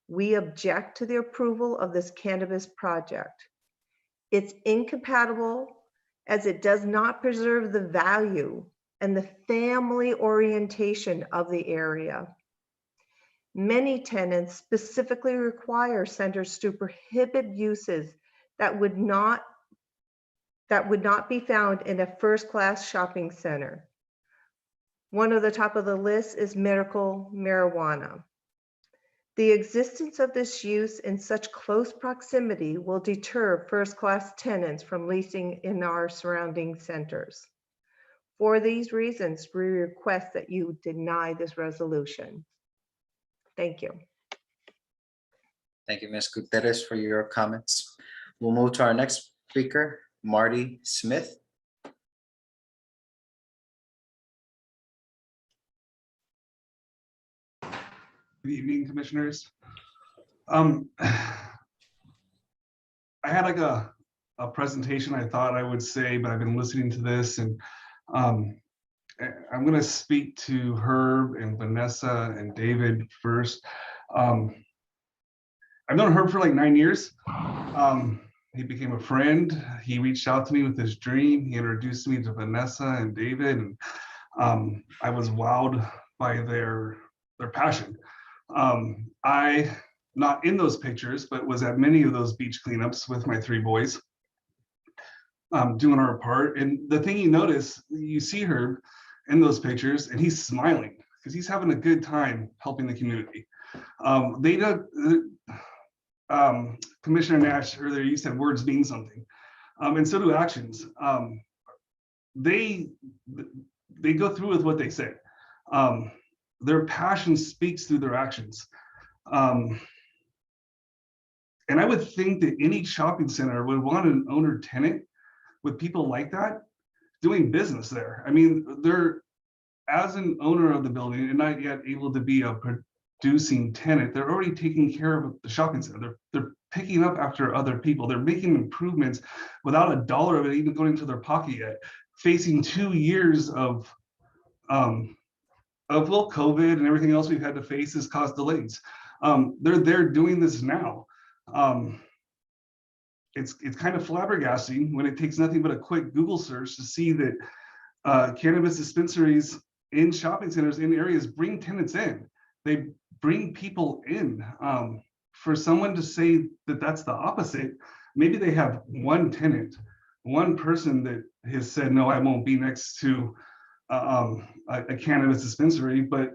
We object to the approval of this cannabis project. It's incompatible as it does not preserve the value and the family orientation of the area. Many tenants specifically require centers to prohibit uses that would not be found in a first-class shopping center. One of the top of the list is medical marijuana. The existence of this use in such close proximity will deter first-class tenants from leasing in our surrounding centers. For these reasons, we request that you deny this resolution. Thank you. Thank you, Ms. Gutierrez, for your comments. We'll move to our next speaker, Marty Smith. Good evening, commissioners. I had like a presentation I thought I would say, but I've been listening to this, and I'm going to speak to Herb and Vanessa and David first. I've known Herb for like 9 years. He became a friend. He reached out to me with his dream. He introduced me to Vanessa and David, and I was wowed by their passion. I, not in those pictures, but was at many of those beach cleanups with my 3 boys, doing our part. And the thing you notice, you see Herb in those pictures, and he's smiling because he's having a good time helping the community. Commissioner Nash, earlier you said words mean something, and so do actions. They go through with what they say. Their passion speaks through their actions. And I would think that any shopping center would want an owner tenant with people like that doing business there. I mean, they're, as an owner of the building and not yet able to be a producing tenant, they're already taking care of the shopping center. They're picking up after other people. They're making improvements without a dollar of it even going into their pocket yet, facing 2 years of of well, COVID and everything else we've had to face has caused delays. They're doing this now. It's kind of flabbergasting when it takes nothing but a quick Google search to see that cannabis dispensaries in shopping centers in areas bring tenants in. They bring people in. For someone to say that that's the opposite, maybe they have one tenant, one person that has said, no, I won't be next to a cannabis dispensary, but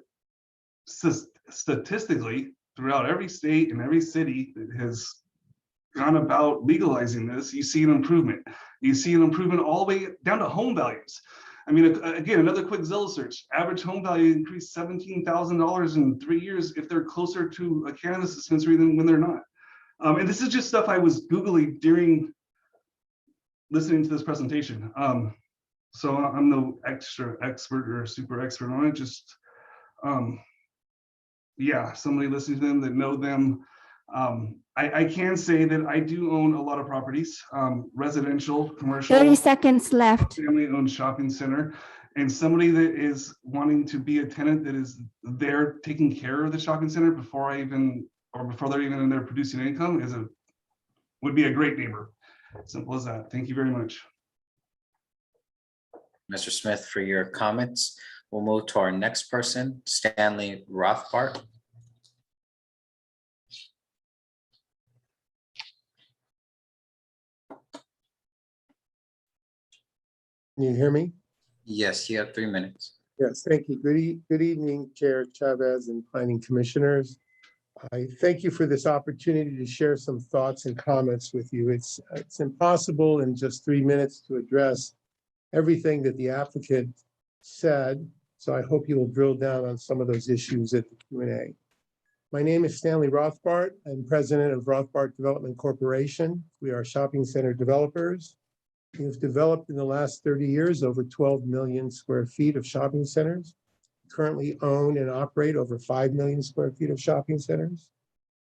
statistically, throughout every state and every city that has gone about legalizing this, you see an improvement. You see an improvement all the way down to home values. I mean, again, another quick Zillow search. Average home value increased $17,000 in 3 years if they're closer to a cannabis dispensary than when they're not. And this is just stuff I was Googling during listening to this presentation. So I'm no extra expert or super expert on it. Just, yeah, somebody listening to them that know them. I can say that I do own a lot of properties, residential, commercial. 30 seconds left. Family-owned shopping center, and somebody that is wanting to be a tenant that is there taking care of the shopping center before they're even in there producing income would be a great neighbor. Simple as that. Thank you very much. Mr. Smith, for your comments. We'll move to our next person, Stanley Rothbart. Can you hear me? Yes, you have 3 minutes. Yes, thank you. Good evening, Chair Chavez and Planning Commissioners. I thank you for this opportunity to share some thoughts and comments with you. It's impossible in just 3 minutes to address everything that the applicant said, so I hope you will drill down on some of those issues at the Q&A. My name is Stanley Rothbart. I'm president of Rothbart Development Corporation. We are shopping center developers. We have developed in the last 30 years over 12 million square feet of shopping centers. Currently own and operate over 5 million square feet of shopping centers.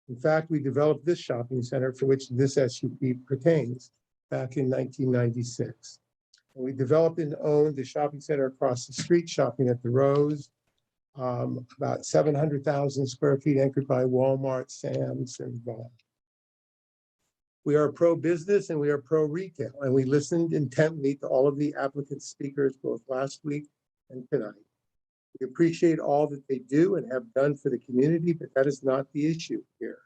In fact, we developed this shopping center for which this SUP pertains back in 1996. And we developed and owned the shopping center across the street, Shopping at the Rose, about 700,000 square feet anchored by Walmart, Sam's, and Vaughan. We are pro-business and we are pro-retail, and we listened intently to all of the applicant speakers both last week and tonight. We appreciate all that they do and have done for the community, but that is not the issue here.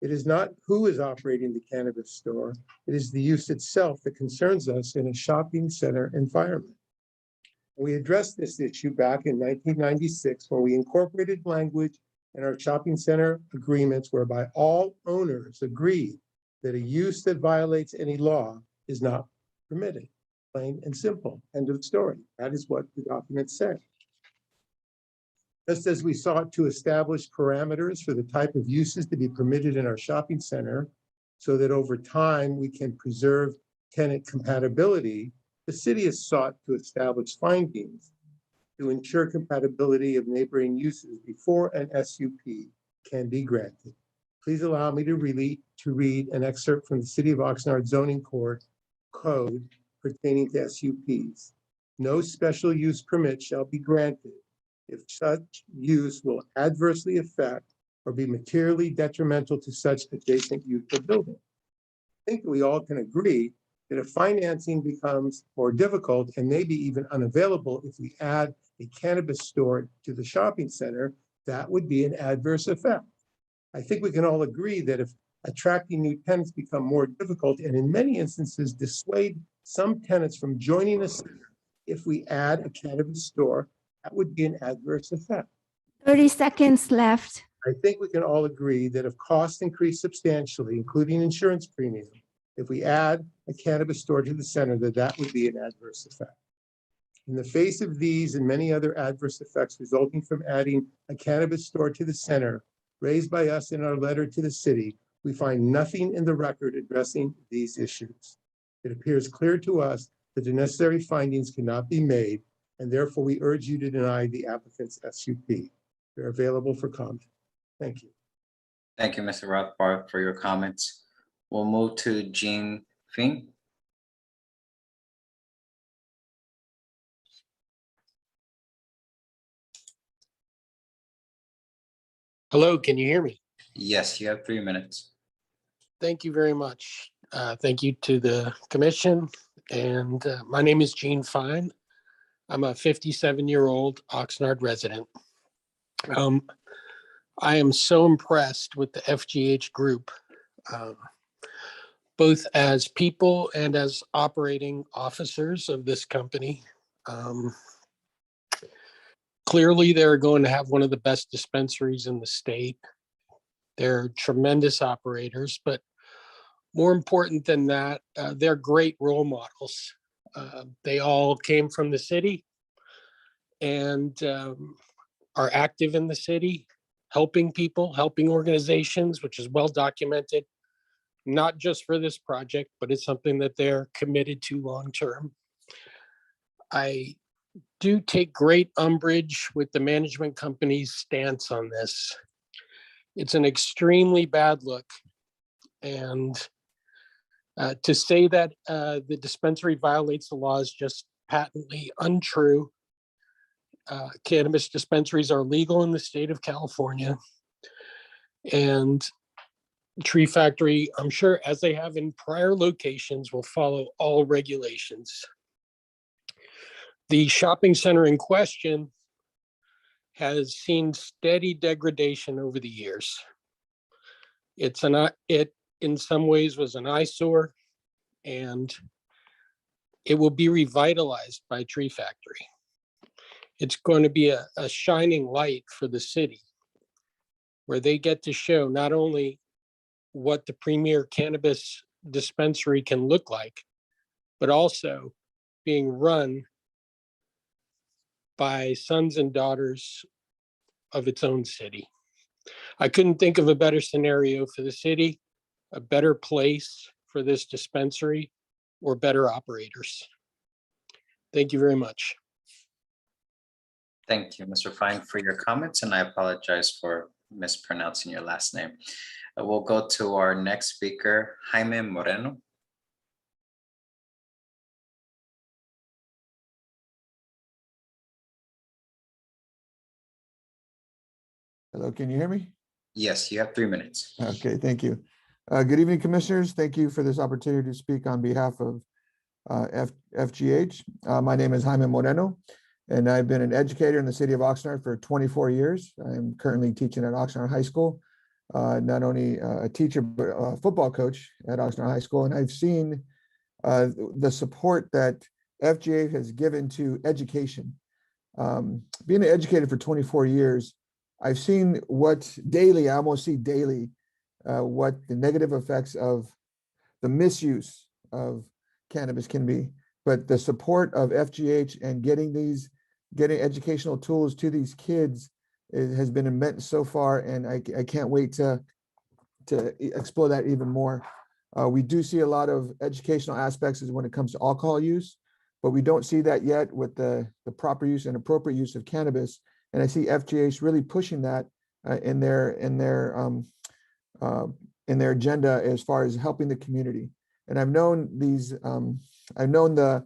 It is not who is operating the cannabis store, it is the use itself that concerns us in a shopping center environment. We addressed this issue back in 1996 when we incorporated language in our shopping center agreements whereby all owners agreed that a use that violates any law is not permitted. Plain and simple. End of story. That is what the document said. Just as we sought to establish parameters for the type of uses to be permitted in our shopping center so that over time we can preserve tenant compatibility, the city has sought to establish findings to ensure compatibility of neighboring uses before an SUP can be granted. Please allow me to read an excerpt from the City of Oxnard Zoning Code pertaining to SUPs. No special use permit shall be granted if such use will adversely affect or be materially detrimental to such adjacent use or building. I think we all can agree that if financing becomes more difficult and maybe even unavailable if we add a cannabis store to the shopping center, that would be an adverse effect. I think we can all agree that if attracting new tenants become more difficult and in many instances dissuade some tenants from joining us, if we add a cannabis store, that would be an adverse effect. 30 seconds left. I think we can all agree that if costs increase substantially, including insurance premium, if we add a cannabis store to the center, that would be an adverse effect. In the face of these and many other adverse effects resulting from adding a cannabis store to the center, raised by us in our letter to the city, we find nothing in the record addressing these issues. It appears clear to us that the necessary findings cannot be made, and therefore we urge you to deny the applicant's SUP. They're available for comment. Thank you. Thank you, Mr. Rothbard, for your comments. We'll move to Jean Fink. Hello, can you hear me? Yes, you have 3 minutes. Thank you very much. Thank you to the commission. And my name is Gene Fine. I'm a 57-year-old Oxnard resident. I am so impressed with the FGH group, both as people and as operating officers of this company. Clearly, they're going to have one of the best dispensaries in the state. They're tremendous operators, but more important than that, they're great role models. They all came from the city and are active in the city, helping people, helping organizations, which is well documented, not just for this project, but it's something that they're committed to long term. I do take great umbrage with the management company's stance on this. It's an extremely bad look. And to say that the dispensary violates the law is just patently untrue. Cannabis dispensaries are legal in the state of California. And Tree Factory, I'm sure, as they have in prior locations, will follow all regulations. The shopping center in question has seen steady degradation over the years. It in some ways was an eyesore, and it will be revitalized by Tree Factory. It's going to be a shining light for the city, where they get to show not only what the premier cannabis dispensary can look like, but also being run by sons and daughters of its own city. I couldn't think of a better scenario for the city, a better place for this dispensary, or better operators. Thank you very much. Thank you, Mr. Fine, for your comments, and I apologize for mispronouncing your last name. We'll go to our next speaker, Jaime Moreno. Hello, can you hear me? Yes, you have 3 minutes. Okay, thank you. Good evening, commissioners. Thank you for this opportunity to speak on behalf of FGH. My name is Jaime Moreno, and I've been an educator in the city of Oxnard for 24 years. I'm currently teaching at Oxnard High School, not only a teacher, but a football coach at Oxnard High School. And I've seen the support that FGH has given to education. Being an educator for 24 years, I've seen what daily, I almost see daily, what the negative effects of the misuse of cannabis can be. But the support of FGH and getting educational tools to these kids has been immense so far, and I can't wait to explore that even more. We do see a lot of educational aspects when it comes to alcohol use, but we don't see that yet with the proper use and appropriate use of cannabis. And I see FGH really pushing that in their agenda as far as helping the community. And I've known the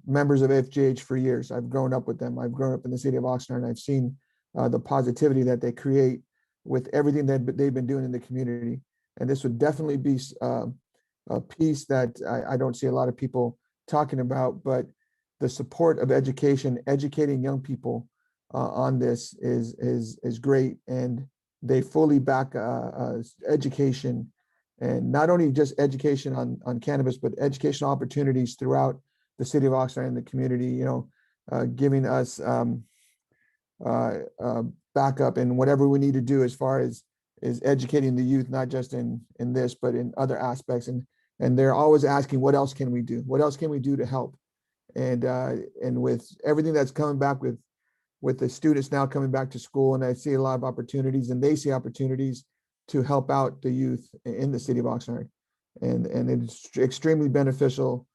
members of FGH for years. I've grown up with them. I've grown up in the city of Oxnard, and I've seen the positivity that they create with everything that they've been doing in the community. And this would definitely be a piece that I don't see a lot of people talking about, but the support of education, educating young people on this is great, and they fully back education, and not only just education on cannabis, but educational opportunities throughout the city of Oxnard and the community. Giving us backup in whatever we need to do as far as is educating the youth, not just in this, but in other aspects. And they're always asking, what else can we do? What else can we do to help? And with everything that's coming back with the students now coming back to school, and I see a lot of opportunities, and they see opportunities to help out the youth in the city of Oxnard. And it's extremely beneficial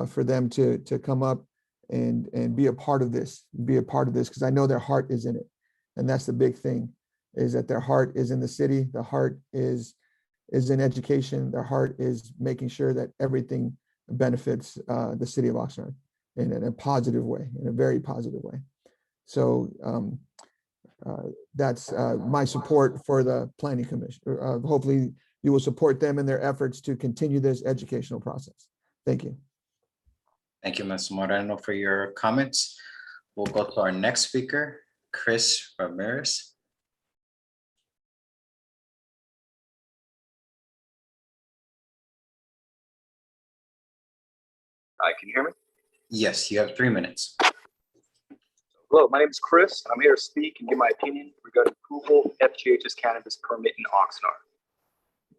for them to come up and be a part of this, because I know their heart is in it. And that's the big thing, is that their heart is in the city. The heart is in education. Their heart is making sure that everything benefits the city of Oxnard in a positive way, in a very positive way. So That's my support for the Planning Commission. Hopefully you will support them in their efforts to continue this educational process. Thank you. Thank you, Ms. Moreno, for your comments. We'll go to our next speaker, Chris Ramirez. Hi, can you hear me? Yes, you have 3 minutes. Hello, my name is Chris, and I'm here to speak and give my opinion regarding approval of FGH's cannabis permit in Oxnard.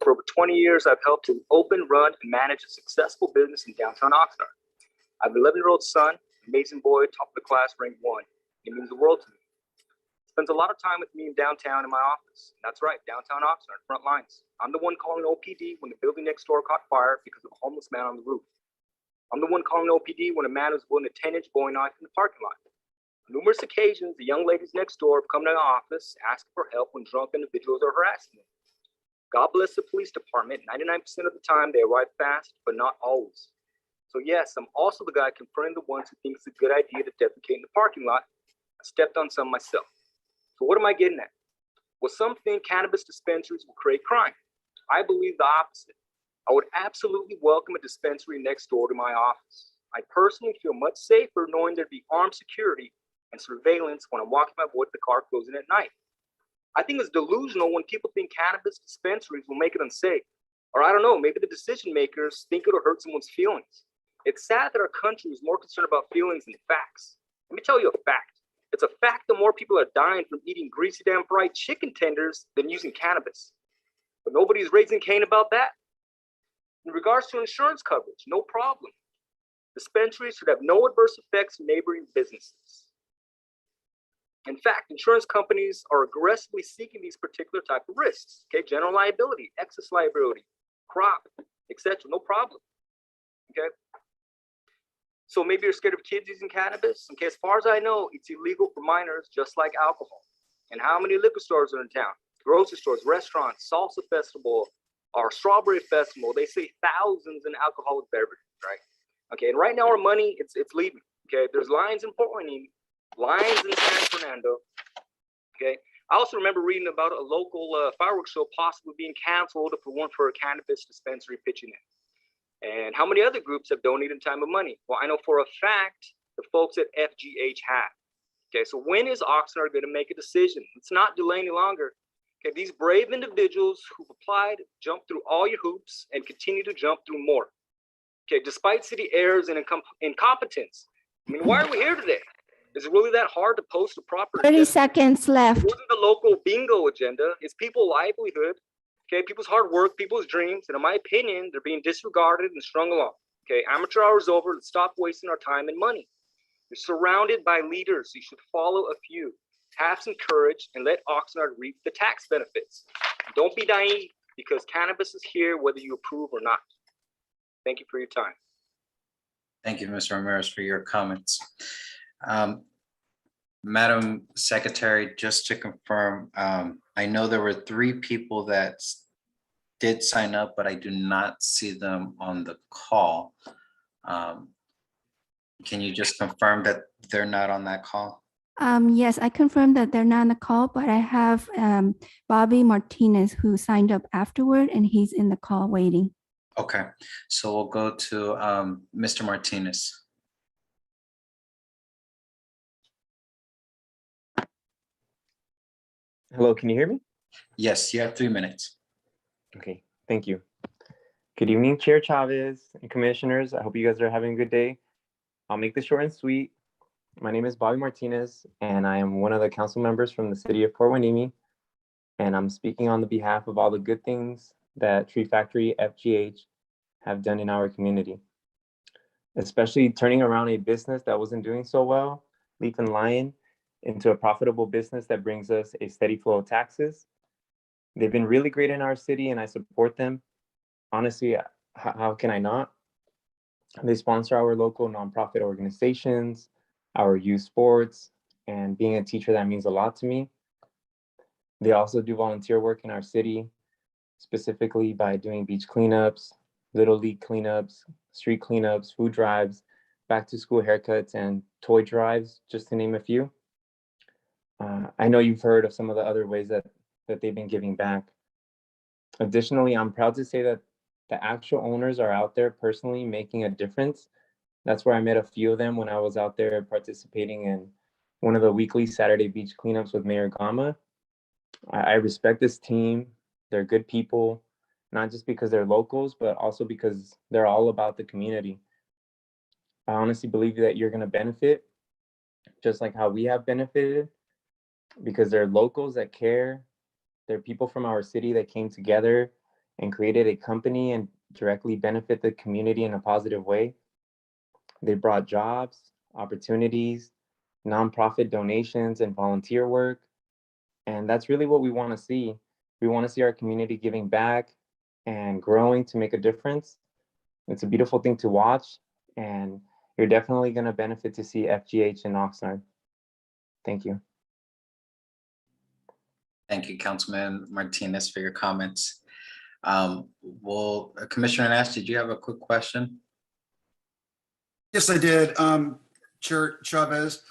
For over 20 years, I've helped to open, run, and manage a successful business in downtown Oxnard. I have an 11-year-old son, amazing boy, top of the class, ranked 1. He means the world to me. Spends a lot of time with me in downtown in my office. That's right, downtown Oxnard, front lines. I'm the one calling OPD when the building next door caught fire because of a homeless man on the roof. I'm the one calling OPD when a man was holding a 10-inch bowie knife in the parking lot. On numerous occasions, the young ladies next door have come to the office asking for help when drunk individuals are harassing them. God bless the police department. 99% of the time, they arrive fast, but not always. So yes, I'm also the guy confronting the ones who think it's a good idea to defecate in the parking lot. I stepped on some myself. So what am I getting at? Well, some think cannabis dispensaries will create crime. I believe the opposite. I would absolutely welcome a dispensary next door to my office. I personally feel much safer knowing there'd be armed security and surveillance when I'm walking my boy to the car closing at night. I think it's delusional when people think cannabis dispensaries will make it unsafe. Or I don't know, maybe the decision makers think it'll hurt someone's feelings. It's sad that our country is more concerned about feelings than facts. Let me tell you a fact. It's a fact that more people are dying from eating greasy damn fried chicken tenders than using cannabis. But nobody's raising Cain about that. In regards to insurance coverage, no problem. Dispensaries should have no adverse effects on neighboring businesses. In fact, insurance companies are aggressively seeking these particular type of risks. Okay, general liability, excess liability, crop, etc. No problem. Okay. So maybe you're scared of kids using cannabis. Okay, as far as I know, it's illegal for minors, just like alcohol. And how many liquor stores are in town? Grocery stores, restaurants, salsa festival, or strawberry festival. They say thousands in alcoholic beverages, right? Okay, and right now our money, it's leaving. Okay, there's lines in Portland, lines in San Fernando. Okay, I also remember reading about a local fireworks show possibly being canceled if it weren't for a cannabis dispensary pitching in. And how many other groups have donated time and money? Well, I know for a fact the folks at FGH have. Okay, so when is Oxnard going to make a decision? Let's not delay any longer. Okay, these brave individuals who've applied, jumped through all your hoops, and continue to jump through more. Okay, despite city errors and incompetence. I mean, why are we here today? Is it really that hard to post a proper 30 agenda? seconds left. It wasn't the local bingo agenda. It's people's livelihood. Okay, people's hard work, people's dreams, and in my opinion, they're being disregarded and strung along. Okay, amateur hour's over. Let's stop wasting our time and money. You're surrounded by leaders. You should follow a few. Have some courage and let Oxnard reap the tax benefits. Don't be naive because cannabis is here whether you approve or not. Thank you for your time. Thank you, Mr. Ramirez, for your comments. Madam Secretary, just to confirm, I know there were 3 people that did sign up, but I do not see them on the call. Can you just confirm that they're not on that call? Yes, I confirmed that they're not on the call, but I have Bobby Martinez who signed up afterward and he's in the call waiting. Okay, so we'll go to Mr. Martinez. Hello, can you hear me? Yes, you have 3 minutes. Okay, thank you. Good evening, Chair Chavez and commissioners. I hope you guys are having a good day. I'll make this short and sweet. My name is Bobby Martinez, and I am one of the council members from the city of Port Hueneme, and I'm speaking on the behalf of all the good things that Tree Factory FGH have done in our community, especially turning around a business that wasn't doing so well, Leaf and Lion, into a profitable business that brings us a steady flow of taxes. They've been really great in our city and I support them. Honestly, how can I not? They sponsor our local nonprofit organizations, our youth sports, and being a teacher, that means a lot to me. They also do volunteer work in our city, specifically by doing beach cleanups, little league cleanups, street cleanups, food drives, back to school haircuts, and toy drives, just to name a few. I know you've heard of some of the other ways that they've been giving back. Additionally, I'm proud to say that the actual owners are out there personally making a difference. That's where I met a few of them when I was out there participating in one of the weekly Saturday beach cleanups with Mayor Gama. I respect this team. They're good people, not just because they're locals, but also because they're all about the community. I honestly believe that you're going to benefit just like how we have benefited, because they're locals that care. They're people from our city that came together and created a company and directly benefit the community in a positive way. They brought jobs, opportunities, nonprofit donations, and volunteer work. And that's really what we want to see. We want to see our community giving back and growing to make a difference. It's a beautiful thing to watch, and you're definitely going to benefit to see FGH in Oxnard. Thank you. Thank you, Councilman Martinez, for your comments. Commissioner Nash, did you have a quick question? Yes, I did. Chair Chavez,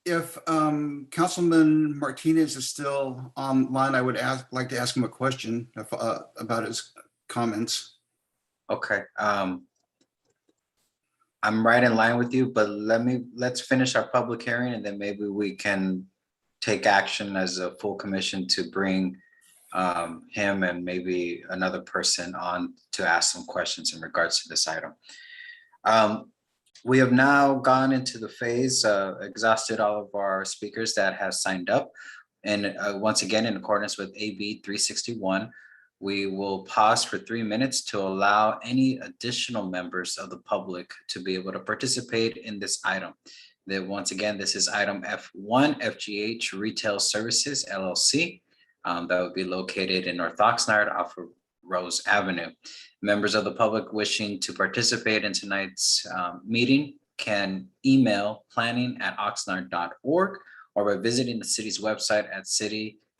if Councilman Martinez is still online, I would like to ask him a question about his comments. Okay. I'm right in line with you, but let's finish our public hearing and then maybe we can take action as a full commission to bring him and maybe another person on to ask some questions in regards to this item. We have now gone into the phase, exhausted all of our speakers that have signed up. And once again, in accordance with AB 361, we will pause for 3 minutes to allow any additional members of the public to be able to participate in this item. That once again, this is item F1, FGH Retail Services LLC. That would be located in North Oxnard off of Rose Avenue. Members of the public wishing to participate in tonight's meeting can email planning@oxnard.org or by visiting the city's website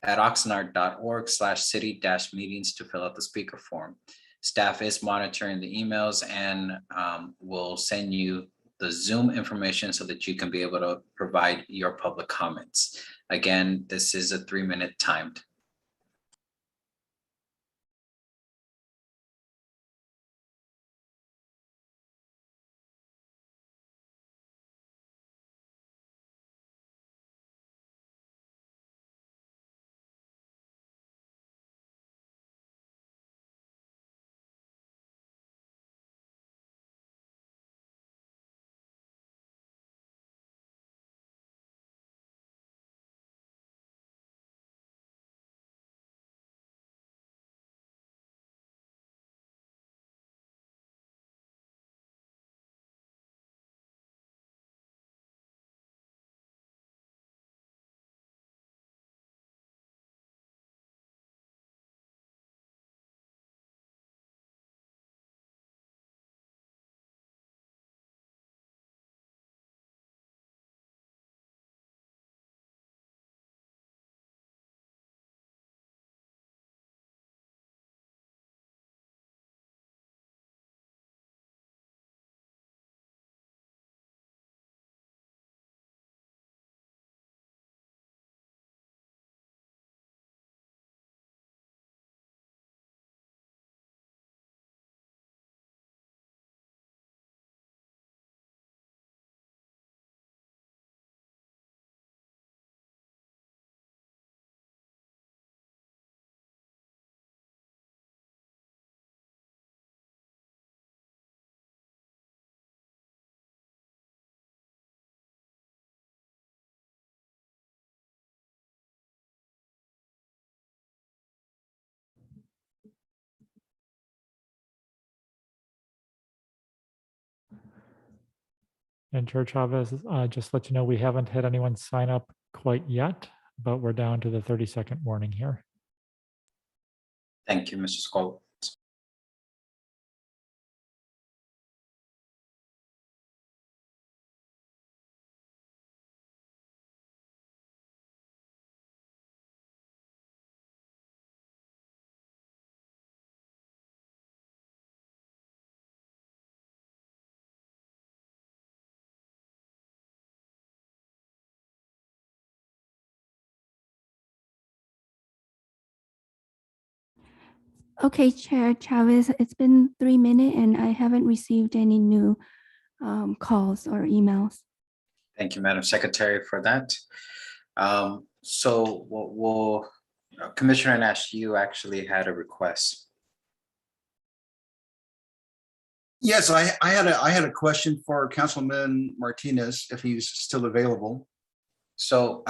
at oxnard.org/city-meetings to fill out the speaker form. Staff is monitoring the emails and will send you the Zoom information so that you can be able to provide your public comments. Again, this is a 3-minute timed. And Chair Chavez, just let you know, we haven't had anyone sign up quite yet, but we're down to the 30-second warning here. Thank you, Mr. Scola. Okay, Chair Chavez, it's been 3 minutes and I haven't received any new calls or emails. Thank you, Madam Secretary, for that. So Commissioner Nash, you actually had a request. Yes, I had a question for Councilman Martinez, if he's still available. So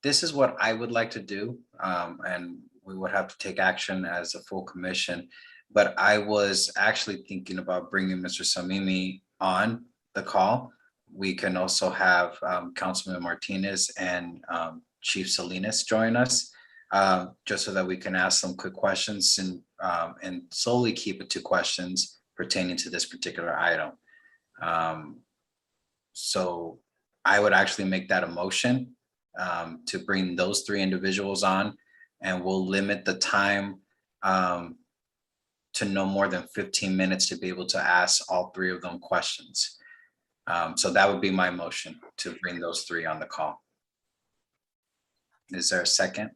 this is what I would like to do, and we would have to take action as a full commission. But I was actually thinking about bringing Mr. Samimi on the call. We can also have Councilman Martinez and Chief Salinas join us, just so that we can ask some quick questions and solely keep it to questions pertaining to this particular item. So I would actually make that a motion to bring those 3 individuals on, and we'll limit the time to no more than 15 minutes to be able to ask all 3 of them questions. So that would be my motion, to bring those 3 on the call. Is there a second?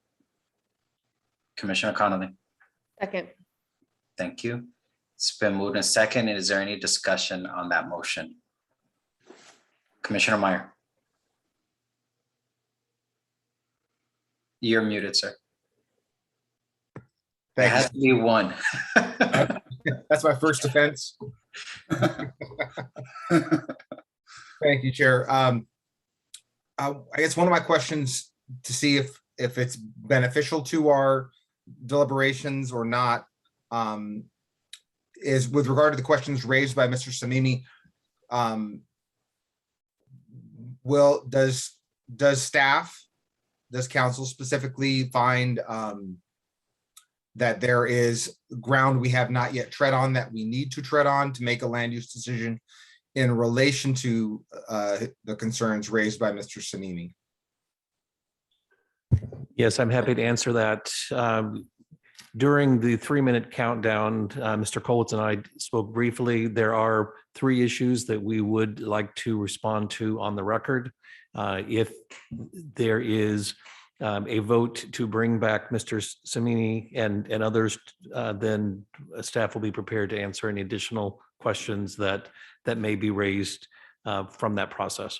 Commissioner Connolly? Second. Thank you. It's been moved in second. Is there any discussion on that motion? Commissioner Meyer? You're muted, sir. There has to be one. That's my first offense. Thank you, Chair. I guess one of my questions to see if it's beneficial to our deliberations or not is with regard to the questions raised by Mr. Samimi. Does staff, does council specifically find that there is ground we have not yet tread on that we need to tread on to make a land use decision in relation to the concerns raised by Mr. Samimi? Yes, I'm happy to answer that. During the 3-minute countdown, Mr. Kolitz and I spoke briefly. There are 3 issues that we would like to respond to on the record. If there is a vote to bring back Mr. Samimi and others, then staff will be prepared to answer any additional questions that may be raised from that process.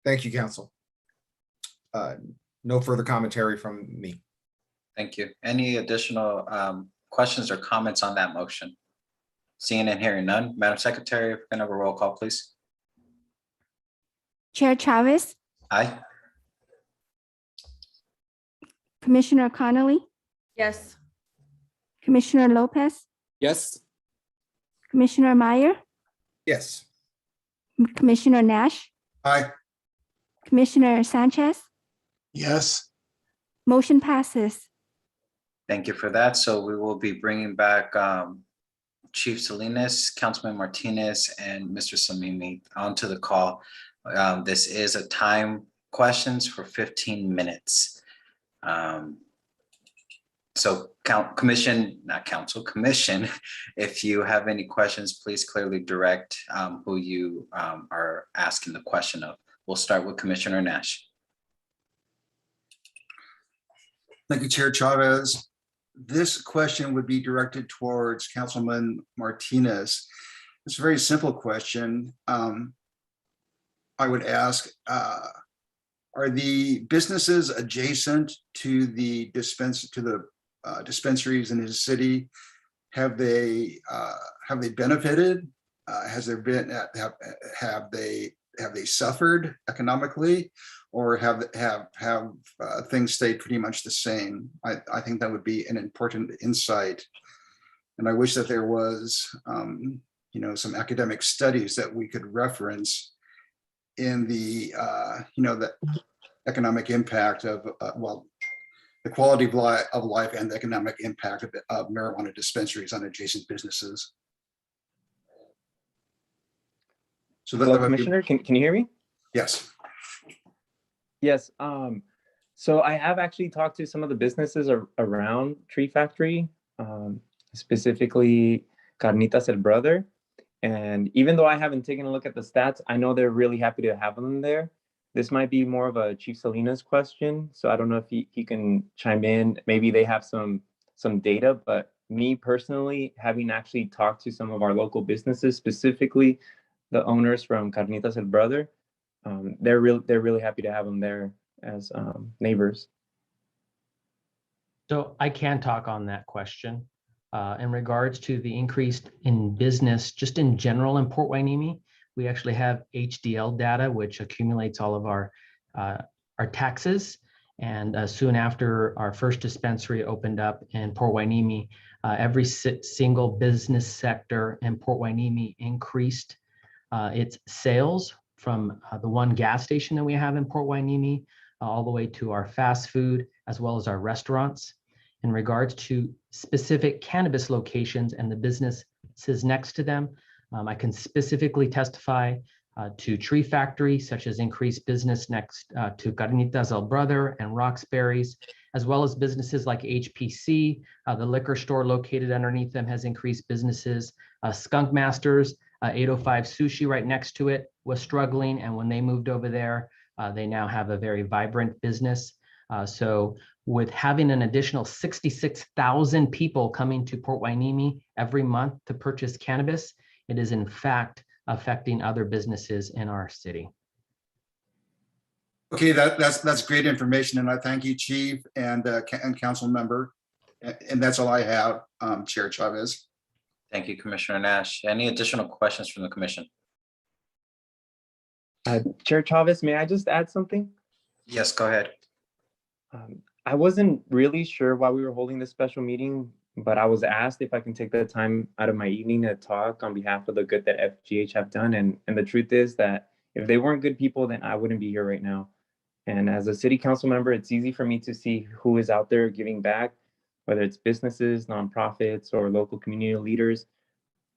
Thank you, counsel. No further commentary from me. Thank you. Any additional questions or comments on that motion? Seeing and hearing none. Madam Secretary, if we can have a roll call, please. Chair Chavez, Aye. Commissioner Connolly, Yes. Commissioner Lopez, Yes. Commissioner Meyer, Yes. Commissioner Nash, Aye. Commissioner Sanchez. Yes. Motion passes. Thank you for that. So we will be bringing back Chief Salinas, Councilman Martinez, and Mr. Samimi onto the call. This is a time questions for 15 minutes. So commission, if you have any questions, please clearly direct who you are asking the question of. We'll start with Commissioner Nash. Thank you, Chair Chavez. This question would be directed towards Councilman Martinez. It's a very simple question. I would ask, are the businesses adjacent to the dispensaries in his city, have they benefited? Has there been have they suffered economically, or have things stayed pretty much the same? I think that would be an important insight, and I wish that there was some academic studies that we could reference in the the economic impact of the quality of life and the economic impact of marijuana dispensaries on adjacent businesses. So Hello, Commissioner, can you hear me? Yes. Yes. So I have actually talked to some of the businesses around Tree Factory, specifically Carnitas El Brother. And even though I haven't taken a look at the stats, I know they're really happy to have them there. This might be more of a Chief Salinas question, so I don't know if he can chime in. Maybe they have some some data, but me personally, having actually talked to some of our local businesses, specifically the owners from Carnitas El Brother, they're really happy to have them there as neighbors. So I can talk on that question. In regards to the increase in business, just in general in Port Hueneme, we actually have HDL data, which accumulates all of our taxes. And soon after our first dispensary opened up in Port Hueneme, every single business sector in Port Hueneme increased its sales from the one gas station that we have in Port Hueneme all the way to our fast food, as well as our restaurants. In regards to specific cannabis locations and the businesses next to them, I can specifically testify to Tree Factory, such as increased business next to Carnitas El Brother and Roxbury's, as well as businesses like HPC. The liquor store located underneath them has increased businesses. Skunk Masters, 805 Sushi right next to it was struggling, and when they moved over there, they now have a very vibrant business. So with having an additional 66,000 people coming to Port Hueneme every month to purchase cannabis, it is in fact affecting other businesses in our city. Okay, that's great information, and I thank you, Chief and Council Member. And that's all I have, Chair Chavez. Thank you, Commissioner Nash. Any additional questions from the commission? Chair Chavez, may I just add something? Yes, go ahead. I wasn't really sure why we were holding this special meeting, but I was asked if I can take the time out of my evening to talk on behalf of the good that FGH have done. And the truth is that if they weren't good people, then I wouldn't be here right now. And as a city council member, it's easy for me to see who is out there giving back, whether it's businesses, nonprofits, or local community leaders,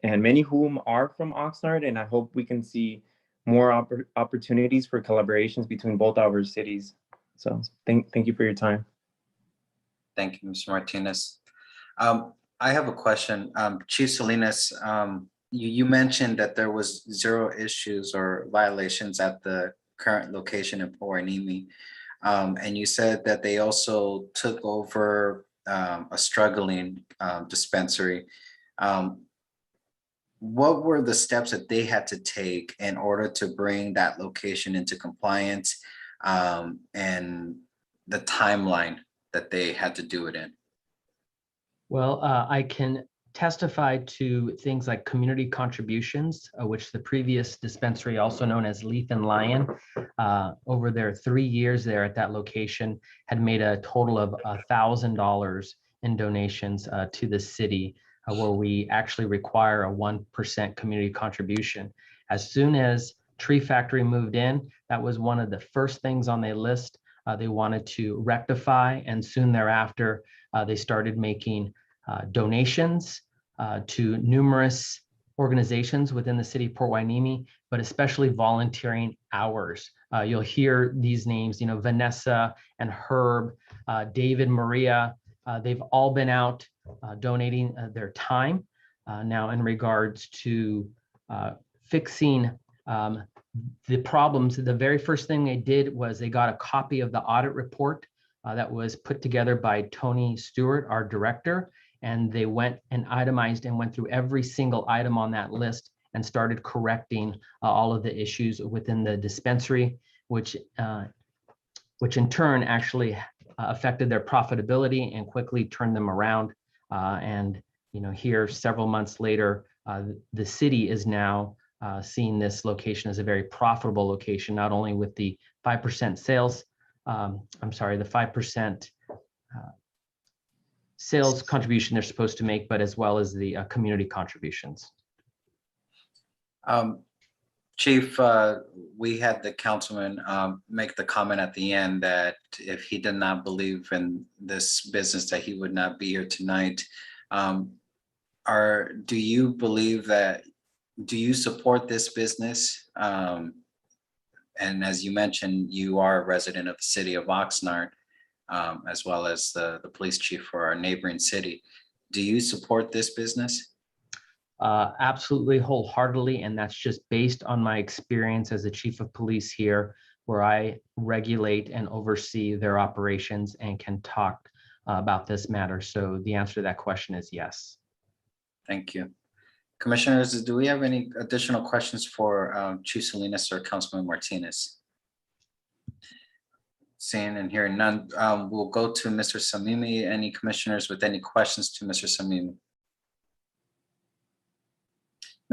and many whom are from Oxnard. And I hope we can see more opportunities for collaborations between both our cities. So thank you for your time. Thank you, Mr. Martinez. I have a question. Chief Salinas, you mentioned that there was 0 issues or violations at the current location in Port Hueneme. And you said that they also took over a struggling dispensary. What were the steps that they had to take in order to bring that location into compliance, and the timeline that they had to do it in? Well, I can testify to things like community contributions, which the previous dispensary, also known as Leaf and Lion, over their 3 years there at that location, had made a total of $1,000 in donations to the city, where we actually require a 1% community contribution. As soon as Tree Factory moved in, that was one of the first things on their list they wanted to rectify, and soon thereafter, they started making donations to numerous organizations within the city of Port Hueneme, but especially volunteering hours. You'll hear these names, Vanessa and Herb, David, Maria, they've all been out donating their time. Now, in regards to fixing the problems, the very first thing they did was they got a copy of the audit report that was put together by Tony Stewart, our director, and they went and itemized and went through every single item on that list and started correcting all of the issues within the dispensary, which in turn actually affected their profitability and quickly turned them around. And here several months later, the city is now seeing this location as a very profitable location, not only with the 5% sales, the 5% sales contribution they're supposed to make, but as well as the community contributions. Chief, we had the councilman make the comment at the end that if he did not believe in this business, that he would not be here tonight. Do you believe that, do you support this business? And as you mentioned, you are a resident of the city of Oxnard, as well as the police chief for our neighboring city. Do you support this business? Absolutely, wholeheartedly, and that's just based on my experience as a chief of police here, where I regulate and oversee their operations and can talk about this matter. So the answer to that question is yes. Thank you. Commissioners, do we have any additional questions for Chief Salinas or Councilman Martinez? Seeing and hearing none, we'll go to Mr. Samimi. Any commissioners with any questions to Mr. Samimi?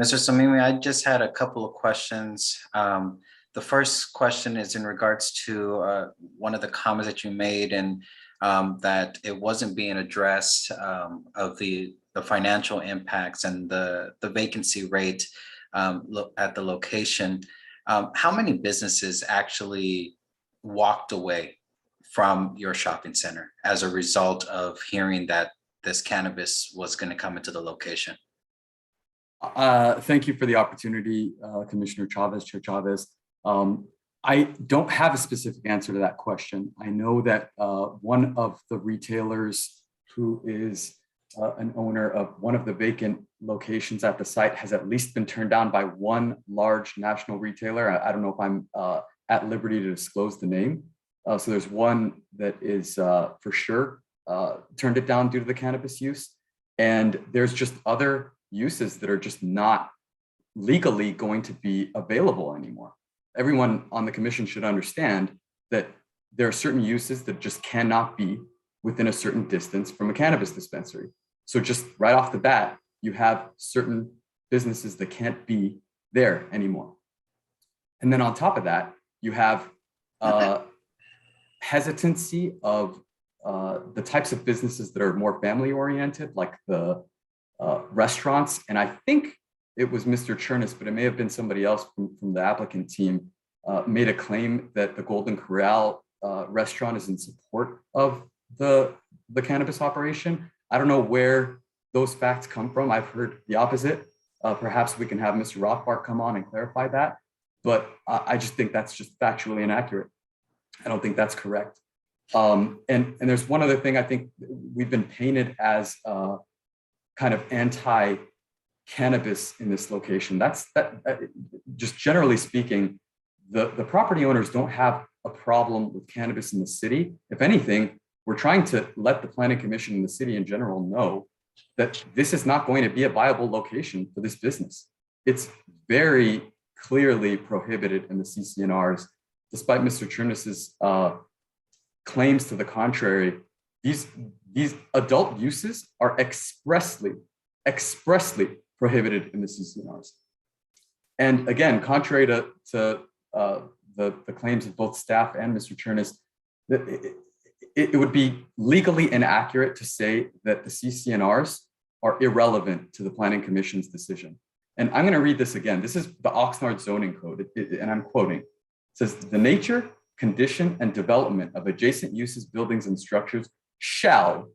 Mr. Samimi, I just had a couple of questions. The first question is in regards to one of the comments that you made, and that it wasn't being addressed of the financial impacts and the vacancy rate at the location. How many businesses actually walked away from your shopping center as a result of hearing that this cannabis was going to come into the location? Thank you for the opportunity, Commissioner Chavez, Chair Chavez. I don't have a specific answer to that question. I know that one of the retailers who is an owner of one of the vacant locations at the site has at least been turned down by one large national retailer. I don't know if I'm at liberty to disclose the name. So there's one that is for sure turned it down due to the cannabis use. And there's just other uses that are just not legally going to be available anymore. Everyone on the commission should understand that there are certain uses that just cannot be within a certain distance from a cannabis dispensary. So just right off the bat, you have certain businesses that can't be there anymore. And then on top of that, you have hesitancy of the types of businesses that are more family oriented, like the restaurants. And I think it was Mr. Chernus, but it may have been somebody else from the applicant team, made a claim that the Golden Corral restaurant is in support of the cannabis operation. I don't know where those facts come from. I've heard the opposite. Perhaps we can have Mr. Rothbard come on and clarify that. But I just think that's just factually inaccurate. I don't think that's correct. And there's one other thing. I think we've been painted as kind of anti-cannabis in this location. Just generally speaking, the property owners don't have a problem with cannabis in the city. If anything, we're trying to let the planning commission and the city in general know that this is not going to be a viable location for this business. It's very clearly prohibited in the CCNRs, despite Mr. Chernus's claims to the contrary. These adult uses are expressly prohibited in the CCNRs. And again, contrary to the claims of both staff and Mr. Chernus, it would be legally inaccurate to say that the CCNRs are irrelevant to the Planning Commission's decision. And I'm going to read this again. This is the Oxnard zoning code, and I'm quoting. It says, the nature, condition, and development of adjacent uses, buildings, and structures shall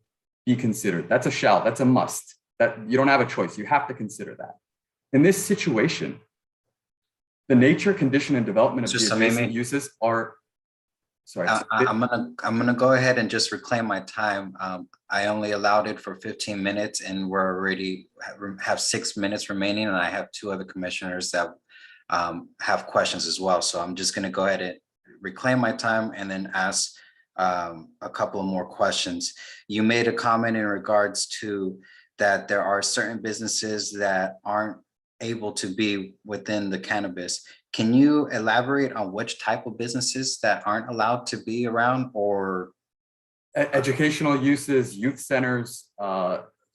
be considered. That's a shall, that's a must. That you don't have a choice, you have to consider that. In this situation, the nature, condition, and development of the adjacent uses are, sorry. I'm gonna go ahead and just reclaim my time. I only allowed it for 15 minutes and we're already have 6 minutes remaining, and I have 2 other commissioners that have questions as well. So I'm just gonna go ahead and reclaim my time and then ask a couple of more questions. You made a comment in regards to that there are certain businesses that aren't able to be within the cannabis. Can you elaborate on which type of businesses that aren't allowed to be around? Or educational uses, youth centers,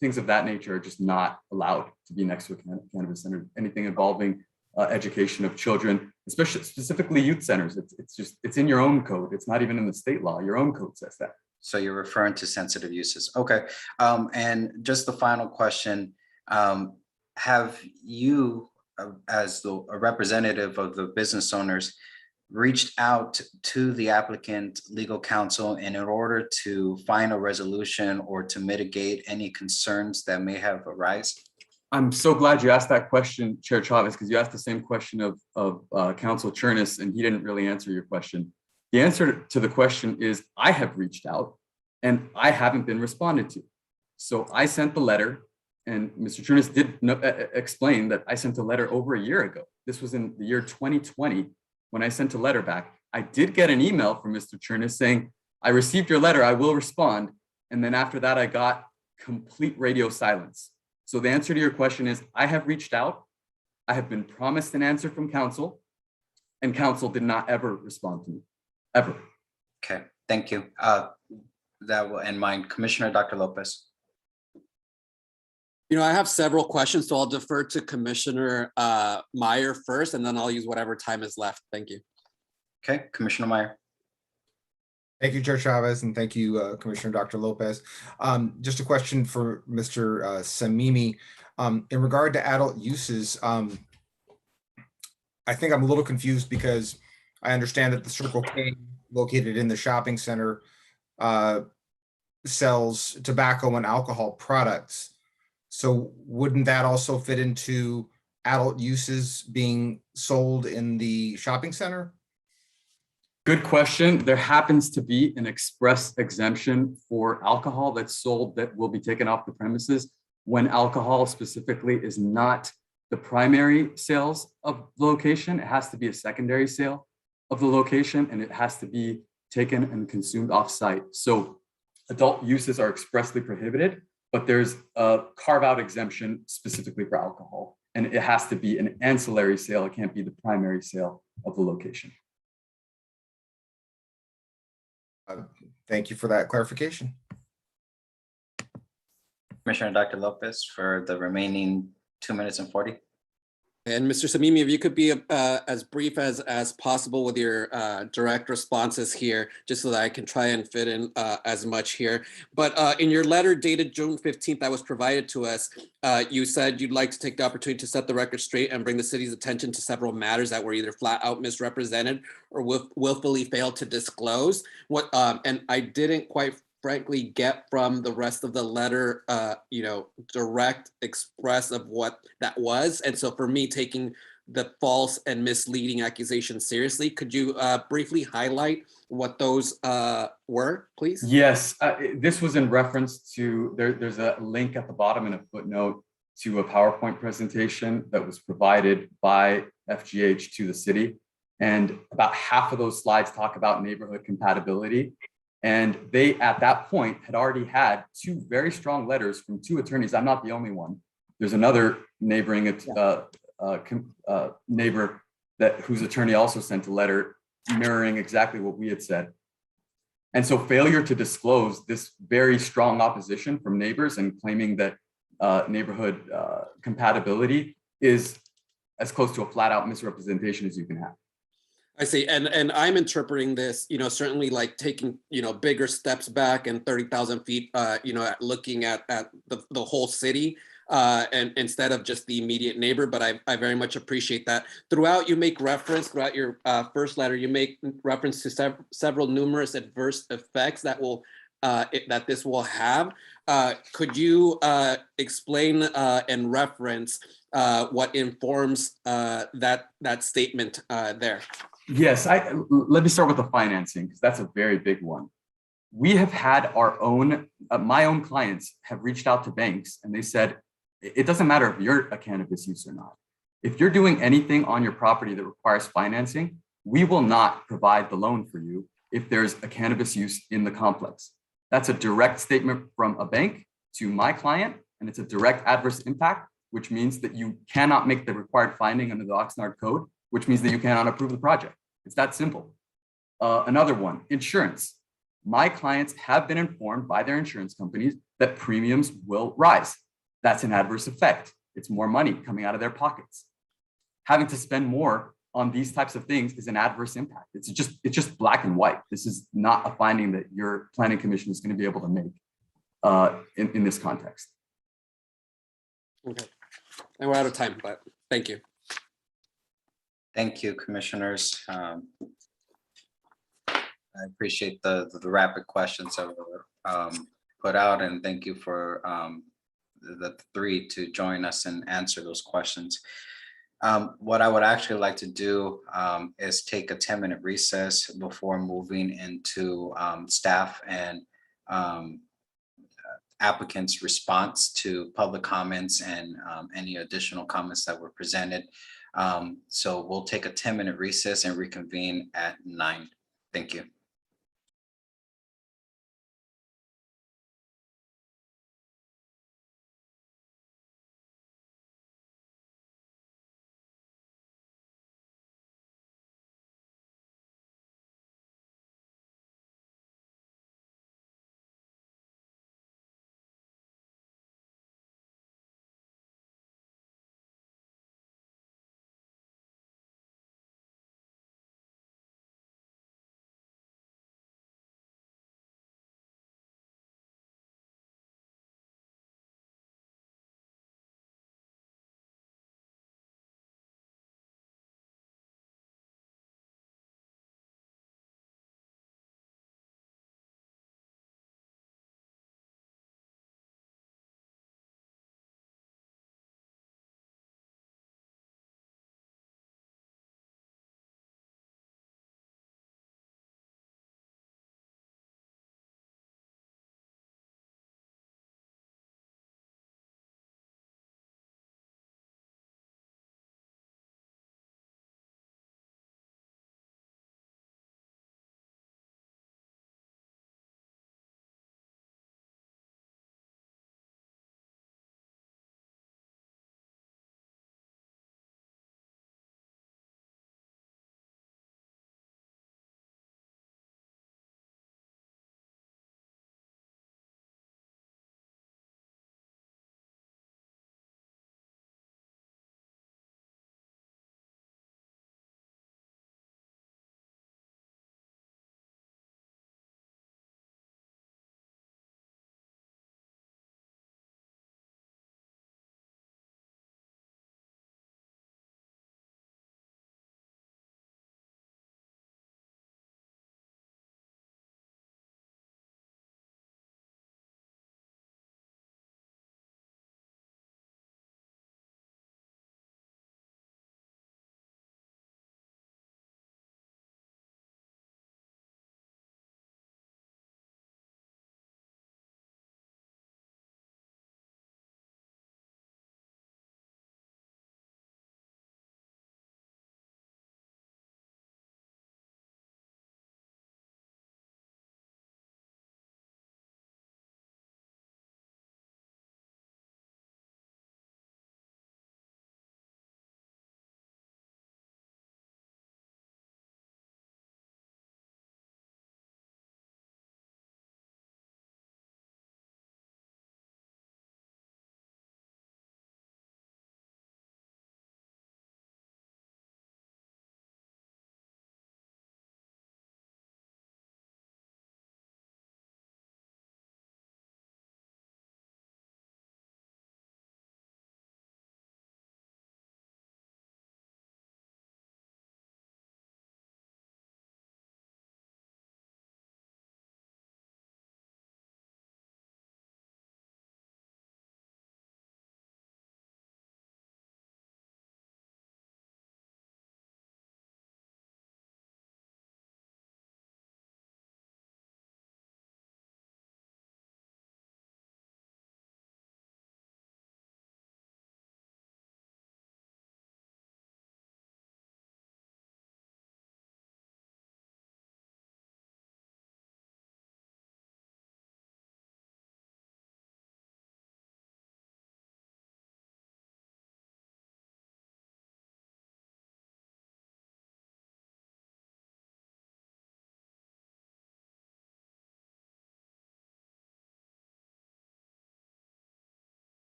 things of that nature are just not allowed to be next to a cannabis center. Anything involving education of children, especially specifically youth centers, it's in your own code. It's not even in the state law. Your own code says that. So you're referring to sensitive uses. Okay. And just the final question, have you, as a representative of the business owners, reached out to the applicant legal counsel in order to find a resolution or to mitigate any concerns that may have arisen? I'm so glad you asked that question, Chair Chavez, because you asked the same question of Council Chernus, and he didn't really answer your question. The answer to the question is I have reached out and I haven't been responded to. So I sent the letter, and Mr. Chernus did explain that I sent a letter over a year ago. This was in the year 2020 when I sent a letter back. I did get an email from Mr. Chernus saying, I received your letter, I will respond. And then after that, I got complete radio silence. So the answer to your question is I have reached out. I have been promised an answer from council, and council did not ever respond to me, ever. Okay, thank you. That will end mine. Commissioner Dr. Lopez. I have several questions, so I'll defer to Commissioner Meyer first, and then I'll use whatever time is left. Thank you. Okay, Commissioner Meyer. Thank you, Chair Chavez, and thank you, Commissioner Dr. Lopez. Just a question for Mr. Samimi. In regard to adult uses, I think I'm a little confused because I understand that the Circle K located in the shopping center sells tobacco and alcohol products. So wouldn't that also fit into adult uses being sold in the shopping center? Good question. There happens to be an express exemption for alcohol that's sold that will be taken off the premises when alcohol specifically is not the primary sales of the location. It has to be a secondary sale of the location, and it has to be taken and consumed off-site. So adult uses are expressly prohibited, but there's a carve-out exemption specifically for alcohol, and it has to be an ancillary sale. It can't be the primary sale of the location. Thank you for that clarification. Commissioner Dr. Lopez for the remaining 2 minutes and 40. And Mr. Samimi, if you could be as brief as possible with your direct responses here, just so that I can try and fit in as much here. But in your letter dated June 15th that was provided to us, you said you'd like to take the opportunity to set the record straight and bring the city's attention to several matters that were either flat out misrepresented or willfully failed to disclose. And I didn't quite frankly get from the rest of the letter, direct express of what that was. And so for me, taking the false and misleading accusations seriously, could you briefly highlight what those were, please? Yes, this was in reference to, there's a link at the bottom and a footnote to a PowerPoint presentation that was provided by FGH to the city. And about half of those slides talk about neighborhood compatibility. And they, at that point, had already had two very strong letters from two attorneys. I'm not the only one. There's another neighboring neighbor whose attorney also sent a letter mirroring exactly what we had said. And so failure to disclose this very strong opposition from neighbors and claiming that neighborhood compatibility is as close to a flat out misrepresentation as you can have. I see. And I'm interpreting this, certainly like taking, bigger steps back and 30,000 feet, looking at the whole city and instead of just the immediate neighbor. But I very much appreciate that. Throughout throughout your first letter, you make reference to several numerous adverse effects that that this will have. Could you explain and reference what informs that statement there? Yes, let me start with the financing, because that's a very big one. We have had our own, my own clients have reached out to banks and they said, it doesn't matter if you're a cannabis use or not. If you're doing anything on your property that requires financing, we will not provide the loan for you if there's a cannabis use in the complex. That's a direct statement from a bank to my client, and it's a direct adverse impact, which means that you cannot make the required finding under the Oxnard code, which means that you cannot approve the project. It's that simple. Another one, insurance. My clients have been informed by their insurance companies that premiums will rise. That's an adverse effect. It's more money coming out of their pockets. Having to spend more on these types of things is an adverse impact. It's just black and white. This is not a finding that your planning commission is going to be able to make in this context. Okay, and we're out of time, but thank you. Thank you, commissioners. I appreciate the rapid questions that were put out, and thank you for the three to join us and answer those questions. What I would actually like to do is take a 10-minute recess before moving into staff and applicants' response to public comments and any additional comments that were presented. So we'll take a 10-minute recess and reconvene at 9. Thank you.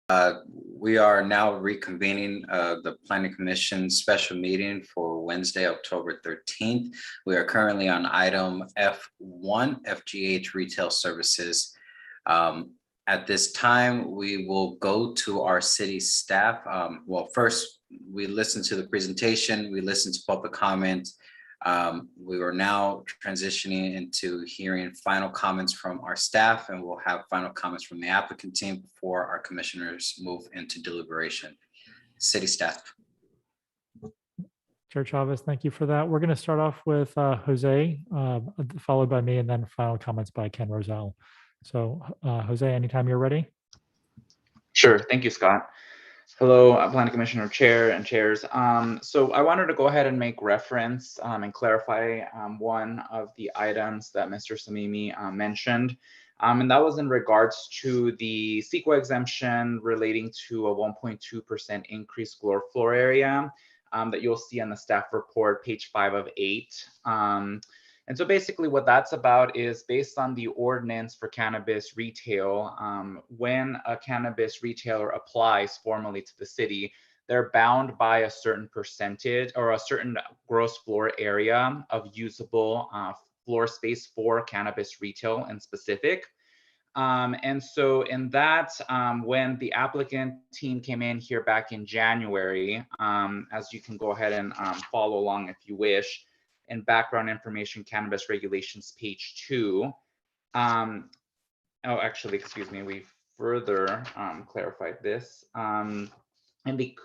We are now reconvening the Planning Commission special meeting for Wednesday, October 13th. We are currently on item F1, FGH Retail Services. At this time, we will go to our city staff. Well, first, we listened to the presentation, we listened to public comments. We are now transitioning into hearing final comments from our staff, and we'll have final comments from the applicant team before our commissioners move into deliberation. City staff. Chair Chavez, thank you for that. We're going to start off with Jose, followed by me, and then final comments by Ken Roselle. So Jose, anytime you're ready. Sure. Thank you, Scott. Hello, Planning Commissioner Chair and chairs. So I wanted to go ahead and make reference and clarify one of the items that Mr. Samimi mentioned. And that was in regards to the CEQA exemption relating to a 1.2% increased floor area that you'll see on the staff report, page 5 of 8. And so basically what that's about is based on the ordinance for cannabis retail, when a cannabis retailer applies formally to the city, they're bound by a certain percentage or a certain gross floor area of usable floor space for cannabis retail in specific. And so in that, when the applicant team came in here back in January, as you can go ahead and follow along if you wish, in background information cannabis regulations page 2. Oh, actually, excuse me, we further clarified this. In the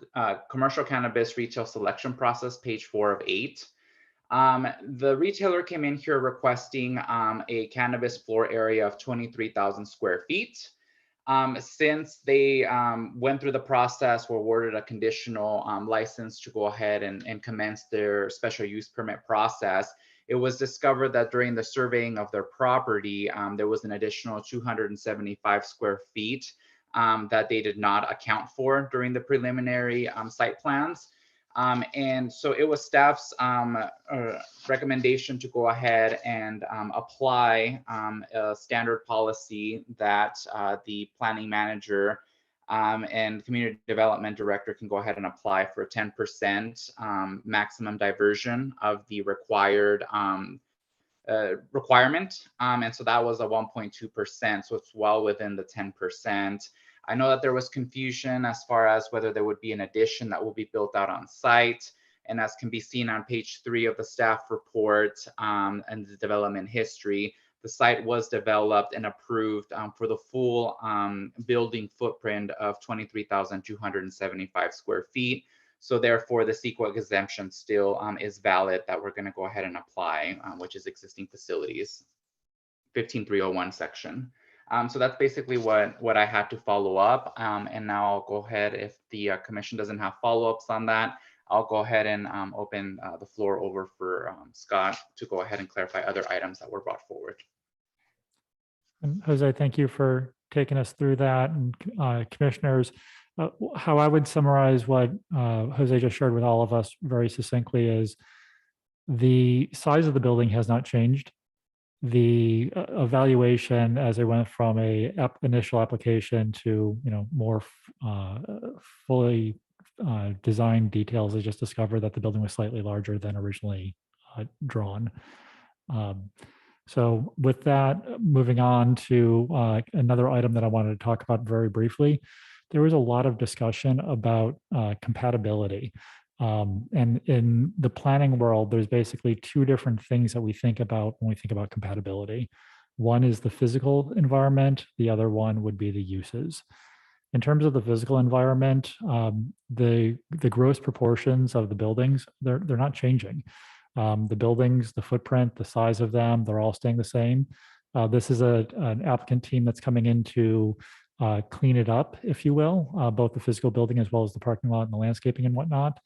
commercial cannabis retail selection process, page 4 of 8. The retailer came in here requesting a cannabis floor area of 23,000 square feet. Since they went through the process, were awarded a conditional license to go ahead and commence their special use permit process, it was discovered that during the surveying of their property, there was an additional 275 square feet that they did not account for during the preliminary site plans. And so it was staff's recommendation to go ahead and apply a standard policy that the planning manager and community development director can go ahead and apply for a 10% maximum diversion of the required requirement. And so that was a 1.2%. So it's well within the 10%. I know that there was confusion as far as whether there would be an addition that will be built out on site. And as can be seen on page 3 of the staff report and the development history, the site was developed and approved for the full building footprint of 23,275 square feet. So therefore, the CEQA exemption still is valid that we're going to go ahead and apply, which is existing facilities, 15301 section. So that's basically what I had to follow up. And now I'll go ahead, if the commission doesn't have follow-ups on that, I'll go ahead and open the floor over for Scott to go ahead and clarify other items that were brought forward. And Jose, thank you for taking us through that. And commissioners, how I would summarize what Jose just shared with all of us very succinctly is the size of the building has not changed. The evaluation as it went from a initial application to more fully designed details, I just discovered that the building was slightly larger than originally drawn. So with that, moving on to another item that I wanted to talk about very briefly, there was a lot of discussion about compatibility. And in the planning world, there's basically 2 different things that we think about when we think about compatibility. One is the physical environment. The other one would be the uses. In terms of the physical environment, the gross proportions of the buildings, they're not changing. The buildings, the footprint, the size of them, they're all staying the same. This is an applicant team that's coming in to clean it up, if you will, both the physical building as well as the parking lot and the landscaping and whatnot.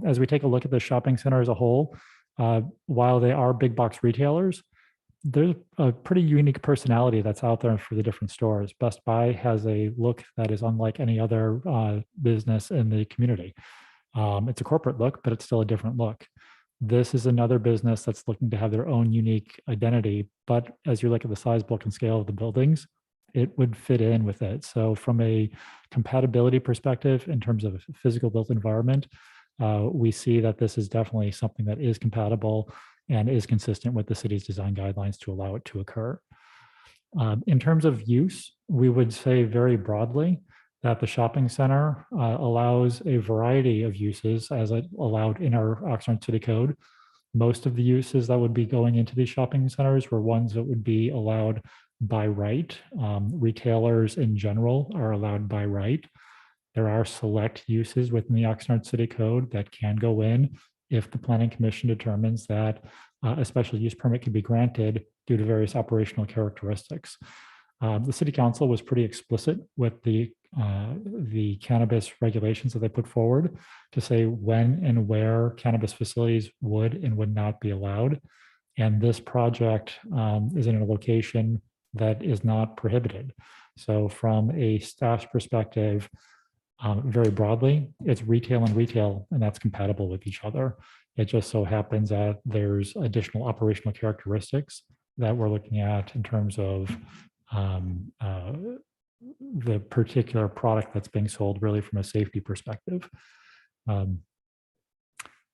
As we take a look at the shopping center as a whole, while they are big box retailers, there's a pretty unique personality that's out there for the different stores. Best Buy has a look that is unlike any other business in the community. It's a corporate look, but it's still a different look. This is another business that's looking to have their own unique identity. But as you look at the size, bulk, and scale of the buildings, it would fit in with it. So from a compatibility perspective, in terms of a physical built environment, we see that this is definitely something that is compatible and is consistent with the city's design guidelines to allow it to occur. In terms of use, we would say very broadly that the shopping center allows a variety of uses as allowed in our Oxnard City Code. Most of the uses that would be going into these shopping centers were ones that would be allowed by right. Retailers in general are allowed by right. There are select uses within the Oxnard City Code that can go in if the Planning Commission determines that a special use permit can be granted due to various operational characteristics. The City Council was pretty explicit with the cannabis regulations that they put forward to say when and where cannabis facilities would and would not be allowed. And this project is in a location that is not prohibited. So from a staff's perspective, very broadly, it's retail and retail, and that's compatible with each other. It just so happens that there's additional operational characteristics that we're looking at in terms of the particular product that's being sold really from a safety perspective.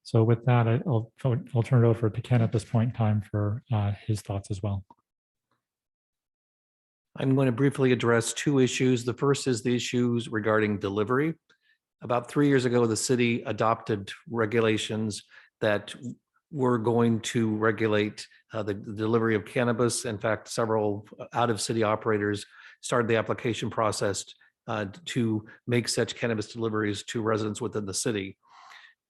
So with that, I'll turn it over to Ken at this point in time for his thoughts as well. I'm going to briefly address two issues. The first is the issues regarding delivery. About 3 years ago, the city adopted regulations that were going to regulate the delivery of cannabis. In fact, several out-of-city operators started the application process to make such cannabis deliveries to residents within the city.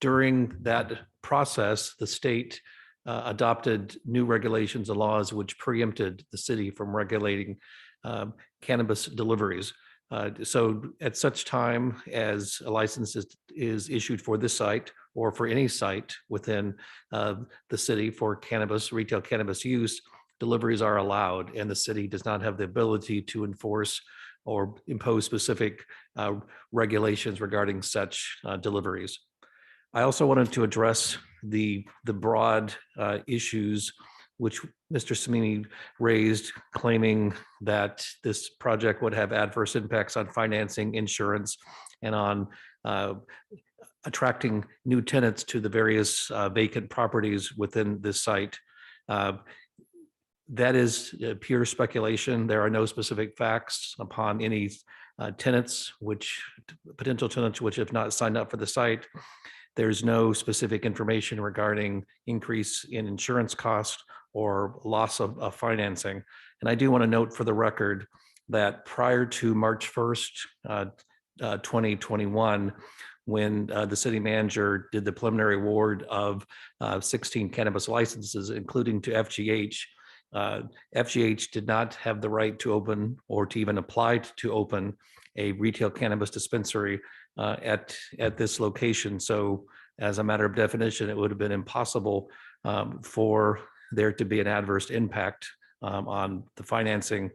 During that process, the state adopted new regulations and laws which preempted the city from regulating cannabis deliveries. So at such time as a license is issued for this site or for any site within the city for cannabis, retail cannabis use, deliveries are allowed, and the city does not have the ability to enforce or impose specific regulations regarding such deliveries. I also wanted to address the broad issues which Mr. Samini raised, claiming that this project would have adverse impacts on financing, insurance, and on attracting new tenants to the various vacant properties within this site. That is pure speculation. There are no specific facts upon any potential tenants which have not signed up for the site. There's no specific information regarding increase in insurance cost or loss of financing. And I do want to note for the record that prior to March 1st, 2021, when the city manager did the preliminary award of 16 cannabis licenses, including to FGH, FGH did not have the right to open or to even apply to open a retail cannabis dispensary at this location. So as a matter of definition, it would have been impossible for there to be an adverse impact on the financing,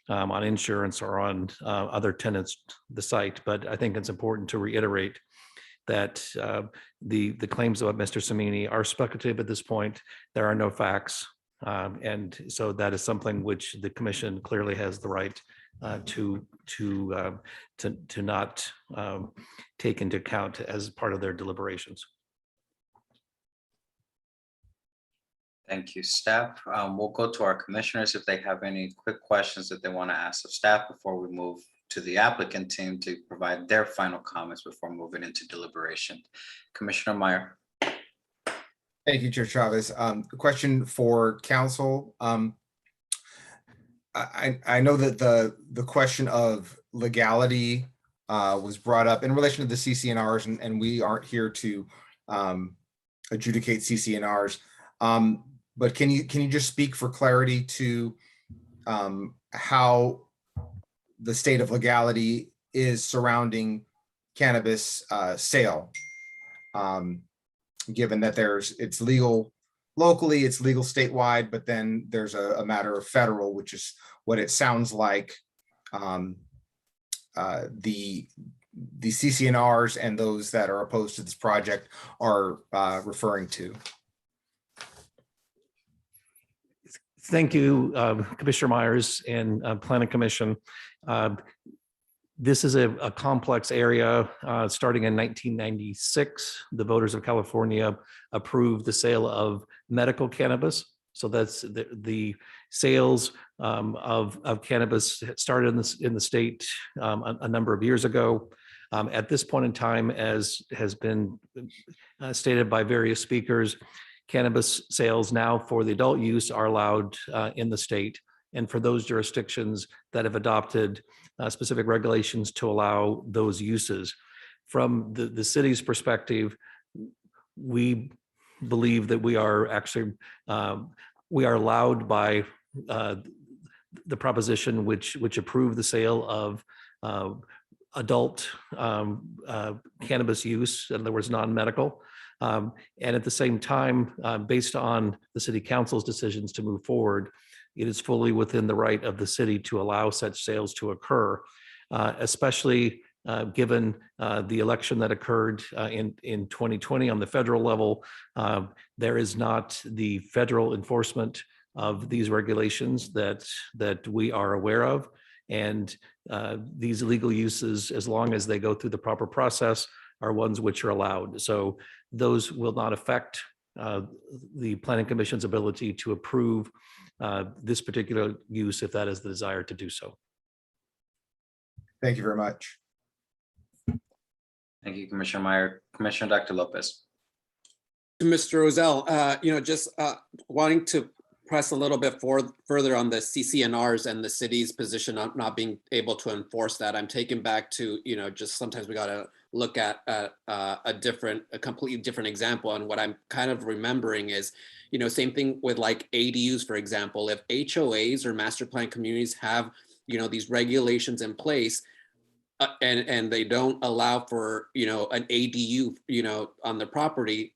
on insurance, or on other tenants, the site. But I think it's important to reiterate that the claims about Mr. Samini are speculative at this point. There are no facts. And so that is something which the commission clearly has the right to not take into account as part of their deliberations. Thank you, staff. We'll go to our commissioners if they have any quick questions that they want to ask of staff before we move to the applicant team to provide their final comments before moving into deliberation. Commissioner Meyer. Thank you, Chair Chavez. Question for council. I know that the question of legality was brought up in relation to the CC&Rs, and we aren't here to adjudicate CC&Rs. But can you just speak for clarity to how the state of legality is surrounding cannabis sale? Given that it's legal locally, it's legal statewide, but then there's a matter of federal, which is what it sounds like the CC&Rs and those that are opposed to this project are referring to. Thank you, Commissioner Myers and Planning Commission. This is a complex area. Starting in 1996, the voters of California approved the sale of medical cannabis. So that's the sales of cannabis started in the state a number of years ago. At this point in time, as has been stated by various speakers, cannabis sales now for the adult use are allowed in the state. And for those jurisdictions that have adopted specific regulations to allow those uses. From the city's perspective, we believe that we are actually, we are allowed by the proposition which approved the sale of adult cannabis use, in other words, non-medical. And at the same time, based on the city council's decisions to move forward, it is fully within the right of the city to allow such sales to occur, especially given the election that occurred in 2020 on the federal level. There is not the federal enforcement of these regulations that we are aware of. And these illegal uses, as long as they go through the proper process, are ones which are allowed. So those will not affect the Planning Commission's ability to approve this particular use if that is the desire to do so. Thank you very much. Thank you, Commissioner Meyer. Commissioner Dr. Lopez. Mr. Rozell, just wanting to press a little bit further on the CCNRs and the city's position on not being able to enforce that. I'm taken back to, just sometimes we got to look at a completely different example. And what I'm kind of remembering is, same thing with like ADUs, for example. If HOAs or master plan communities have, these regulations in place, and they don't allow for, an ADU, on the property,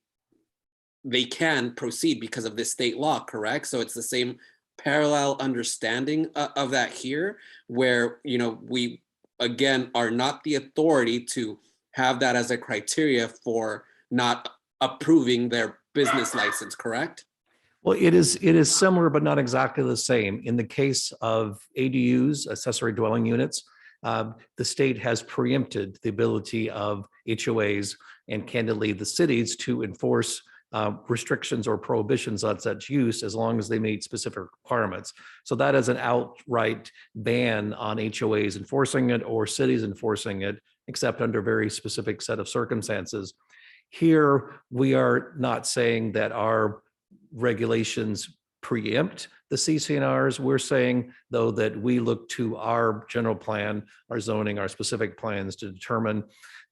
they can proceed because of this state law, correct? So it's the same parallel understanding of that here, where, we, again, are not the authority to have that as a criteria for not approving their business license, correct? Well, it is similar, but not exactly the same. In the case of ADUs, accessory dwelling units, the state has preempted the ability of HOAs and candidly the cities to enforce restrictions or prohibitions on such use as long as they meet specific requirements. So that is an outright ban on HOAs enforcing it or cities enforcing it, except under a very specific set of circumstances. Here, we are not saying that our regulations preempt the CCNRs. We're saying, though, that we look to our general plan, our zoning, our specific plans to determine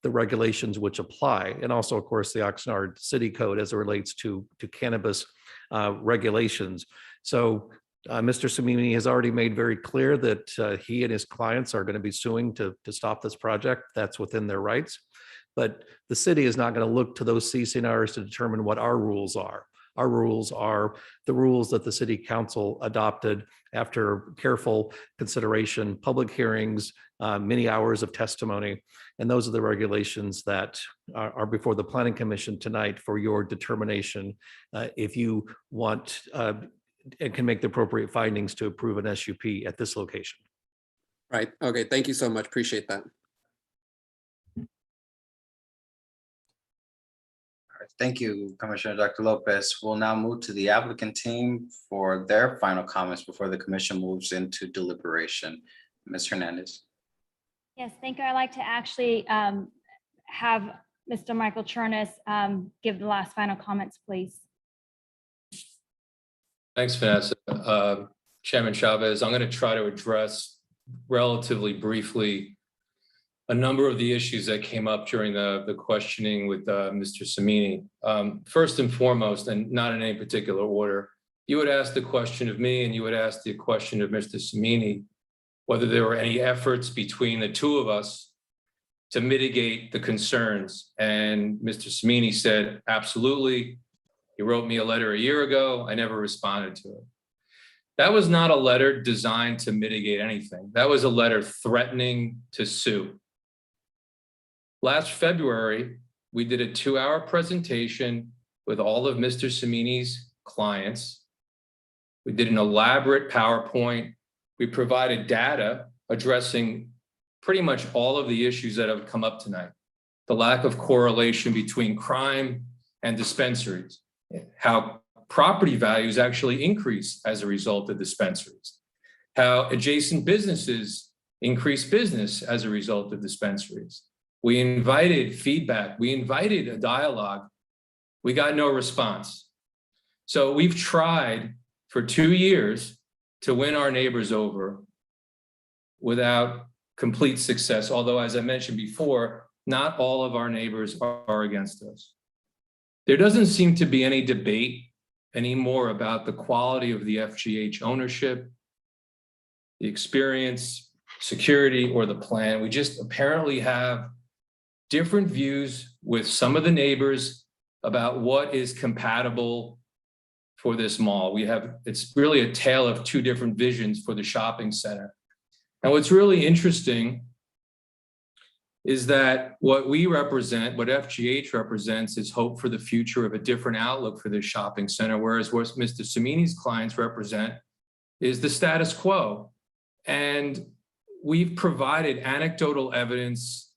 the regulations which apply. And also, of course, the Oxnard City Code as it relates to cannabis regulations. So Mr. Samimi has already made very clear that he and his clients are going to be suing to stop this project. That's within their rights. But the city is not going to look to those CCNRs to determine what our rules are. Our rules are the rules that the city council adopted after careful consideration, public hearings, many hours of testimony. And those are the regulations that are before the Planning Commission tonight for your determination if you want and can make the appropriate findings to approve an SUP at this location. Right. Okay. Thank you so much. Appreciate that. Thank you, Commissioner Dr. Lopez. We'll now move to the applicant team for their final comments before the commission moves into deliberation. Ms. Hernandez. Yes, thank you. I'd like to actually have Mr. Michael Chernus give the last final comments, please. Thanks, Vanessa. Chairman Chavez, I'm going to try to address relatively briefly a number of the issues that came up during the questioning with Mr. Samini. First and foremost, and not in any particular order, you would ask the question of me and you would ask the question of Mr. Samini, whether there were any efforts between the two of us to mitigate the concerns. And Mr. Samini said, absolutely. He wrote me a letter a year ago. I never responded to it. That was not a letter designed to mitigate anything. That was a letter threatening to sue. Last February, we did a 2-hour presentation with all of Mr. Samini's clients. We did an elaborate PowerPoint. We provided data addressing pretty much all of the issues that have come up tonight. The lack of correlation between crime and dispensaries, how property values actually increase as a result of dispensaries, how adjacent businesses increase business as a result of dispensaries. We invited feedback. We invited a dialogue. We got no response. So we've tried for 2 years to win our neighbors over without complete success. Although, as I mentioned before, not all of our neighbors are against us. There doesn't seem to be any debate anymore about the quality of the FGH ownership, the experience, security, or the plan. We just apparently have different views with some of the neighbors about what is compatible for this mall. It's really a tale of two different visions for the shopping center. And what's really interesting is that what we represent, what FGH represents, is hope for the future of a different outlook for this shopping center, whereas what Mr. Samini's clients represent is the status quo. And we've provided anecdotal evidence.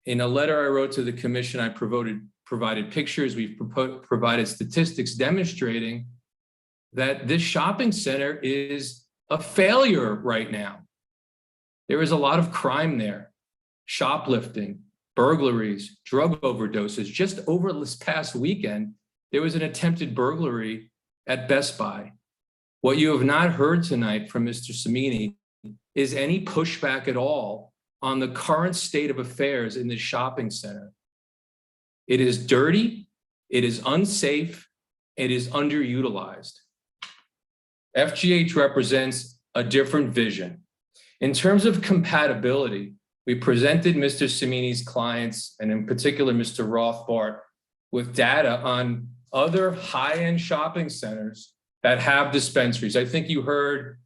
In a letter I wrote to the commission, I provided pictures. We've provided statistics demonstrating that this shopping center is a failure right now. There is a lot of crime there, shoplifting, burglaries, drug overdoses. Just over this past weekend, there was an attempted burglary at Best Buy. What you have not heard tonight from Mr. Samini is any pushback at all on the current state of affairs in this shopping center. It is dirty, it is unsafe, it is underutilized. FGH represents a different vision. In terms of compatibility, we presented Mr. Samini's clients, and in particular, Mr. Rothbart, with data on other high-end shopping centers that have dispensaries. I think you heard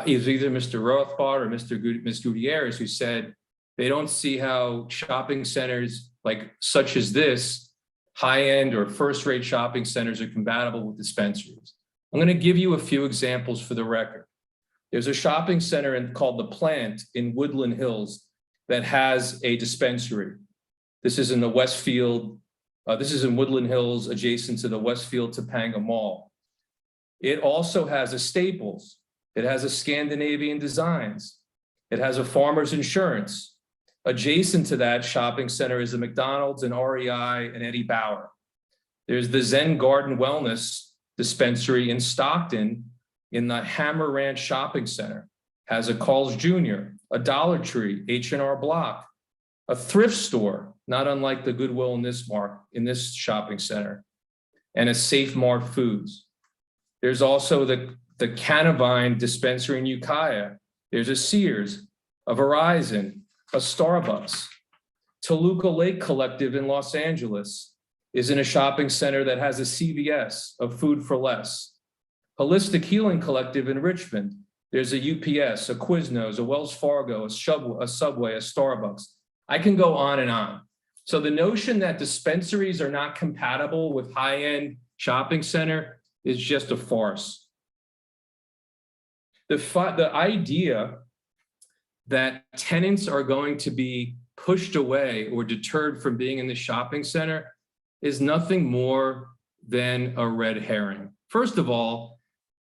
either Mr. Rothbart or Ms. Gutierrez, who said they don't see how shopping centers like such as this, high-end or first-rate shopping centers, are compatible with dispensaries. I'm going to give you a few examples for the record. There's a shopping center called The Plant in Woodland Hills that has a dispensary. This is in the Westfield. This is in Woodland Hills, adjacent to the Westfield Topanga Mall. It also has a Staples. It has a Scandinavian Designs. It has a Farmers Insurance. Adjacent to that shopping center is a McDonald's and REI and Eddie Bauer. There's the Zen Garden Wellness dispensary in Stockton in the Hammer Ranch Shopping Center. Has a Carl's Jr., a Dollar Tree, H&R Block, a thrift store, not unlike the Goodwill in this shopping center, and a Safe Mart Foods. There's also the Canavine dispensary in Ukiah. There's a Sears, a Verizon, a Starbucks. Toluca Lake Collective in Los Angeles is in a shopping center that has a CVS, a Food for Less. Holistic Healing Collective in Richmond. There's a UPS, a Quiznos, a Wells Fargo, a Subway, a Starbucks. I can go on and on. So the notion that dispensaries are not compatible with high-end shopping center is just a farce. The idea that tenants are going to be pushed away or deterred from being in the shopping center is nothing more than a red herring. First of all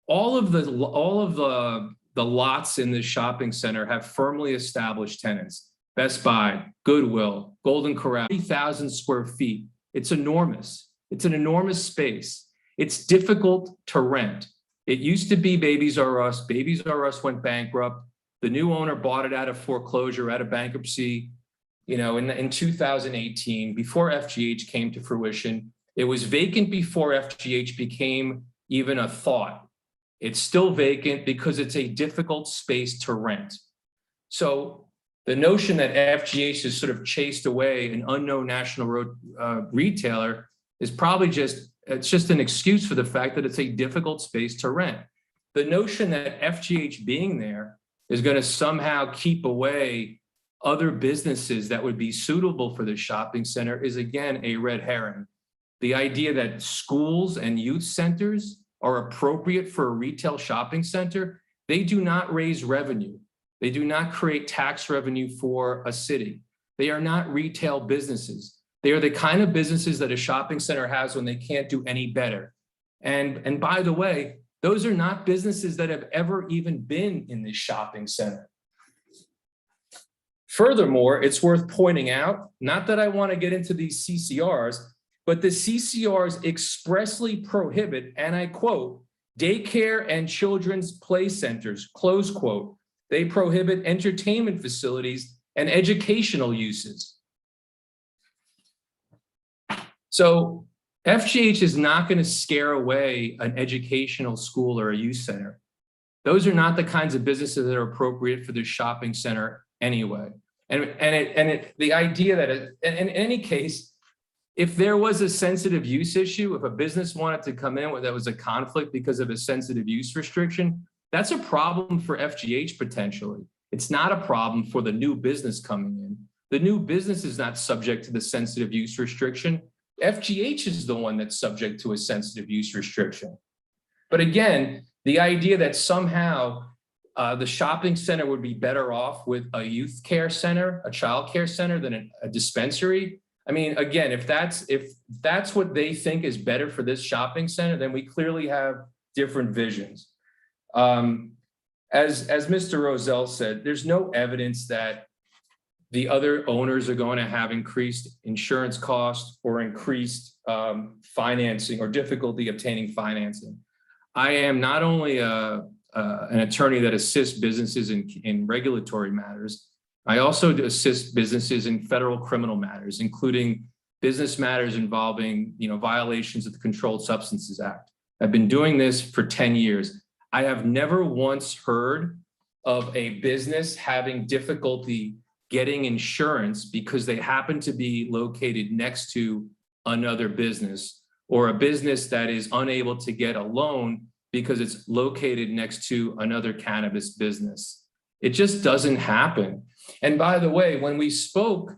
of the lots in this shopping center have firmly established tenants. Best Buy, Goodwill, Golden Corral, 30,000 square feet. It's enormous. It's an enormous space. It's difficult to rent. It used to be Babies R Us. Babies R Us went bankrupt. The new owner bought it out of foreclosure, out of bankruptcy, in 2018, before FGH came to fruition. It was vacant before FGH became even a thought. It's still vacant because it's a difficult space to rent. So the notion that FGH has sort of chased away an unknown national road retailer is probably just an excuse for the fact that it's a difficult space to rent. The notion that FGH being there is going to somehow keep away other businesses that would be suitable for the shopping center is, again, a red herring. The idea that schools and youth centers are appropriate for a retail shopping center, they do not raise revenue. They do not create tax revenue for a city. They are not retail businesses. They are the kind of businesses that a shopping center has when they can't do any better. And by the way, those are not businesses that have ever even been in this shopping center. Furthermore, it's worth pointing out, not that I want to get into these CCRs, but the CCRs expressly prohibit, and I quote, daycare and children's play centers, close quote. They prohibit entertainment facilities and educational uses. So FGH is not going to scare away an educational school or a youth center. Those are not the kinds of businesses that are appropriate for this shopping center anyway. The idea that in any case, if there was a sensitive use issue, if a business wanted to come in where there was a conflict because of a sensitive use restriction, that's a problem for FGH potentially. It's not a problem for the new business coming in. The new business is not subject to the sensitive use restriction. FGH is the one that's subject to a sensitive use restriction. But again, the idea that somehow the shopping center would be better off with a youth care center, a child care center than a dispensary. I mean, again, if that's what they think is better for this shopping center, then we clearly have different visions. As Mr. Roselle said, there's no evidence that the other owners are going to have increased insurance costs or increased financing or difficulty obtaining financing. I am not only an attorney that assists businesses in regulatory matters, I also assist businesses in federal criminal matters, including business matters involving, violations of the Controlled Substances Act. I've been doing this for 10 years. I have never once heard of a business having difficulty getting insurance because they happen to be located next to another business, or a business that is unable to get a loan because it's located next to another cannabis business. It just doesn't happen. And by the way, when we spoke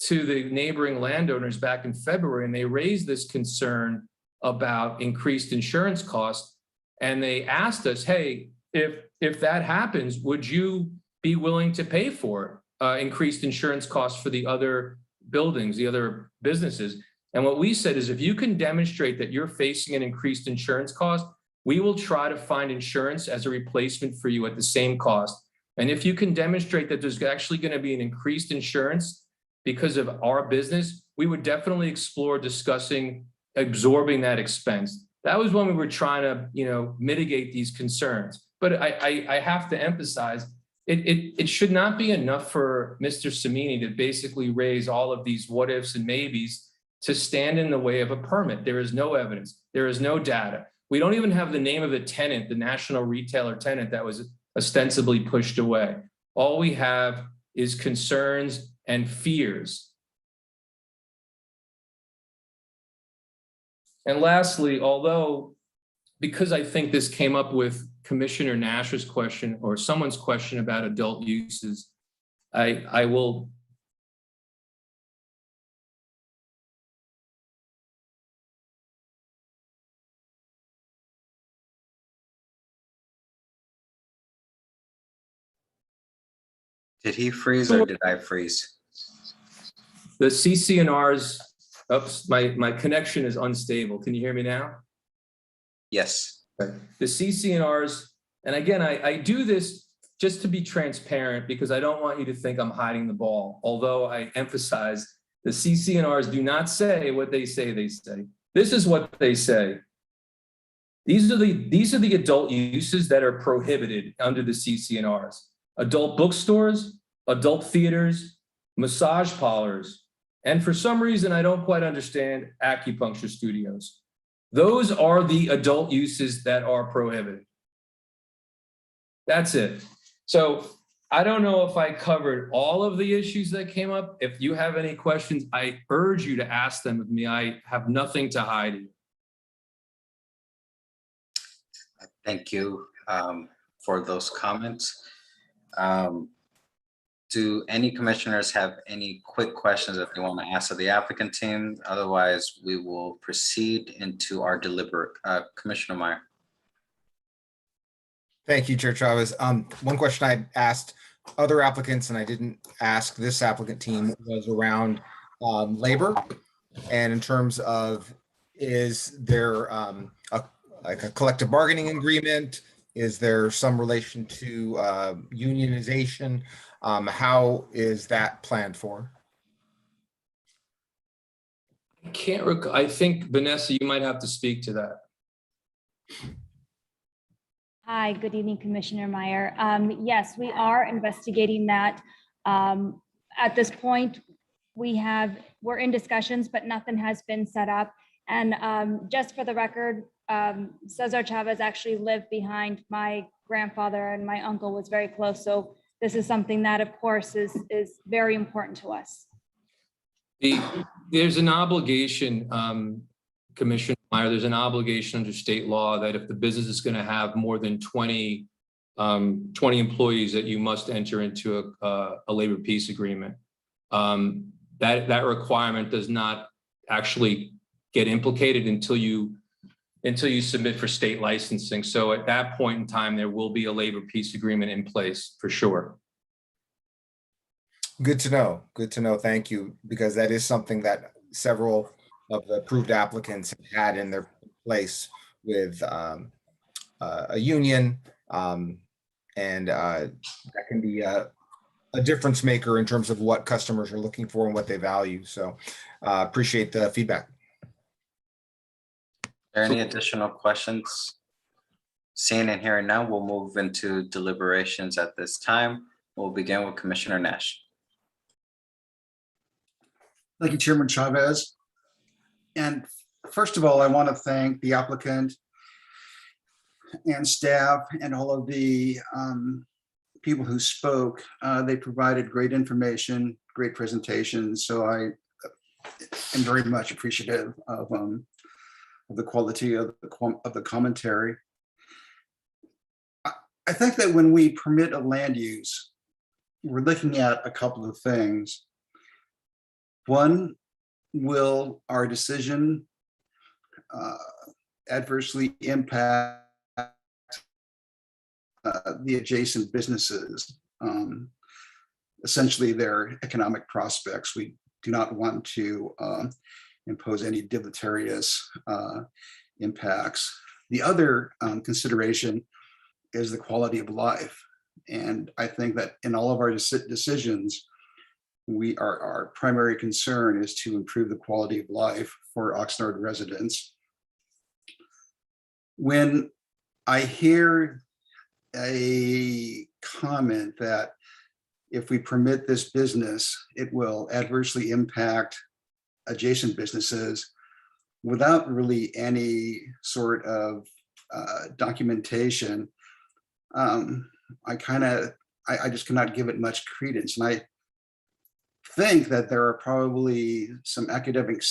to the neighboring landowners back in February, and they raised this concern about increased insurance costs, and they asked us, hey, if that happens, would you be willing to pay for it? Increased insurance costs for the other buildings, the other businesses. And what we said is, if you can demonstrate that you're facing an increased insurance cost, we will try to find insurance as a replacement for you at the same cost. And if you can demonstrate that there's actually going to be an increased insurance because of our business, we would definitely explore discussing absorbing that expense. That was when we were trying to, mitigate these concerns. But I have to emphasize, it should not be enough for Mr. Samini to basically raise all of these what ifs and maybes to stand in the way of a permit. There is no evidence. There is no data. We don't even have the name of the tenant, the national retailer tenant that was ostensibly pushed away. All we have is concerns and fears. And lastly, because I think this came up with Commissioner Nash's question or someone's question about adult uses, I will. Did he freeze or did I freeze? The CC&Rs, oops, my connection is unstable. Can you hear me now? Yes. Okay. The CC&Rs, and again, I do this just to be transparent because I don't want you to think I'm hiding the ball. Although I emphasize the CC&Rs do not say what they say they say. This is what they say. These are the adult uses that are prohibited under the CC&Rs. Adult bookstores, adult theaters, massage parlors, and for some reason I don't quite understand, acupuncture studios. Those are the adult uses that are prohibited. That's it. So I don't know if I covered all of the issues that came up. If you have any questions, I urge you to ask them of me. I have nothing to hide. Thank you for those comments. Do any commissioners have any quick questions that they want to ask of the applicant team? Otherwise, we will proceed into our deliberate. Commissioner Meyer. Thank you, Chair Chavez. One question I asked other applicants, and I didn't ask this applicant team, was around labor. And in terms of, is there like a collective bargaining agreement? Is there some relation to unionization? How is that planned for? I can't recall. I think, Vanessa, you might have to speak to that. Hi, good evening, Commissioner Meyer. Yes, we are investigating that. At this point, we're in discussions, but nothing has been set up. And just for the record, Cesar Chavez actually lived behind my grandfather, and my uncle was very close. So this is something that, of course, is very important to us. There's an obligation, Commissioner Meyer, there's an obligation under state law that if the business is going to have more than 20 employees, that you must enter into a labor peace agreement. That requirement does not actually get implicated until you submit for state licensing. So at that point in time, there will be a labor peace agreement in place for sure. Good to know. Good to know. Thank you, because that is something that several of the approved applicants have had in their place with a union, and that can be a difference maker in terms of what customers are looking for and what they value. So appreciate the feedback. Are there any additional questions? Seeing and hearing now, we'll move into deliberations at this time. We'll begin with Commissioner Nash. Thank you, Chairman Chavez. And first of all, I want to thank the applicant and staff and all of the people who spoke. They provided great information, great presentations. So I am very much appreciative of the quality of the commentary. I think that when we permit a land use, we're looking at a couple of things. One, will our decision adversely impact the adjacent businesses, essentially their economic prospects? We do not want to impose any deleterious impacts. The other consideration is the quality of life. And I think that in all of our decisions, our primary concern is to improve the quality of life for Oxnard residents. When I hear a comment that if we permit this business, it will adversely impact adjacent businesses without really any sort of documentation, I just cannot give it much credence. And I think that there are probably some academic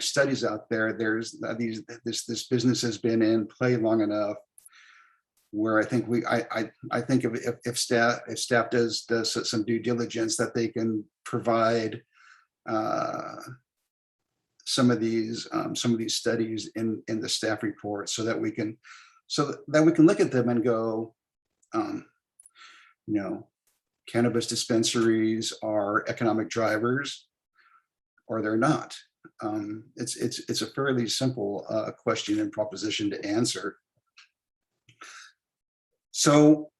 studies out there. There's this business has been in play long enough where I think I think if staff does some due diligence, that they can provide some of these studies in the staff report so that we can look at them and go, cannabis dispensaries are economic drivers or they're not. It's a fairly simple question and proposition to answer. So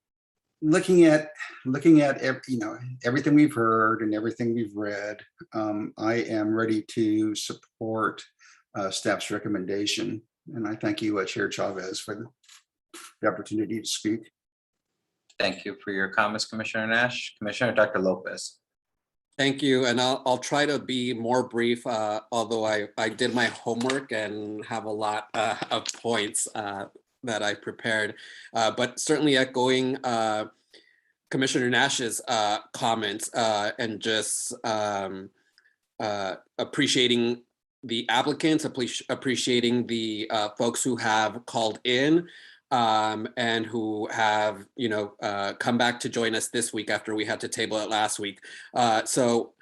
looking at everything we've heard and everything we've read, I am ready to support staff's recommendation. And I thank you, Chair Chavez, for the opportunity to speak. Thank you for your comments, Commissioner Nash. Commissioner Dr. Lopez. Thank you, and I'll try to be more brief, although I did my homework and have a lot of points that I prepared, but certainly echoing Commissioner Nash's comments and just appreciating the applicants, appreciating the folks who have called in and who have, come back to join us this week after we had to table it last week. So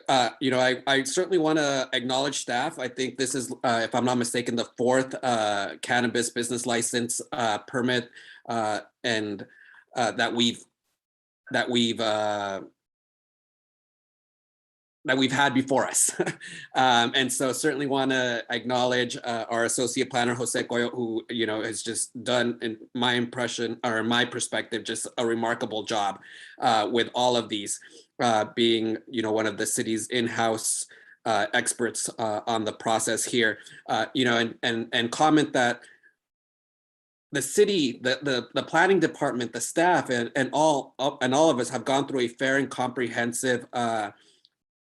I certainly want to acknowledge staff. I think this is, if I'm not mistaken, the fourth cannabis business license permit and that we've had before us. And so certainly want to acknowledge our associate planner, Jose Coyo, who, has just done, in my impression or my perspective, just a remarkable job with all of these, being, one of the city's in-house experts on the process here, and comment that the city, the planning department, the staff, and all of us have gone through a fair and comprehensive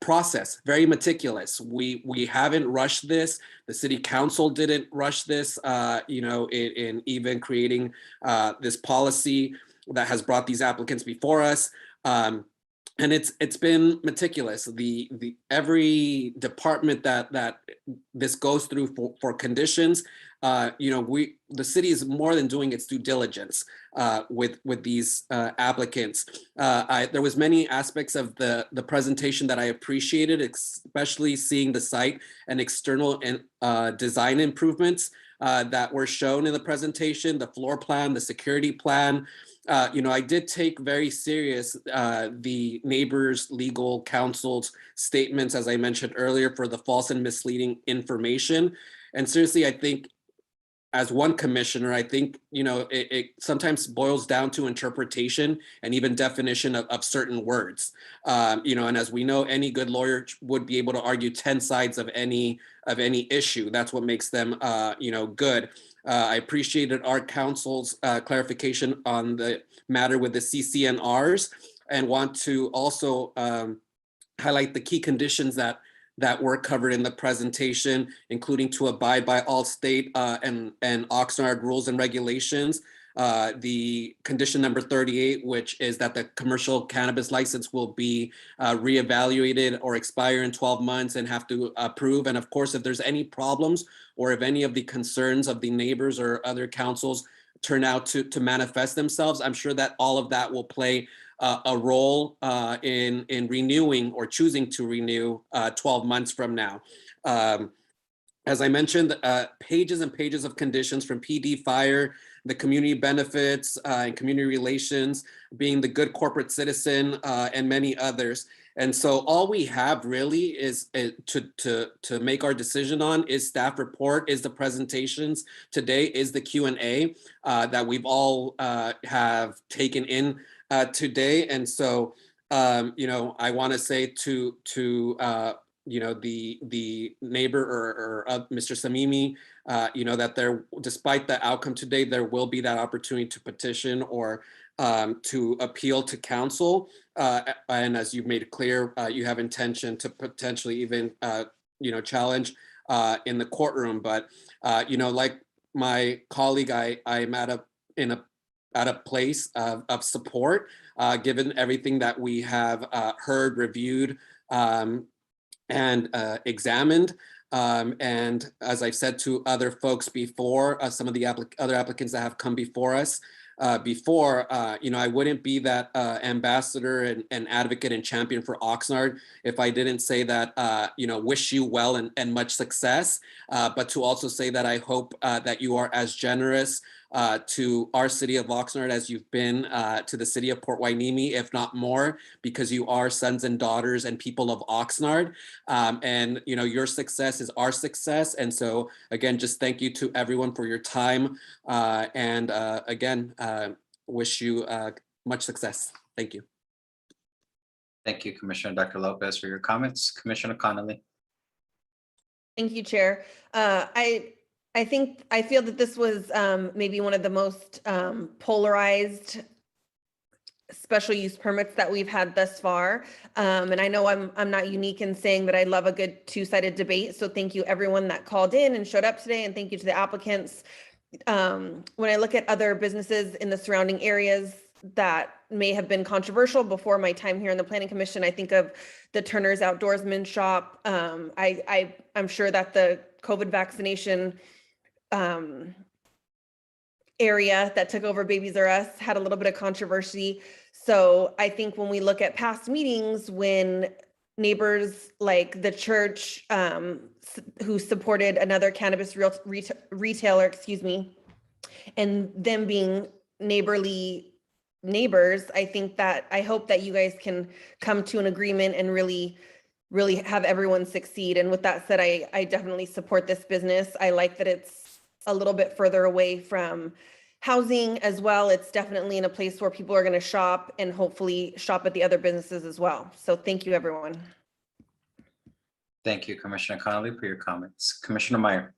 process, very meticulous. We haven't rushed this. The city council didn't rush this, in even creating this policy that has brought these applicants before us. And it's been meticulous. The every department that this goes through for conditions, the city is more than doing its due diligence with these applicants. There was many aspects of the presentation that I appreciated, especially seeing the site and external and design improvements that were shown in the presentation, the floor plan, the security plan. I did take very serious the neighbors' legal counsel's statements, as I mentioned earlier, for the false and misleading information. And seriously, I think as one commissioner, I think, it sometimes boils down to interpretation and even definition of certain words. And as we know, any good lawyer would be able to argue 10 sides of any issue. That's what makes them, good. I appreciated our counsel's clarification on the matter with the CCNRs, and want to also highlight the key conditions that were covered in the presentation, including to abide by all state and Oxnard rules and regulations. The condition number 38, which is that the commercial cannabis license will be reevaluated or expire in 12 months and have to approve. And of course, if there's any problems or if any of the concerns of the neighbors or other councils turn out to manifest themselves, I'm sure that all of that will play a role in renewing or choosing to renew 12 months from now. As I mentioned, pages and pages of conditions from PD, fire, the community benefits and community relations, being the good corporate citizen, and many others. And so all we have really is to make our decision on is staff report, is the presentations today, is the Q&A that we've all have taken in today. And so, I want to say to the neighbor or Mr. Samimi, that despite the outcome today, there will be that opportunity to petition or to appeal to council. And as you've made it clear, you have intention to potentially even, challenge in the courtroom. But, like my colleague, I'm at a place of support, given everything that we have heard, reviewed, and examined. And as I've said to other folks before, some of the other applicants that have come before us, I wouldn't be that ambassador and advocate and champion for Oxnard if I didn't say that, wish you well and much success, but to also say that I hope that you are as generous to our city of Oxnard as you've been to the city of Port Hueneme, if not more, because you are sons and daughters and people of Oxnard. And your success is our success. And so again, just thank you to everyone for your time. And again, wish you much success. Thank you. Thank you, Commissioner Dr. Lopez, for your comments. Commissioner Connolly. Thank you, Chair. I feel that this was maybe one of the most polarized special use permits that we've had thus far. And I know I'm not unique in saying that I love a good two-sided debate. So thank you everyone that called in and showed up today, and thank you to the applicants. When I look at other businesses in the surrounding areas that may have been controversial before my time here in the Planning Commission, I think of the Turner's Outdoorsman Shop. I'm sure that the COVID vaccination area that took over Babies R Us had a little bit of controversy. So I think when we look at past meetings, when neighbors like the church who supported another cannabis retailer, excuse me, and them being neighborly neighbors, I hope that you guys can come to an agreement and really have everyone succeed. And with that said, I definitely support this business. I like that it's a little bit further away from housing as well. It's definitely in a place where people are going to shop and hopefully shop at the other businesses as well. So thank you, everyone. Thank you, Commissioner Connolly, for your comments. Commissioner Meyer.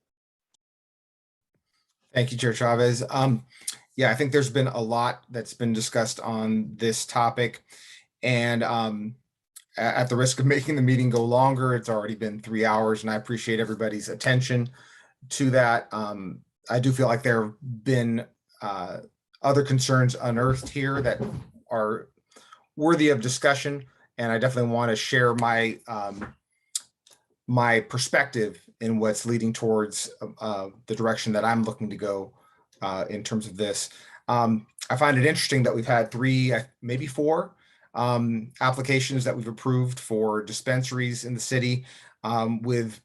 Thank you, Chair Chavez. Yeah, I think there's been a lot that's been discussed on this topic. And at the risk of making the meeting go longer, it's already been 3 hours, and I appreciate everybody's attention to that. I do feel like there have been other concerns unearthed here that are worthy of discussion, and I definitely want to share my my perspective in what's leading towards the direction that I'm looking to go in terms of this. I find it interesting that we've had 3, maybe 4 applications that we've approved for dispensaries in the city with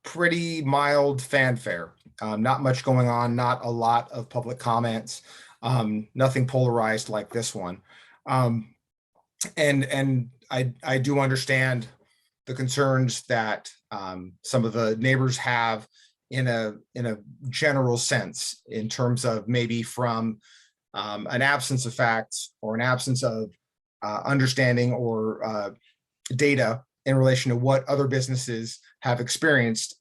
pretty mild fanfare. Not much going on, not a lot of public comments, nothing polarized like this one. And I do understand the concerns that some of the neighbors have in a general sense, in terms of maybe from an absence of facts or an absence of understanding or data in relation to what other businesses have experienced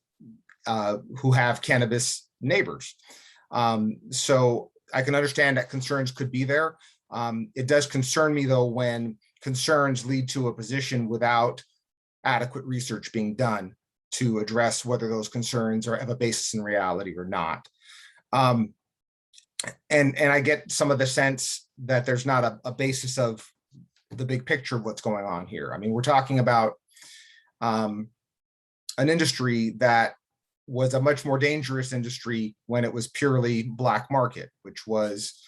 who have cannabis neighbors. So I can understand that concerns could be there. It does concern me, though, when concerns lead to a position without adequate research being done to address whether those concerns have a basis in reality or not. And I get some of the sense that there's not a basis of the big picture of what's going on here. I mean, we're talking about an industry that was a much more dangerous industry when it was purely black market, which was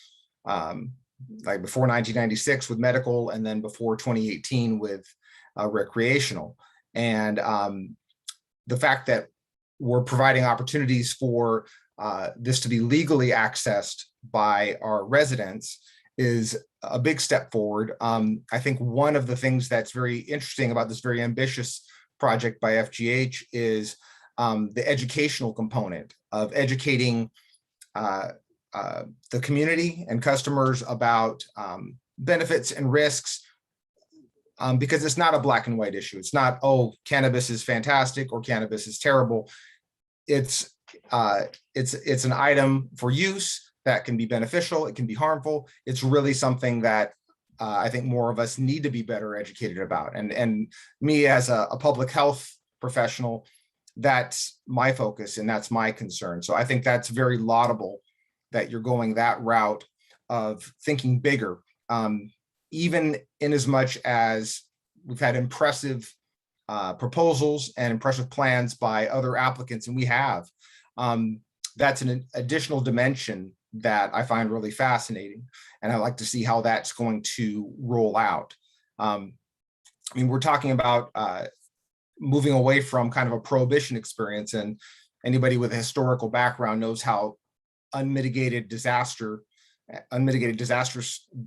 like before 1996 with medical, and then before 2018 with recreational. And the fact that we're providing opportunities for this to be legally accessed by our residents is a big step forward. I think one of the things that's very interesting about this very ambitious project by FGH is the educational component of educating the community and customers about benefits and risks, because it's not a black and white issue. It's not, oh, cannabis is fantastic or cannabis is terrible. It's an item for use that can be beneficial. It can be harmful. It's really something that I think more of us need to be better educated about. And me as a public health professional, that's my focus and that's my concern. So I think that's very laudable that you're going that route of thinking bigger, even in as much as we've had impressive proposals and impressive plans by other applicants, and we have. That's an additional dimension that I find really fascinating, and I'd like to see how that's going to roll out. I mean, we're talking about moving away from kind of a prohibition experience, and anybody with a historical background knows how unmitigated disastrous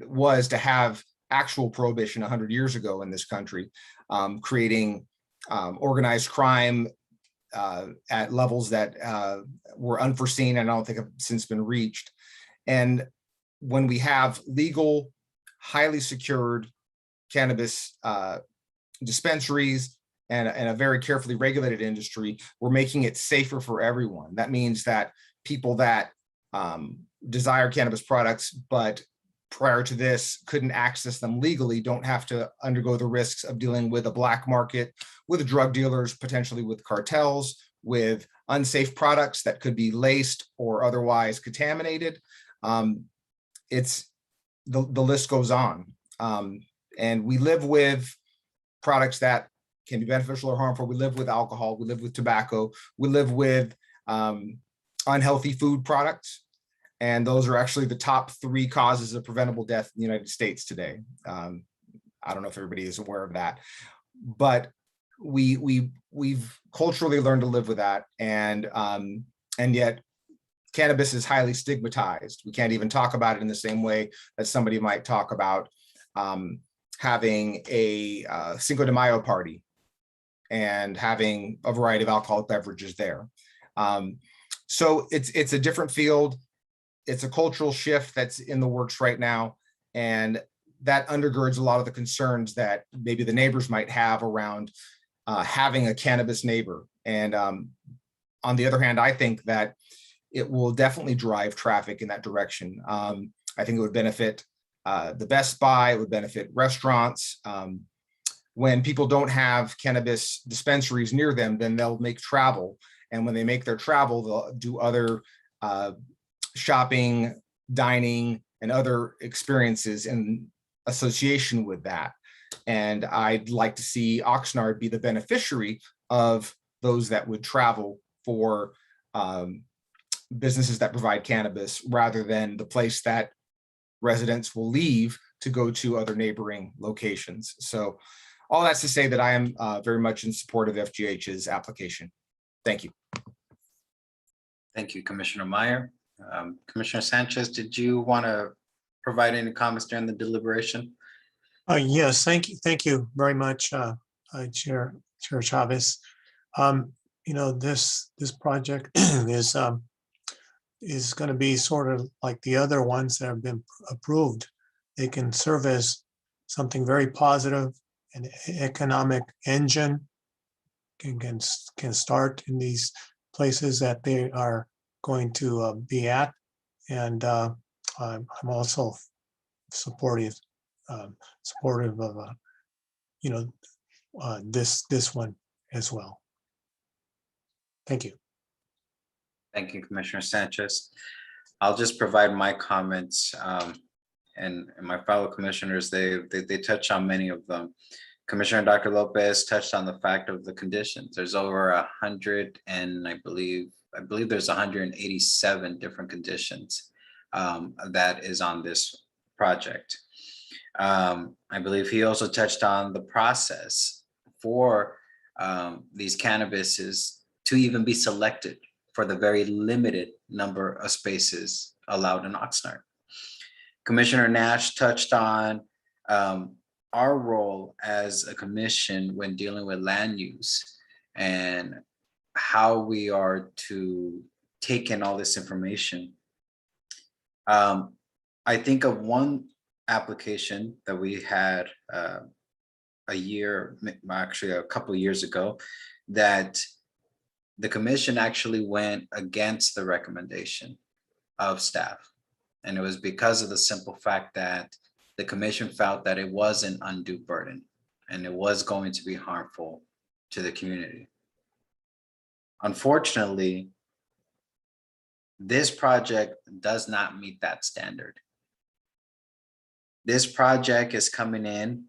was to have actual prohibition 100 years ago in this country, creating organized crime at levels that were unforeseen and I don't think have since been reached. And when we have legal, highly secured cannabis dispensaries and a very carefully regulated industry, we're making it safer for everyone. That means that people that desire cannabis products, but prior to this couldn't access them legally, don't have to undergo the risks of dealing with a black market, with drug dealers, potentially with cartels, with unsafe products that could be laced or otherwise contaminated. It's the list goes on. And we live with products that can be beneficial or harmful. We live with alcohol, we live with tobacco, we live with unhealthy food products. And those are actually the top 3 causes of preventable death in the United States today. I don't know if everybody is aware of that. But we've culturally learned to live with that, and yet cannabis is highly stigmatized. We can't even talk about it in the same way that somebody might talk about having a Cinco de Mayo party and having a variety of alcoholic beverages there. So it's a different field. It's a cultural shift that's in the works right now. And that undergirds a lot of the concerns that maybe the neighbors might have around having a cannabis neighbor. And on the other hand, I think that it will definitely drive traffic in that direction. I think it would benefit the Best Buy, it would benefit restaurants. When people don't have cannabis dispensaries near them, then they'll make travel. And when they make their travel, they'll do other shopping, dining, and other experiences in association with that. And I'd like to see Oxnard be the beneficiary of those that would travel for businesses that provide cannabis, rather than the place that residents will leave to go to other neighboring locations. So all that's to say that I am very much in support of FGH's application. Thank you. Thank you, Commissioner Meyer. Commissioner Sanchez, did you want to provide any comments during the deliberation? Yes, thank you very much, Chair Chavez. You know, this project is going to be sort of like the other ones that have been approved. They can serve as something very positive, an economic engine, can start in these places that they are going to be at. And I'm also supportive of you know, this one as well. Thank you. Thank you, Commissioner Sanchez. I'll just provide my comments, and my fellow commissioners, they touch on many of them. Commissioner Dr. Lopez touched on the fact of the conditions. There's over 100, and I believe there's 187 different conditions that is on this project. I believe he also touched on the process for these cannabises to even be selected for the very limited number of spaces allowed in Oxnard. Commissioner Nash touched on our role as a commission when dealing with land use and how we are to take in all this information. I think of one application that we had a couple of years ago, that the commission actually went against the recommendation of staff. And it was because of the simple fact that the commission felt that it was an undue burden and it was going to be harmful to the community. Unfortunately, this project does not meet that standard. This project is coming in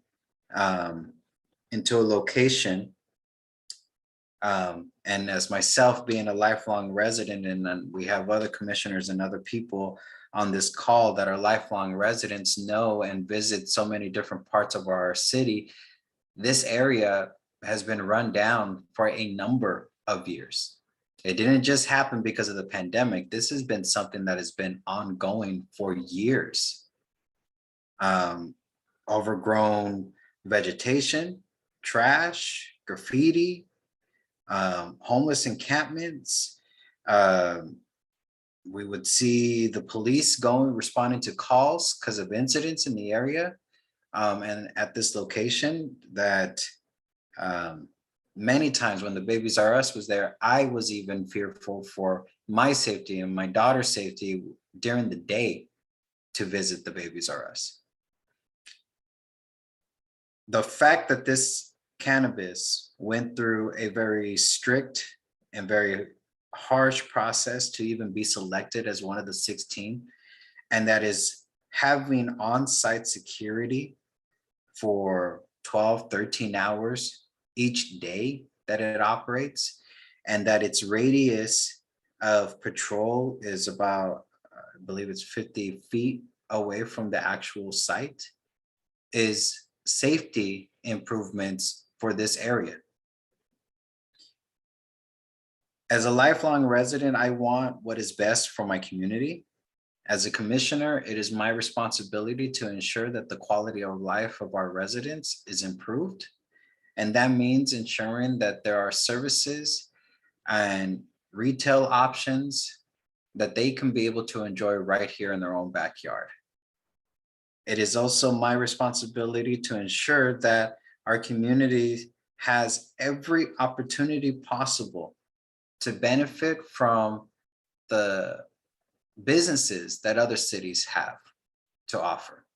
into a location, and as myself being a lifelong resident, and then we have other commissioners and other people on this call that are lifelong residents, know and visit so many different parts of our city, this area has been run down for a number of years. It didn't just happen because of the pandemic. This has been something that has been ongoing for years. Overgrown vegetation, trash, graffiti, homeless encampments. We would see the police responding to calls because of incidents in the area. And at this location that many times when the Babies R Us was there, I was even fearful for my safety and my daughter's safety during the day to visit the Babies R Us. The fact that this cannabis went through a very strict and very harsh process to even be selected as one of the 16, and that is having on-site security for 12, 13 hours each day that it operates, and that its radius of patrol is about, I believe it's 50 feet away from the actual site, is safety improvements for this area. As a lifelong resident, I want what is best for my community. As a commissioner, it is my responsibility to ensure that the quality of life of our residents is improved. And that means ensuring that there are services and retail options that they can be able to enjoy right here in their own backyard. It is also my responsibility to ensure that our community has every opportunity possible to benefit from the businesses that other cities have to offer.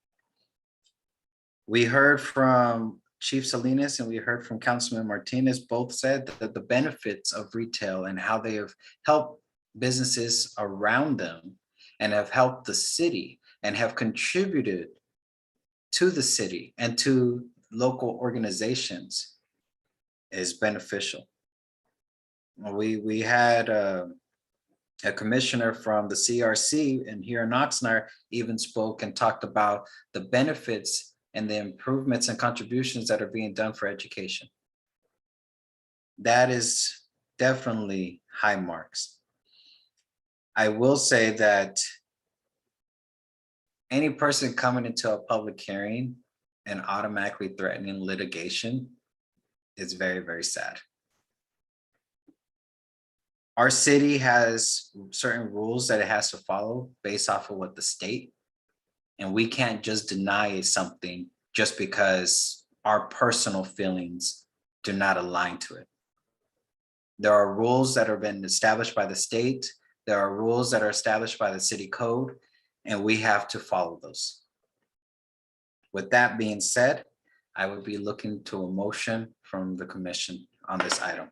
We heard from Chief Salinas and we heard from Councilman Martinez, both said that the benefits of retail and how they have helped businesses around them and have helped the city and have contributed to the city and to local organizations is beneficial. We had a commissioner from the CRC and here in Oxnard even spoke and talked about the benefits and the improvements and contributions that are being done for education. That is definitely high marks. I will say that any person coming into a public hearing and automatically threatening litigation is very, very sad. Our city has certain rules that it has to follow based off of what the state, and we can't just deny something just because our personal feelings do not align to it. There are rules that have been established by the state. There are rules that are established by the city code, and we have to follow those. With that being said, I would be looking to a motion from the commission on this item.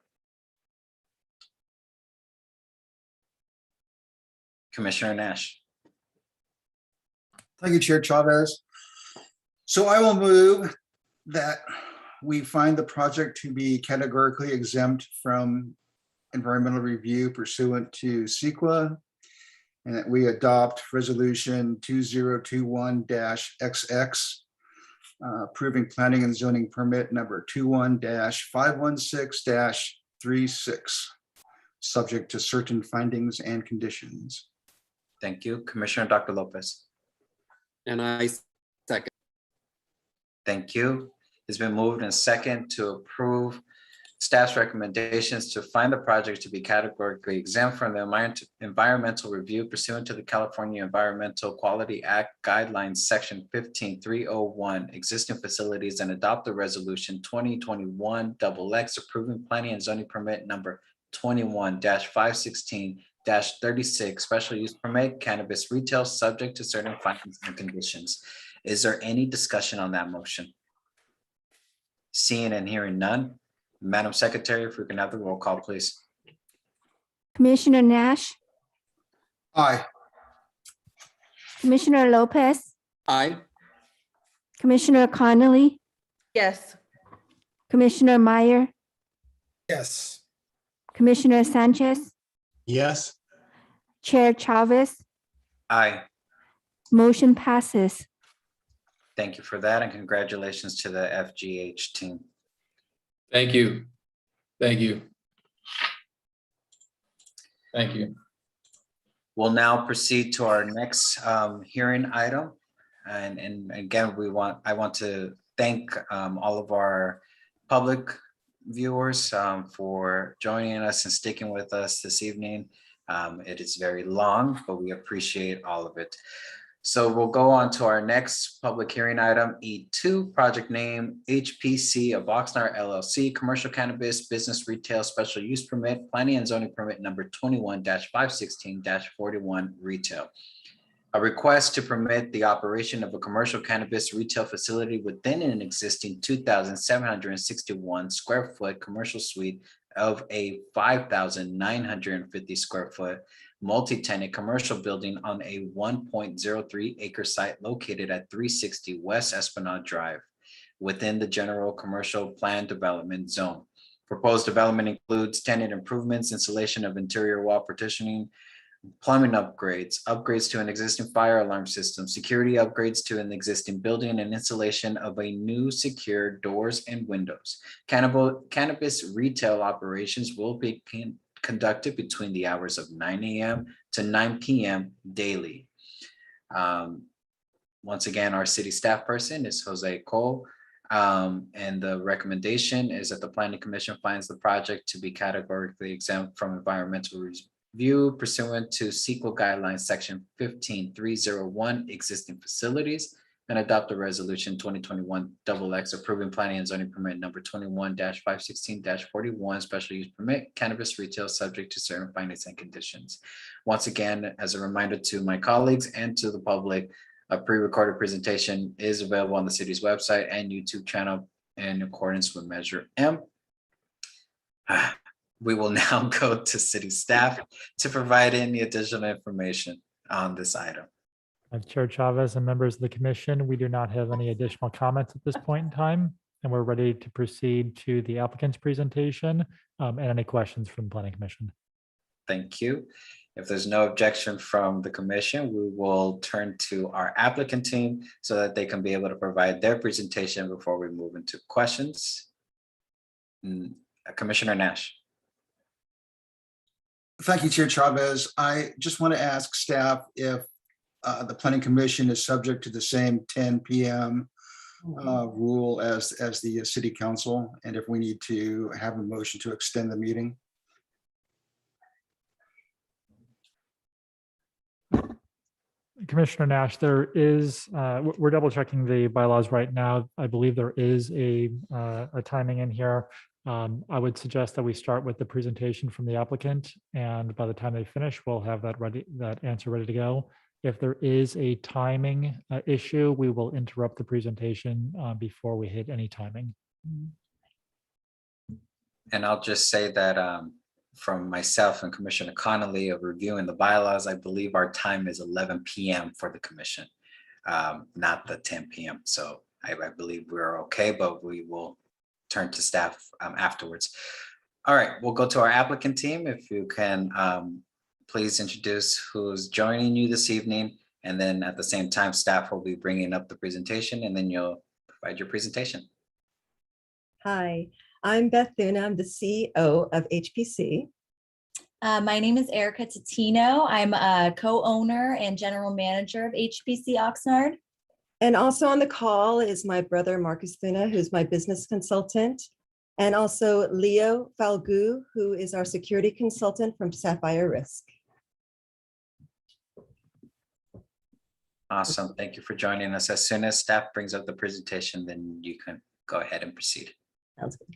Commissioner Nash. Thank you, Chair Chavez. So I will move that we find the project to be categorically exempt from environmental review pursuant to CEQA, and that we adopt resolution 2021-XX, approving planning and zoning permit number 21-516-36, subject to certain findings and conditions. Thank you. Commissioner Dr. Lopez. And I second. Thank you. It's been moved and second to approve staff's recommendations to find the project to be categorically exempt from the environmental review pursuant to the California Environmental Quality Act Guidelines, Section 15301, existing facilities, and adopt the resolution 2021-XX approving planning and zoning permit number 21-516-36, special use permit, cannabis retail, subject to certain findings and conditions. Is there any discussion on that motion? Seeing and hearing none. Madam Secretary, if we can have the roll call, please. Commissioner Nash, Aye. Commissioner Lopez, Aye. Commissioner Connolly, Yes. Commissioner Meyer, Yes. Commissioner Sanchez, Yes. Chair Chavez, Aye. motion passes. Thank you for that and congratulations to the FGH team. Thank you. Thank you. Thank you. We'll now proceed to our next hearing item. And again, I want to thank all of our public viewers for joining us and sticking with us this evening. It is very long, but we appreciate all of it. So we'll go on to our next public hearing item, E2, project name HPC of Oxnard LLC, commercial cannabis business retail special use permit, planning and zoning permit number 21-516-41 retail. A request to permit the operation of a commercial cannabis retail facility within an existing 2,761 square foot commercial suite of a 5,950 square foot multi-tenant commercial building on a 1.03 acre site located at 360 West Esplanade Drive within the general commercial plan development zone. Proposed development includes tenant improvements, installation of interior wall partitioning, plumbing upgrades, upgrades to an existing fire alarm system, security upgrades to an existing building, and installation of a new secure doors and windows. Cannabis retail operations will be conducted between the hours of 9 a.m. to 9 p.m. daily. Once again, our city staff person is Jose Cole. And the recommendation is that the Planning Commission finds the project to be categorically exempt from environmental review pursuant to CEQA guidelines, section 15301, existing facilities, and adopt a resolution 2021-XX approving planning and zoning permit number 21-516-41, special use permit, cannabis retail subject to certain findings and conditions. Once again, as a reminder to my colleagues and to the public, a pre-recorded presentation is available on the city's website and YouTube channel in accordance with Measure M. We will now go to city staff to provide any additional information on this item. Chair Chavez and members of the commission, we do not have any additional comments at this point in time, and we're ready to proceed to the applicant's presentation and any questions from the Planning Commission. Thank you. If there's no objection from the commission, we will turn to our applicant team so that they can be able to provide their presentation before we move into questions. Commissioner Nash. Thank you, Chair Chavez. I just want to ask staff if the Planning Commission is subject to the same 10 p.m. Rule as the City Council, and if we need to have a motion to extend the meeting. Commissioner Nash, there is, we're double checking the bylaws right now. I believe there is a timing in here. I would suggest that we start with the presentation from the applicant, and by the time they finish, we'll have that answer ready to go. If there is a timing issue, we will interrupt the presentation before we hit any timing. And I'll just say that from myself and Commissioner Connolly of reviewing the bylaws, I believe our time is 11 p.m. for the commission, not the 10 p.m. So I believe we're okay, but we will turn to staff afterwards. All right, we'll go to our applicant team. If you can please introduce who's joining you this evening, and then at the same time, staff will be bringing up the presentation, and then you'll provide your presentation. Hi, I'm Beth Thuna. I'm the CEO of HPC. My name is Erica Totino. I'm a co-owner and general manager of HPC Oxnard. And also on the call is my brother, Marcus Thuna, who's my business consultant, and also Leo Falgu, who is our security consultant from Sapphire Risk. Awesome. Thank you for joining us. As soon as staff brings up the presentation, then you can go ahead and proceed. Sounds good.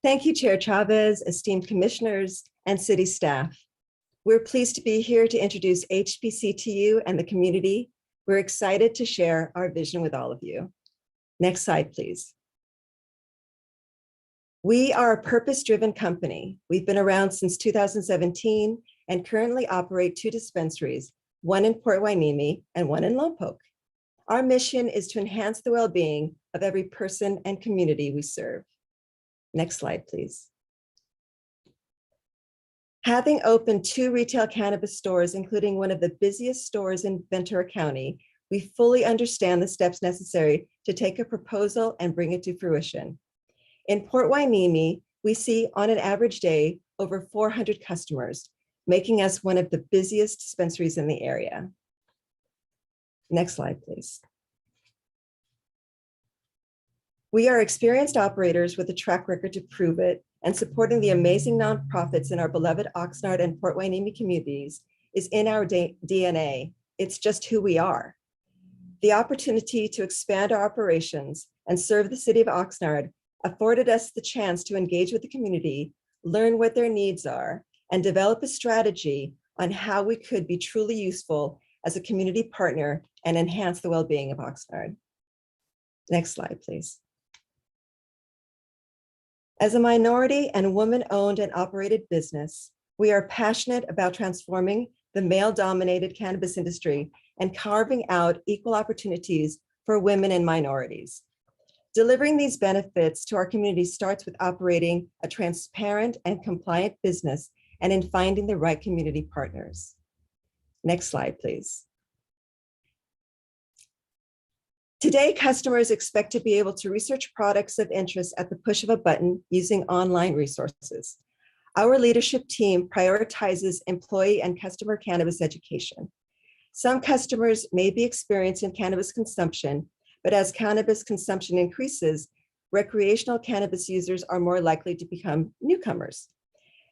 Thank you, Chair Chavez, esteemed commissioners, and city staff. We're pleased to be here to introduce HPC to you and the community. We're excited to share our vision with all of you. Next slide, please. We are a purpose-driven company. We've been around since 2017 and currently operate 2 dispensaries, one in Port Hueneme and one in Lompoc. Our mission is to enhance the well-being of every person and community we serve. Next slide, please. Having opened 2 retail cannabis stores, including one of the busiest stores in Ventura County, we fully understand the steps necessary to take a proposal and bring it to fruition. In Port Hueneme, we see on an average day over 400 customers, making us one of the busiest dispensaries in the area. Next slide, please. We are experienced operators with a track record to prove it, and supporting the amazing nonprofits in our beloved Oxnard and Port Hueneme communities is in our DNA. It's just who we are. The opportunity to expand our operations and serve the city of Oxnard afforded us the chance to engage with the community, learn what their needs are, and develop a strategy on how we could be truly useful as a community partner and enhance the well-being of Oxnard. Next slide, please. As a minority and woman-owned and operated business, We are passionate about transforming the male-dominated cannabis industry and carving out equal opportunities for women and minorities. Delivering these benefits to our community starts with operating a transparent and compliant business and in finding the right community partners. Next slide, please. Today, customers expect to be able to research products of interest at the push of a button using online resources. Our leadership team prioritizes employee and customer cannabis education. Some customers may be experienced in cannabis consumption, but as cannabis consumption increases, recreational cannabis users are more likely to become newcomers.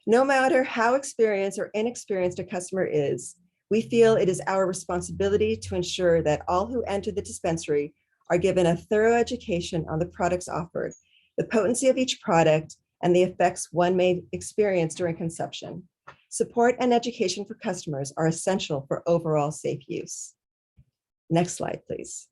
No matter how experienced or inexperienced a customer is, we feel it is our responsibility to ensure that all who enter the dispensary are given a thorough education on the products offered, the potency of each product, and the effects one may experience during consumption. Support and education for customers are essential for overall safe use. Next slide, please.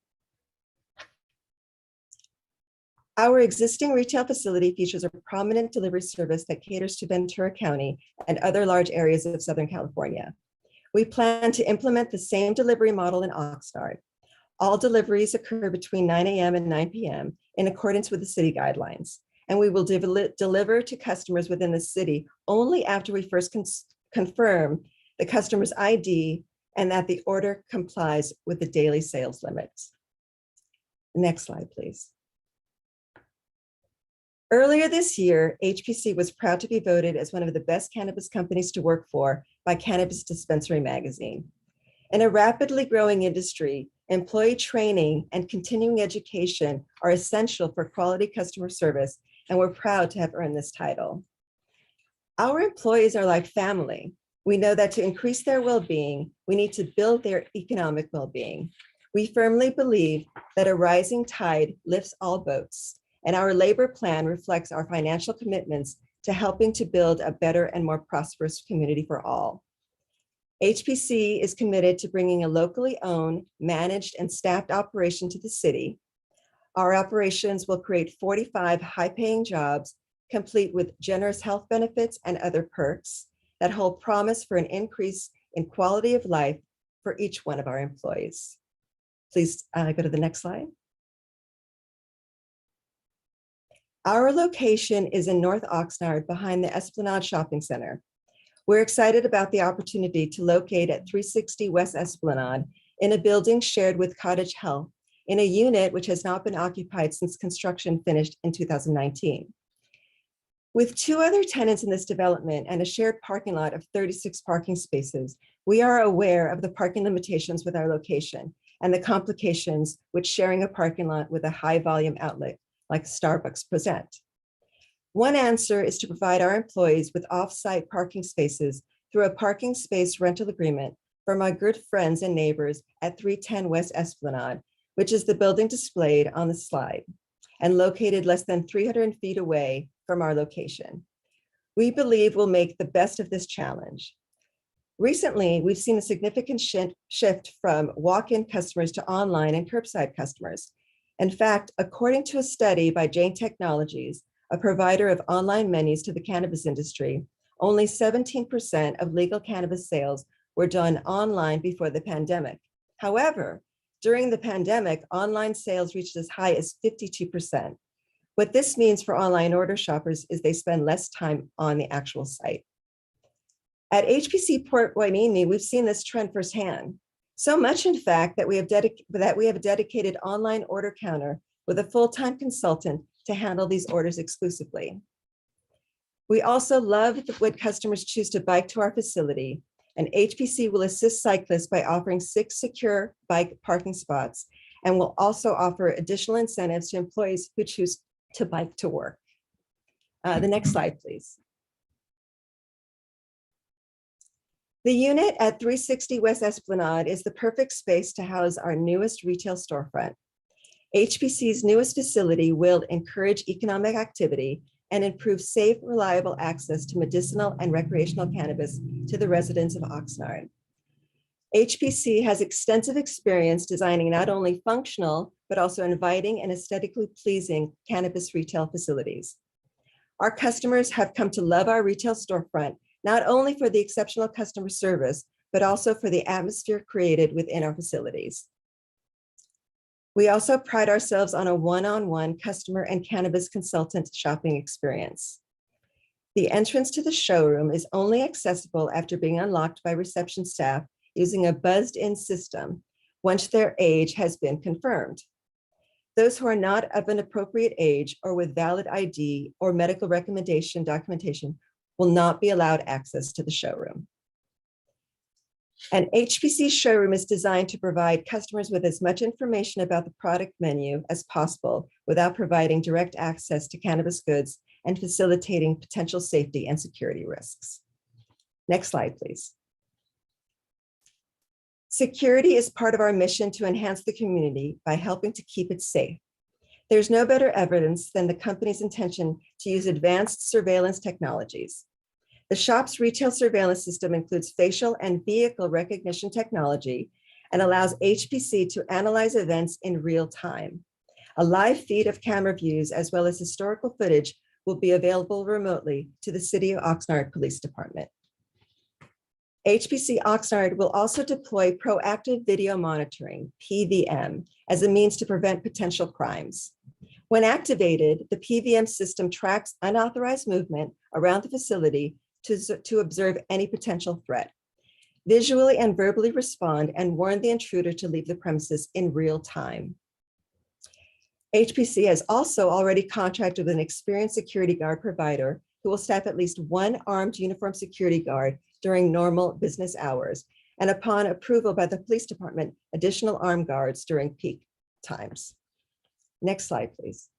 Our existing retail facility features a prominent delivery service that caters to Ventura County and other large areas of Southern California. We plan to implement the same delivery model in Oxnard. All deliveries occur between 9 a.m. and 9 p.m. in accordance with the city guidelines, and we will deliver to customers within the city only after we first confirm the customer's ID and that the order complies with the daily sales limits. Next slide, please. Earlier this year, HPC was proud to be voted as one of the best cannabis companies to work for by Cannabis Dispensary magazine. In a rapidly growing industry, employee training and continuing education are essential for quality customer service, and we're proud to have earned this title. Our employees are like family. We know that to increase their well-being, we need to build their economic well-being. We firmly believe that a rising tide lifts all boats, and our labor plan reflects our financial commitments to helping to build a better and more prosperous community for all. HPC is committed to bringing a locally owned, managed, and staffed operation to the city. Our operations will create 45 high-paying jobs, complete with generous health benefits and other perks that hold promise for an increase in quality of life for each one of our employees. Please go to the next slide. Our location is in North Oxnard behind the Esplanade Shopping Center. We're excited about the opportunity to locate at 360 West Esplanade in a building shared with Cottage Health in a unit which has not been occupied since construction finished in 2019. With two other tenants in this development and a shared parking lot of 36 parking spaces, we are aware of the parking limitations with our location and the complications which sharing a parking lot with a high volume outlet like Starbucks present. One answer is to provide our employees with off-site parking spaces through a parking space rental agreement from our good friends and neighbors at 310 West Esplanade, which is the building displayed on the slide and located less than 300 feet away from our location. We believe we'll make the best of this challenge. Recently, we've seen a significant shift from walk-in customers to online and curbside customers. In fact, according to a study by Jane Technologies, a provider of online menus to the cannabis industry, only 17% of legal cannabis sales were done online before the pandemic. However, during the pandemic, online sales reached as high as 52%. What this means for online order shoppers is they spend less time on the actual site. At HPC Port Hueneme, we've seen this trend firsthand. So much, in fact, that we have a dedicated online order counter with a full-time consultant to handle these orders exclusively. We also love when customers choose to bike to our facility, and HPC will assist cyclists by offering 6 secure bike parking spots and will also offer additional incentives to employees who choose to bike to work. The next slide, please. The unit at 360 West Esplanade is the perfect space to house our newest retail storefront. HPC's newest facility will encourage economic activity and improve safe, reliable access to medicinal and recreational cannabis to the residents of Oxnard. HPC has extensive experience designing not only functional, but also inviting and aesthetically pleasing cannabis retail facilities. Our customers have come to love our retail storefront not only for the exceptional customer service, but also for the atmosphere created within our facilities. We also pride ourselves on a one-on-one customer and cannabis consultant shopping experience. The entrance to the showroom is only accessible after being unlocked by reception staff using a buzzed-in system once their age has been confirmed. Those who are not of an appropriate age or with valid ID or medical recommendation documentation will not be allowed access to the showroom. An HPC showroom is designed to provide customers with as much information about the product menu as possible without providing direct access to cannabis goods and facilitating potential safety and security risks. Next slide, please. Security is part of our mission to enhance the community by helping to keep it safe. There's no better evidence than the company's intention to use advanced surveillance technologies. The shop's retail surveillance system includes facial and vehicle recognition technology and allows HPC to analyze events in real time. A live feed of camera views as well as historical footage will be available remotely to the City of Oxnard Police Department. HPC Oxnard will also deploy proactive video monitoring, PVM, as a means to prevent potential crimes. When activated, the PVM system tracks unauthorized movement around the facility to observe any potential threat, visually and verbally respond, and warn the intruder to leave the premises in real time. HPC has also already contracted with an experienced security guard provider who will staff at least one armed uniformed security guard during normal business hours, and upon approval by the police department, additional armed guards during peak times. Next slide, please.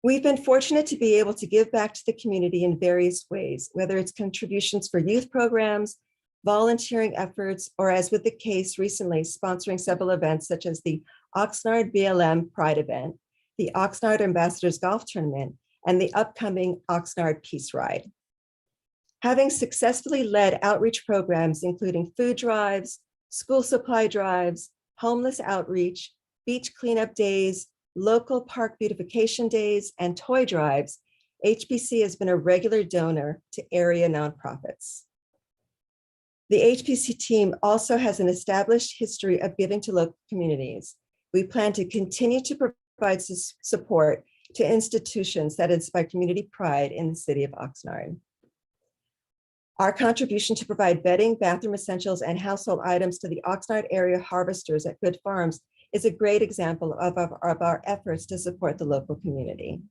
We've been fortunate to be able to give back to the community in various ways, whether it's contributions for youth programs, volunteering efforts, or as with the case recently, sponsoring several events such as the Oxnard BLM Pride event, the Oxnard Ambassadors Golf Tournament, and the upcoming Oxnard Peace Ride. Having successfully led outreach programs, including food drives, school supply drives, homeless outreach, beach cleanup days, local park beautification days, and toy drives, HPC has been a regular donor to area nonprofits. The HPC team also has an established history of giving to local communities. We plan to continue to provide support to institutions that inspire community pride in the City of Oxnard. Our contribution to provide bedding, bathroom essentials, and household items to the Oxnard area harvesters at Good Farms is a great example of our efforts to support the local community.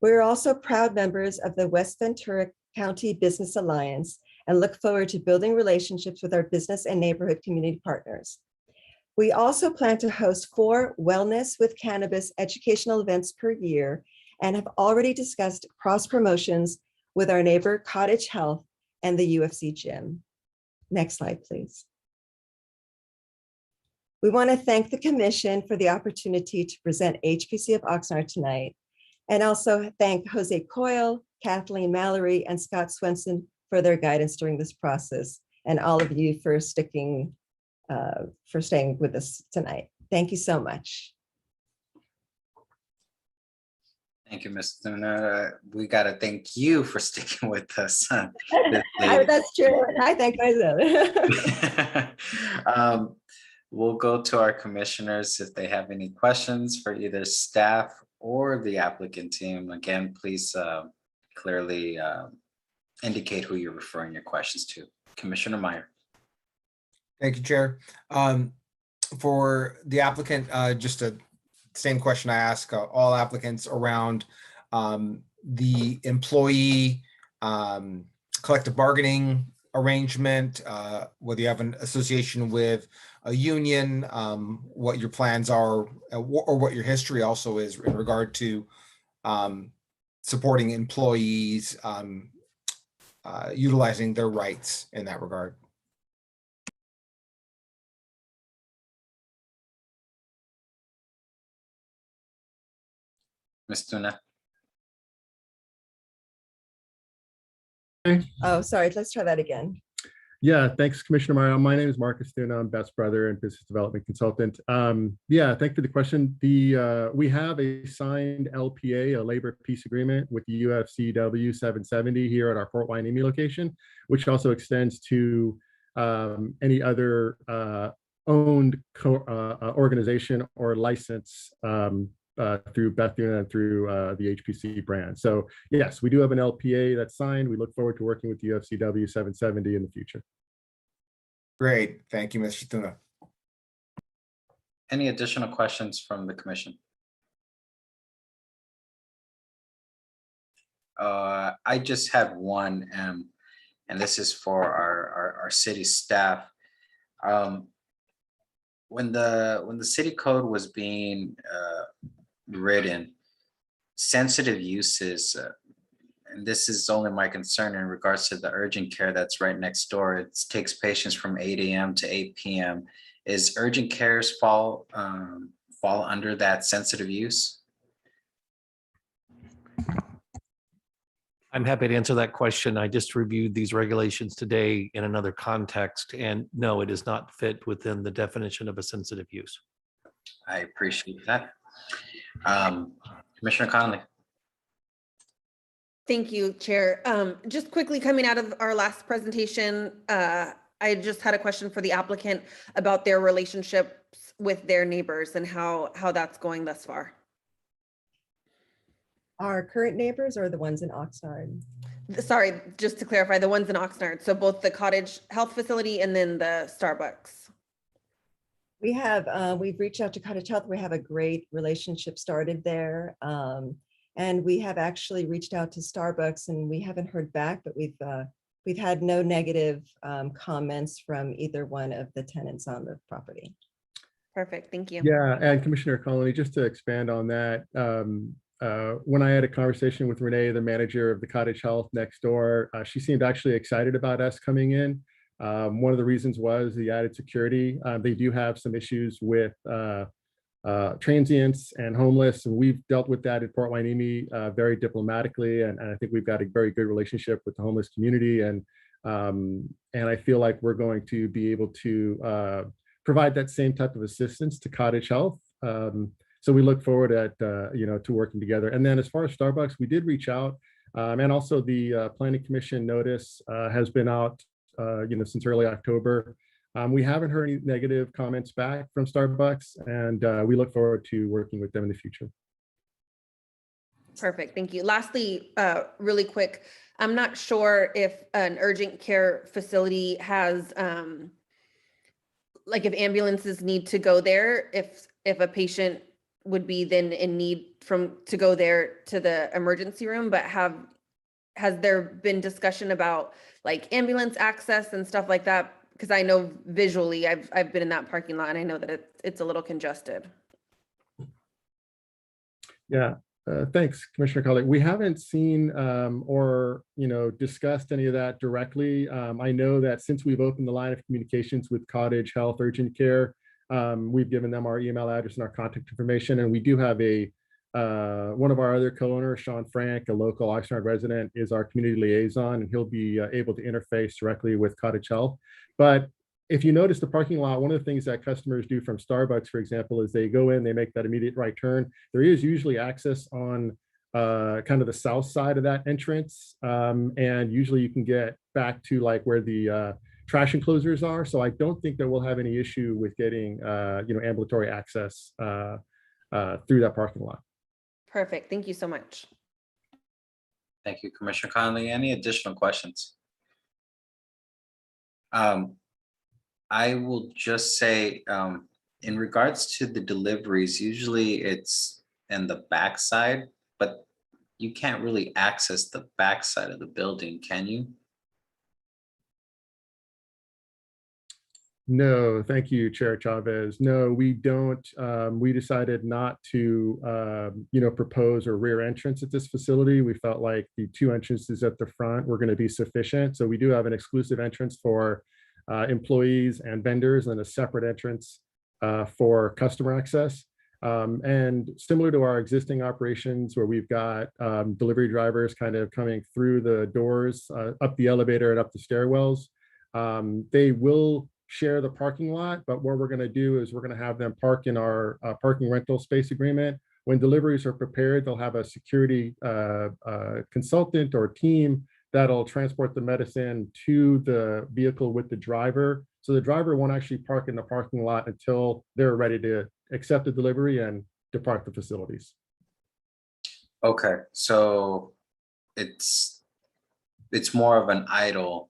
We're also proud members of the West Ventura County Business Alliance and look forward to building relationships with our business and neighborhood community partners. We also plan to host 4 Wellness with Cannabis educational events per year and have already discussed cross promotions with our neighbor Cottage Health and the UFC gym. Next slide, please. We want to thank the Commission for the opportunity to present HPC of Oxnard tonight, and also thank Jose Coyle, Kathleen Mallory, and Scott Swenson for their guidance during this process, and all of you for staying with us tonight. Thank you so much. Thank you, Ms. Luna. We got to thank you for sticking with us. That's true. I thank myself. We'll go to our commissioners if they have any questions for either staff or the applicant team. Again, please clearly indicate who you're referring your questions to. Commissioner Meyer. Thank you, Chair. For the applicant, just a same question I ask all applicants around the employee collective bargaining arrangement, whether you have an association with a union, what your plans are, or what your history also is in regard to supporting employees utilizing their rights in that regard. Ms. Tuna. Oh, sorry, let's try that again. Yeah, thanks, Commissioner Mario. My name is Marcus Thune. I'm Beth's brother and business development consultant. Yeah, thank you for the question. We have a signed LPA, a labor peace agreement with the UFCW 770 here at our Fort Hueneme location, which also extends to any other owned organization or license through Beth Thune and through the HPC brand. So yes, we do have an LPA that's signed. We look forward to working with the UFCW 770 in the future. Great. Thank you, Mr. Thune. Any additional questions from the commission? I just had one, and this is for our city staff. When the city code was being written, sensitive uses, and this is only my concern in regards to the urgent care that's right next door. It takes patients from 8 a.m. to 8 p.m. Is urgent cares fall under that sensitive use? I'm happy to answer that question. I just reviewed these regulations today in another context, and no, it does not fit within the definition of a sensitive use. I appreciate that. Commissioner Connolly. Thank you, Chair. Just quickly coming out of our last presentation, I just had a question for the applicant about their relationships with their neighbors and how that's going thus far. Our current neighbors or the ones in Oxnard? Sorry, just to clarify, the ones in Oxnard. So both the cottage health facility and then the Starbucks. We have, we've reached out to Cottage Health. We have a great relationship started there. And we have actually reached out to Starbucks and we haven't heard back, but we've had no negative comments from either one of the tenants on the property. Perfect, thank you. Yeah, and Commissioner Connolly, just to expand on that, when I had a conversation with Renee, the manager of the Cottage Health next door, she seemed actually excited about us coming in. One of the reasons was the added security. They do have some issues with transients and homeless, and we've dealt with that at Fort Hueneme very diplomatically, and I think we've got a very good relationship with the homeless community, and I feel like we're going to be able to provide that same type of assistance to Cottage Health. So we look forward to working together. And then as far as Starbucks, we did reach out, and also the Planning Commission notice has been out since early October. We haven't heard any negative comments back from Starbucks, and we look forward to working with them in the future. Perfect, thank you. Lastly, really quick, I'm not sure if an urgent care facility has, like if ambulances need to go there, if a patient would be then in need to go there to the emergency room, but has there been discussion about like ambulance access and stuff like that? Because I know visually I've been in that parking lot and I know that it's a little congested. Yeah, thanks, Commissioner Colley. We haven't seen or discussed any of that directly. I know that since we've opened the line of communications with Cottage Health Urgent Care, we've given them our email address and our contact information, and we do have one of our other co-owners, Sean Frank, a local Oxnard resident, is our community liaison, and he'll be able to interface directly with Cottage Health. But if you notice the parking lot, one of the things that customers do from Starbucks, for example, is they go in, they make that immediate right turn. There is usually access on kind of the south side of that entrance, and usually you can get back to like where the trash enclosures are. So I don't think that we'll have any issue with getting ambulatory access through that parking lot. Perfect, thank you so much. Thank you, Commissioner Conley. Any additional questions? I will just say, in regards to the deliveries, usually it's in the backside, but you can't really access the backside of the building, can you? No, thank you, Chair Chavez. No, we don't. We decided not to, propose a rear entrance at this facility. We felt like the two entrances at the front were going to be sufficient. So we do have an exclusive entrance for employees and vendors, and a separate entrance for customer access. And similar to our existing operations, where we've got delivery drivers kind of coming through the doors, up the elevator and up the stairwells, They will share the parking lot, but what we're going to do is we're going to have them park in our parking rental space agreement. When deliveries are prepared, they'll have a security consultant or team that'll transport the medicine to the vehicle with the driver. So the driver won't actually park in the parking lot until they're ready to accept the delivery and depart the facilities. Okay, so it's more of an idle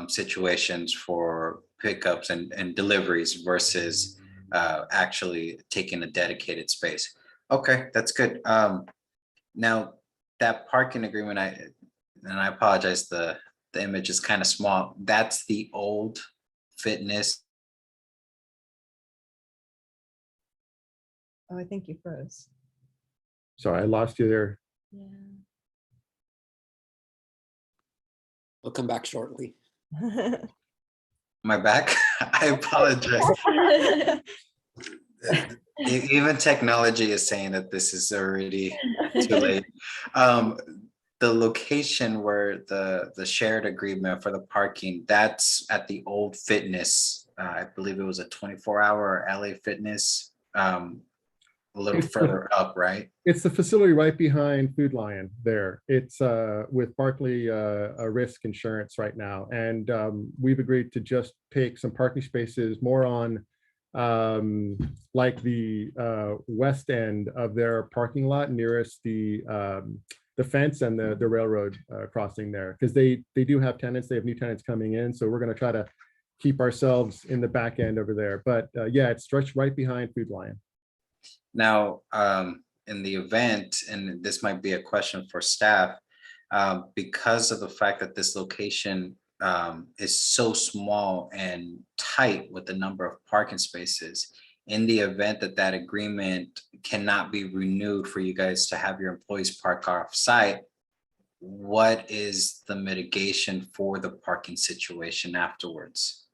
situations for pickups and deliveries versus actually taking a dedicated space. Okay, that's good. Now that parking agreement, I apologize, the image is kind of small. That's the old fitness. Oh, I think you froze. Sorry, I lost you there. Yeah. We'll come back shortly. My back. I apologize. Even technology is saying that this is already too late. The location where the shared agreement for the parking, that's at the old fitness. I believe it was a 24-hour LA Fitness, a little further up, right? It's the facility right behind Food Lion there. It's with Barclay Risk Insurance right now. And we've agreed to just take some parking spaces more on like the west end of their parking lot nearest the fence and the railroad crossing there, because they do have tenants. They have new tenants coming in. So we're going to try to keep ourselves in the back end over there. But yeah, it's stretched right behind Food Lion. Now, in the event, and this might be a question for staff, because of the fact that this location is so small and tight with the number of parking spaces, in the event that that agreement cannot be renewed for you guys to have your employees park off site, what is the mitigation for the parking situation afterwards?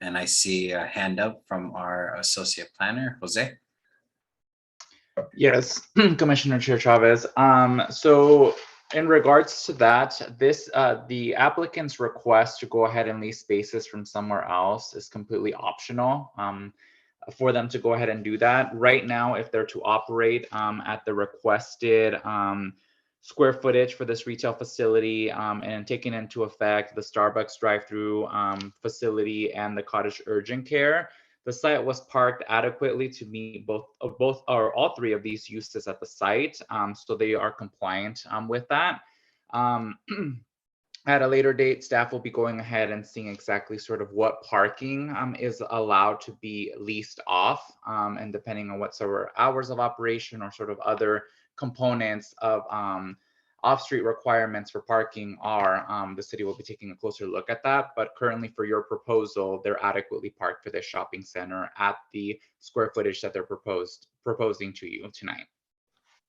And I see a hand up from our associate planner, Jose. Yes, Commissioner Chair Chavez. So in regards to that, the applicant's request to go ahead and lease spaces from somewhere else is completely optional for them to go ahead and do that. Right now, if they're to operate at the requested square footage for this retail facility and taking into effect the Starbucks drive-through facility and the cottage urgent care, the site was parked adequately to meet all three of these uses at the site. So they are compliant with that. At a later date, staff will be going ahead and seeing exactly sort of what parking is allowed to be leased off. And depending on what sort of hours of operation or sort of other components of off-street requirements for parking are, the city will be taking a closer look at that. But currently for your proposal, they're adequately parked for this shopping center at the square footage that they're proposing to you tonight.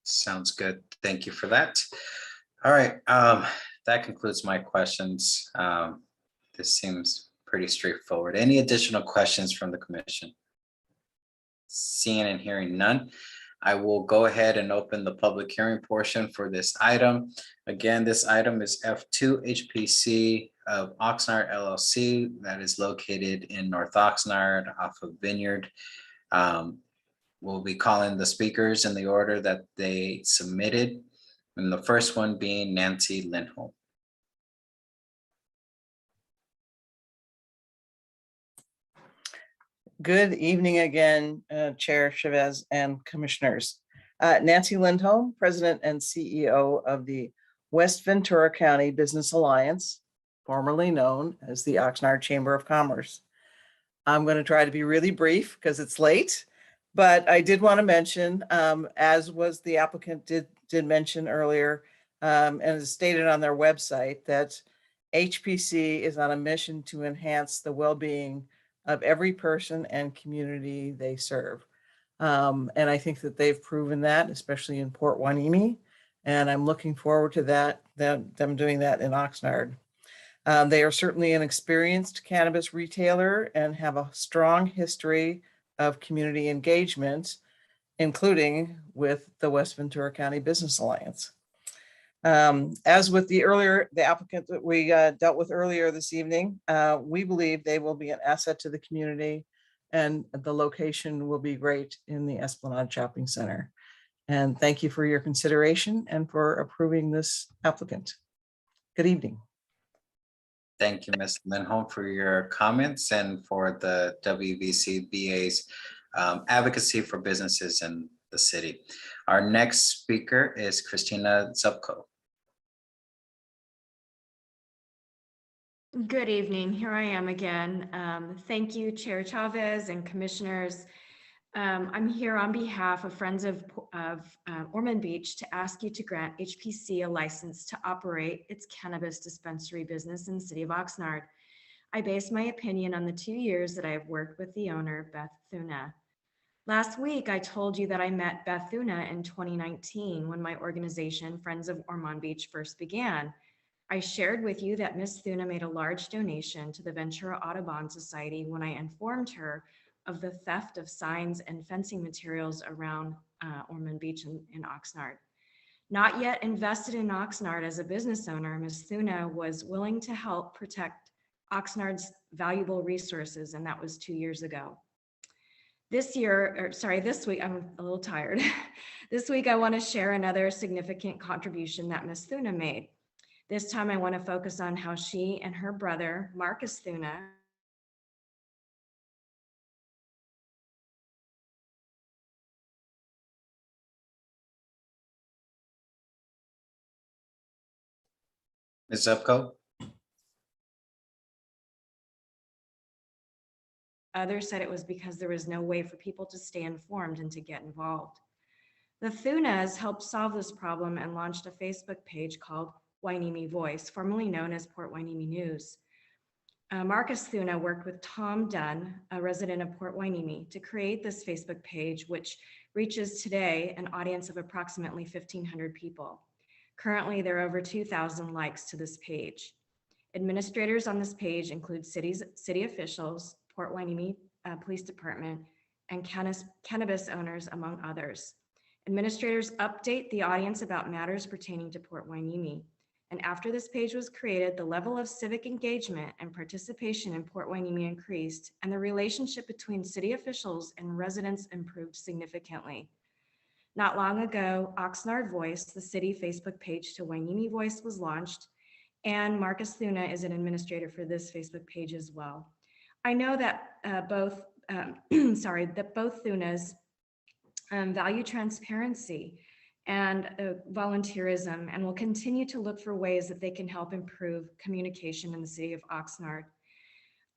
Sounds good. Thank you for that. All right, that concludes my questions. This seems pretty straightforward. Any additional questions from the commission? Seeing and hearing none, I will go ahead and open the public hearing portion for this item. Again, this item is F2 HPC of Oxnard LLC that is located in North Oxnard off of Vineyard. We'll be calling the speakers in the order that they submitted. And the first one being Nancy Lindholm. Good evening again, Chair Chavez and Commissioners. Nancy Lindholm, President and CEO of the West Ventura County Business Alliance, formerly known as the Oxnard Chamber of Commerce. I'm going to try to be really brief because it's late, but I did want to mention, as was the applicant did mention earlier, and is stated on their website, that HPC is on a mission to enhance the well-being of every person and community they serve. And I think that they've proven that, especially in Port Hueneme. And I'm looking forward to them doing that in Oxnard. They are certainly an experienced cannabis retailer and have a strong history of community engagement, including with the West Ventura County Business Alliance. As with the applicant that we dealt with earlier this evening, we believe they will be an asset to the community, and the location will be great in the Esplanade Shopping Center. And thank you for your consideration and for approving this applicant. Good evening. Thank you, Ms. Lindholm, for your comments and for the WVCBA's advocacy for businesses in the city. Our next speaker is Christina Zupko. Good evening. Here I am again. Thank you, Chair Chavez and commissioners. I'm here on behalf of Friends of Ormond Beach to ask you to grant HPC a license to operate its cannabis dispensary business in the city of Oxnard. I base my opinion on the 2 years that I have worked with the owner, Beth Thuna. Last week, I told you that I met Beth Thuna in 2019 when my organization, Friends of Ormond Beach, first began. I shared with you that Ms. Thuna made a large donation to the Ventura Audubon Society when I informed her of the theft of signs and fencing materials around Ormond Beach in Oxnard. Not yet invested in Oxnard as a business owner, Ms. Thuna was willing to help protect Oxnard's valuable resources, and that was 2 years ago. This week, I'm a little tired. This week, I want to share another significant contribution that Ms. Thuna made. This time, I want to focus on how she and her brother, Marcus Thuna, Ms. Zupko? others said it was because there was no way for people to stay informed and to get involved. The Thunas helped solve this problem and launched a Facebook page called Hueneme Voice, formerly known as Port Hueneme News. Marcus Thuna worked with Tom Dunn, a resident of Port Hueneme, to create this Facebook page, which reaches today an audience of approximately 1,500 people. Currently, there are over 2,000 likes to this page. Administrators on this page include city officials, Port Hueneme Police Department, and cannabis owners, among others. Administrators update the audience about matters pertaining to Port Hueneme. And after this page was created, the level of civic engagement and participation in Port Hueneme increased, and the relationship between city officials and residents improved significantly. Not long ago, Oxnard Voice, the city Facebook page to Hueneme Voice, was launched, and Marcus Thuna is an administrator for this Facebook page as well. I know that both Thunas value transparency and volunteerism, and will continue to look for ways that they can help improve communication in the city of Oxnard.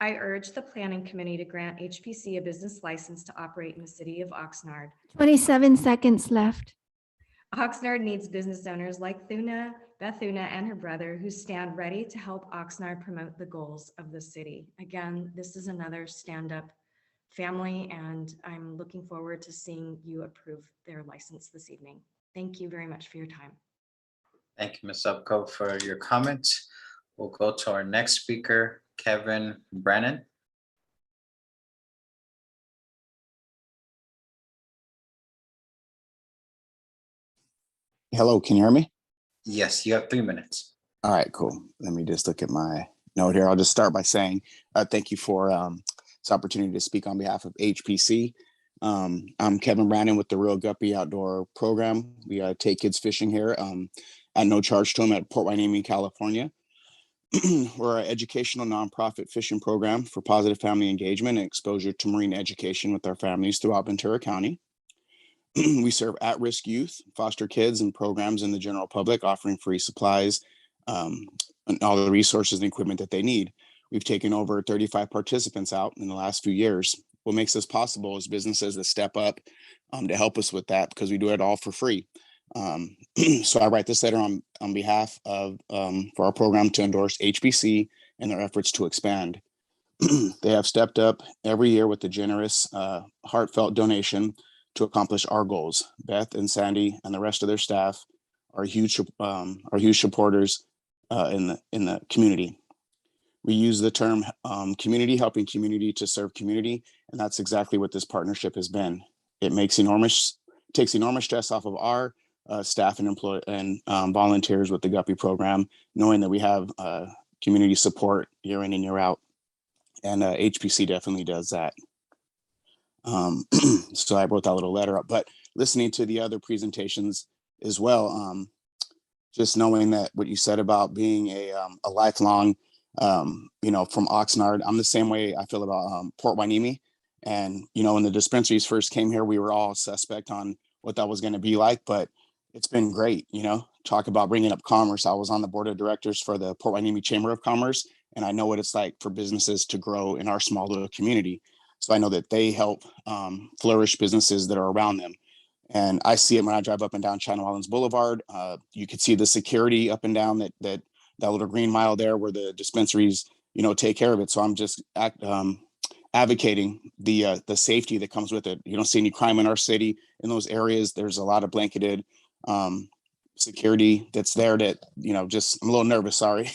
I urge the Planning Committee to grant HPC a business license to operate in the city of Oxnard. 27 seconds left. Oxnard needs business owners like Thuna, Beth Thuna, and her brother who stand ready to help Oxnard promote the goals of the city. Again, this is another stand-up family, and I'm looking forward to seeing you approve their license this evening. Thank you very much for your time. Thank you, Ms. Zupko, for your comments. We'll go to our next speaker, Kevin Brennan. Hello, can you hear me? Yes, you have 3 minutes. All right, cool. Let me just look at my note here. I'll just start by saying thank you for this opportunity to speak on behalf of HPC. I'm Kevin Brandon with the Real Guppy Outdoor Program. We take kids fishing here at no charge to them at Port Hueneme, California. We're an educational nonprofit fishing program for positive family engagement and exposure to marine education with our families throughout Ventura County. We serve at-risk youth, foster kids, and programs in the general public, offering free supplies and all the resources and equipment that they need. We've taken over 35 participants out in the last few years. What makes this possible is businesses that step up to help us with that, because we do it all for free. So I write this letter on behalf of for our program to endorse HBC and their efforts to expand. They have stepped up every year with a generous, heartfelt donation to accomplish our goals. Beth and Sandy and the rest of their staff are huge supporters in the community. We use the term community helping community to serve community, and that's exactly what this partnership has been. It takes enormous stress off of our staff and volunteers with the Guppy program, knowing that we have community support year in and year out. And HPC definitely does that. So I wrote that little letter up, but listening to the other presentations as well, just knowing that what you said about being a lifelong, from Oxnard, I'm the same way I feel about Port Hueneme. And, when the dispensaries first came here, we were all suspect on what that was going to be like, but it's been great, talk about bringing up commerce. I was on the board of directors for the Port Hueneme Chamber of Commerce, and I know what it's like for businesses to grow in our small little community. So I know that they help flourish businesses that are around them. And I see it when I drive up and down China Islands Boulevard. You could see the security up and down that little green mile there where the dispensaries, take care of it. So I'm just advocating the safety that comes with it. You don't see any crime in our city in those areas. There's a lot of blanketed security that's there that, just I'm a little nervous, sorry.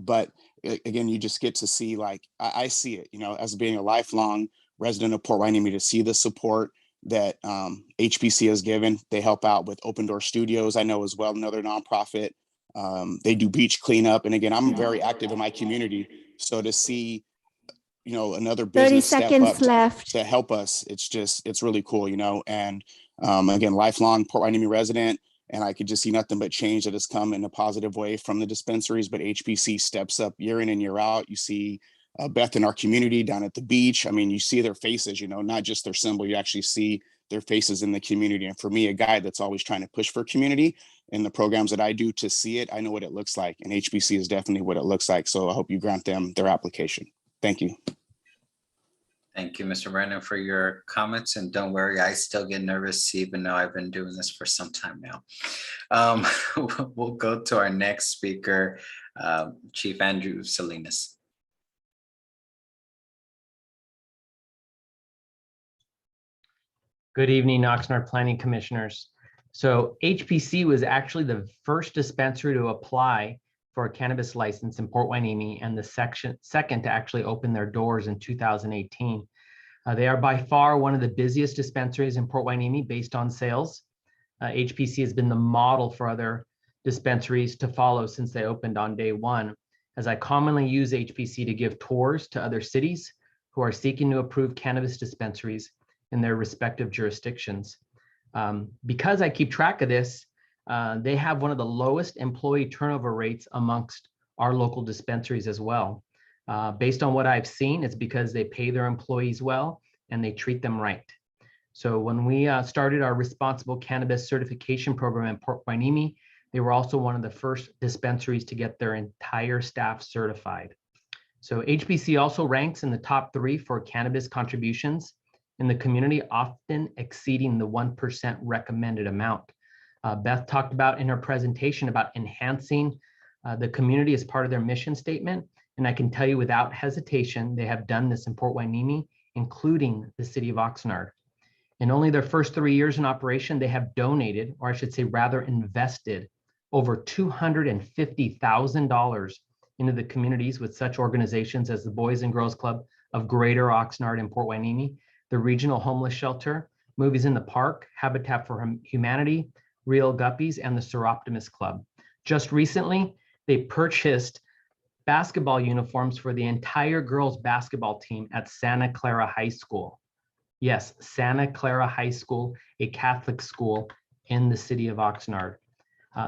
But again, you just get to see, like, I see it, as being a lifelong resident of Port Hueneme, to see the support that HPC has given. They help out with Open Door Studios, I know as well, another nonprofit. They do beach cleanup. And again, I'm very active in my community. So to see, another 30 business step seconds up left. to help us, it's really cool, and again, lifelong Port Hueneme resident. And I could just see nothing but change that has come in a positive way from the dispensaries, but HPC steps up year in and year out. You see Beth in our community down at the beach. I mean, you see their faces, not just their symbol, you actually see their faces in the community. And for me, a guy that's always trying to push for community in the programs that I do, to see it, I know what it looks like. And HPC is definitely what it looks like. So I hope you grant them their application. Thank you. Thank you, Mr. Brandon, for your comments. And don't worry, I still get nervous, even though I've been doing this for some time now. We'll go to our next speaker, Chief Andrew Salinas. Good evening, Oxnard Planning Commissioners. So HPC was actually the first dispensary to apply for a cannabis license in Port Hueneme, and the second to actually open their doors in 2018. They are by far one of the busiest dispensaries in Port Hueneme based on sales. HPC has been the model for other dispensaries to follow since they opened on day one, as I commonly use HPC to give tours to other cities who are seeking to approve cannabis dispensaries in their respective jurisdictions. Because I keep track of this, they have one of the lowest employee turnover rates amongst our local dispensaries as well. Based on what I've seen, it's because they pay their employees well and they treat them right. So when we started our responsible cannabis certification program in Port Hueneme, they were also one of the first dispensaries to get their entire staff certified. So HPC also ranks in the top 3 for cannabis contributions in the community, often exceeding the 1% recommended amount. Beth talked about in her presentation about enhancing the community as part of their mission statement. And I can tell you without hesitation, they have done this in Port Hueneme, including the city of Oxnard. In only their first 3 years in operation, they have donated, or I should say rather invested, over $250,000 into the communities with such organizations as the Boys and Girls Club of Greater Oxnard and Port Hueneme, the Regional Homeless Shelter, Movies in the Park, Habitat for Humanity, Real Guppies, and the Seroptimus Club. Just recently, they purchased basketball uniforms for the entire girls basketball team at Santa Clara High School. Yes, Santa Clara High School, a Catholic school in the city of Oxnard.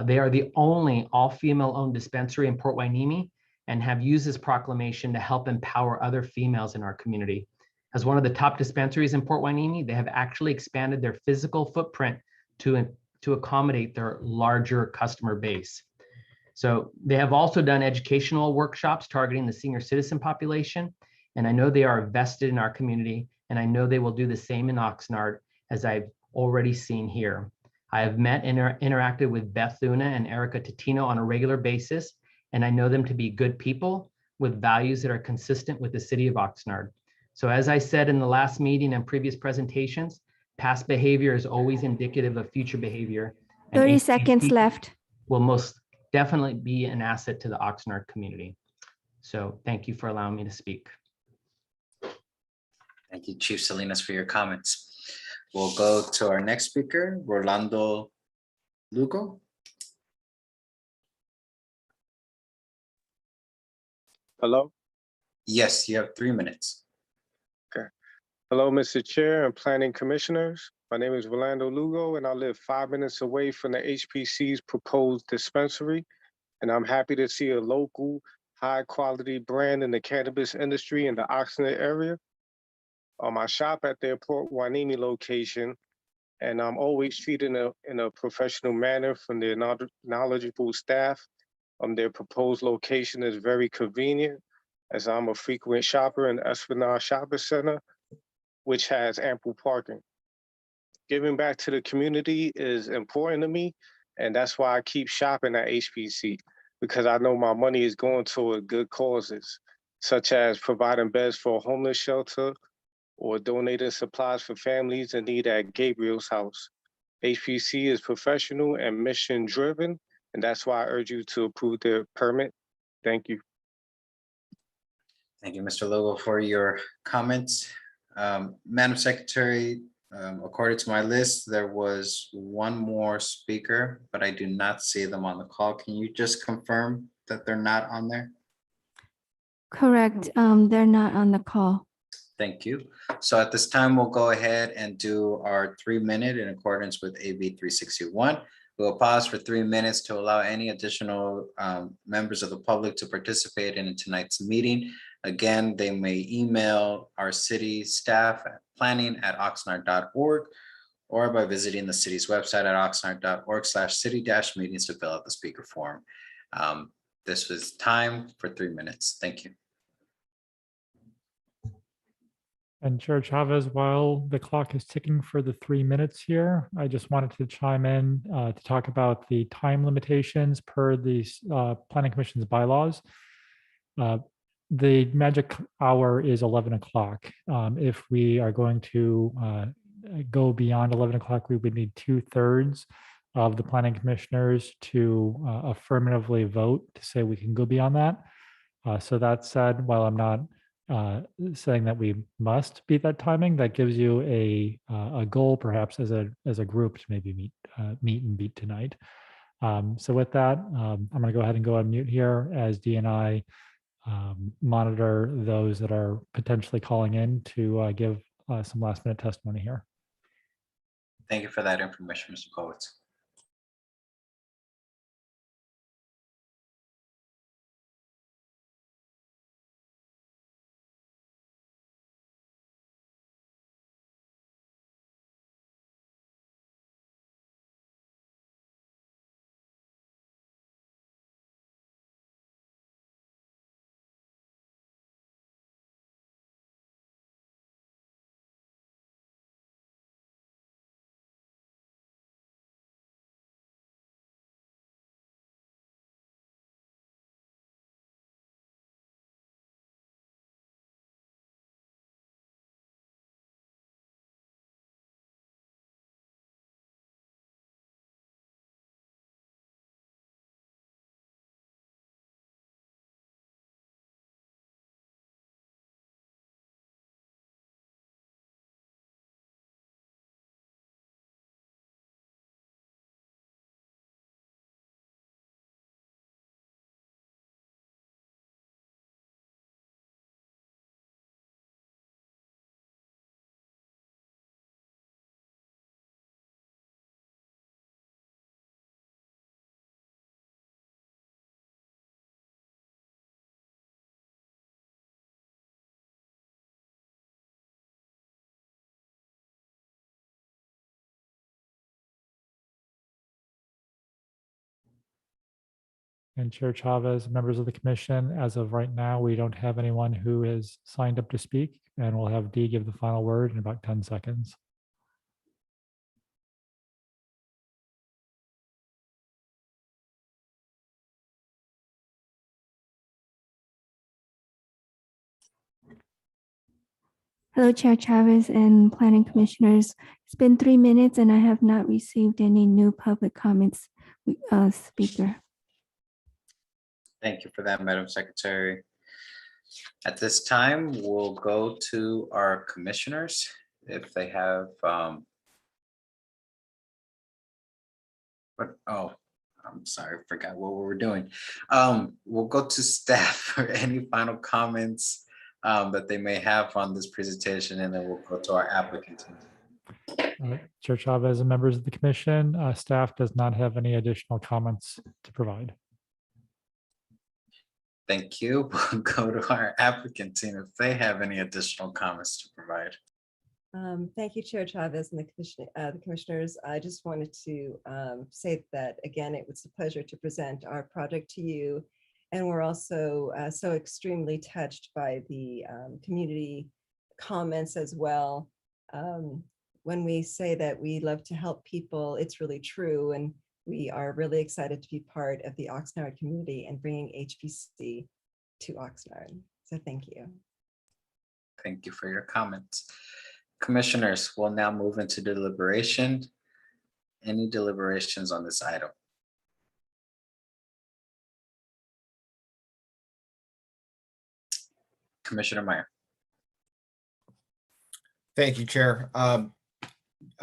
They are the only all-female owned dispensary in Port Hueneme and have used this proclamation to help empower other females in our community. As one of the top dispensaries in Port Hueneme, they have actually expanded their physical footprint to accommodate their larger customer base. So they have also done educational workshops targeting the senior citizen population. And I know they are vested in our community, and I know they will do the same in Oxnard, as I've already seen here. I have met and interacted with Beth Luna and Erica Totino on a regular basis, and I know them to be good people with values that are consistent with the city of Oxnard. So as I said in the last meeting and previous presentations, past behavior is always indicative of future behavior. 30 seconds left. Will most definitely be an asset to the Oxnard community. So thank you for allowing me to speak. Thank you, Chief Salinas, for your comments. We'll go to our next speaker, Rolando Lugo. Hello? Yes, you have 3 minutes. Okay. Hello, Mr. Chair and Planning Commissioners. My name is Rolando Lugo, and I live 5 minutes away from the HPC's proposed dispensary. And I'm happy to see a local, high-quality brand in the cannabis industry in the Oxnard area. I shop at their Port Hueneme location, and I'm always treated in a professional manner from their knowledgeable staff. Their proposed location is very convenient, as I'm a frequent shopper in the Esplanade Shopping Center, which has ample parking. Giving back to the community is important to me, and that's why I keep shopping at HPC, because I know my money is going toward good causes, such as providing beds for a homeless shelter or donating supplies for families in need at Gabriel's house. HPC is professional and mission driven, and that's why I urge you to approve the permit. Thank you. Thank you, Mr. Lugo, for your comments. Madam Secretary, according to my list, there was one more speaker, but I do not see them on the call. Can you just confirm that they're not on there? Correct. They're not on the call. Thank you. So at this time, we'll go ahead and do our 3 minute in accordance with AB 361. We'll pause for 3 minutes to allow any additional members of the public to participate in tonight's meeting. Again, they may email our city staff at planning@oxnard.org or by visiting the city's website at oxnard.org/city-meetings to fill out the speaker form. This was time for 3 minutes. Thank you. And Chair Chavez, while the clock is ticking for the 3 minutes here, I just wanted to chime in to talk about the time limitations per the Planning Commission's bylaws. The magic hour is 11 o'clock. If we are going to go beyond 11 o'clock, we would need 2/3 of the planning commissioners to affirmatively vote to say we can go beyond that. So that said, while I'm not saying that we must beat that timing, that gives you a goal perhaps as a group to maybe meet and beat tonight. So with that, I'm going to go ahead and go on mute here as Dee and I monitor those that are potentially calling in to give some last minute testimony here. Thank you for that information, Mr. Kowitz. And Chair Chavez, members of the commission, as of right now, we don't have anyone who has signed up to speak, and we'll have Dee give the final word in about 10 seconds. Hello, Chair Chavez and Planning Commissioners. It's been 3 minutes and I have not received any new public comments, Speaker. Thank you for that, Madam Secretary. At this time, we'll go to our commissioners. If they have But, oh, I'm sorry, I forgot what we were doing. We'll go to staff for any final comments that they may have on this presentation, and then we'll go to our applicant. Chair Chavez and members of the commission, staff does not have any additional comments to provide. Thank you. We'll go to our applicant team if they have any additional comments to provide. Thank you, Chair Chavez and the commissioners. I just wanted to say that, again, it was a pleasure to present our project to you. And we're also so extremely touched by the community comments as well. When we say that we love to help people, it's really true. And we are really excited to be part of the Oxnard community and bringing HPC to Oxnard. So thank you. Thank you for your comments. Commissioners, we'll now move into deliberation. Any deliberations on this item? Commissioner Meyer. Thank you, Chair.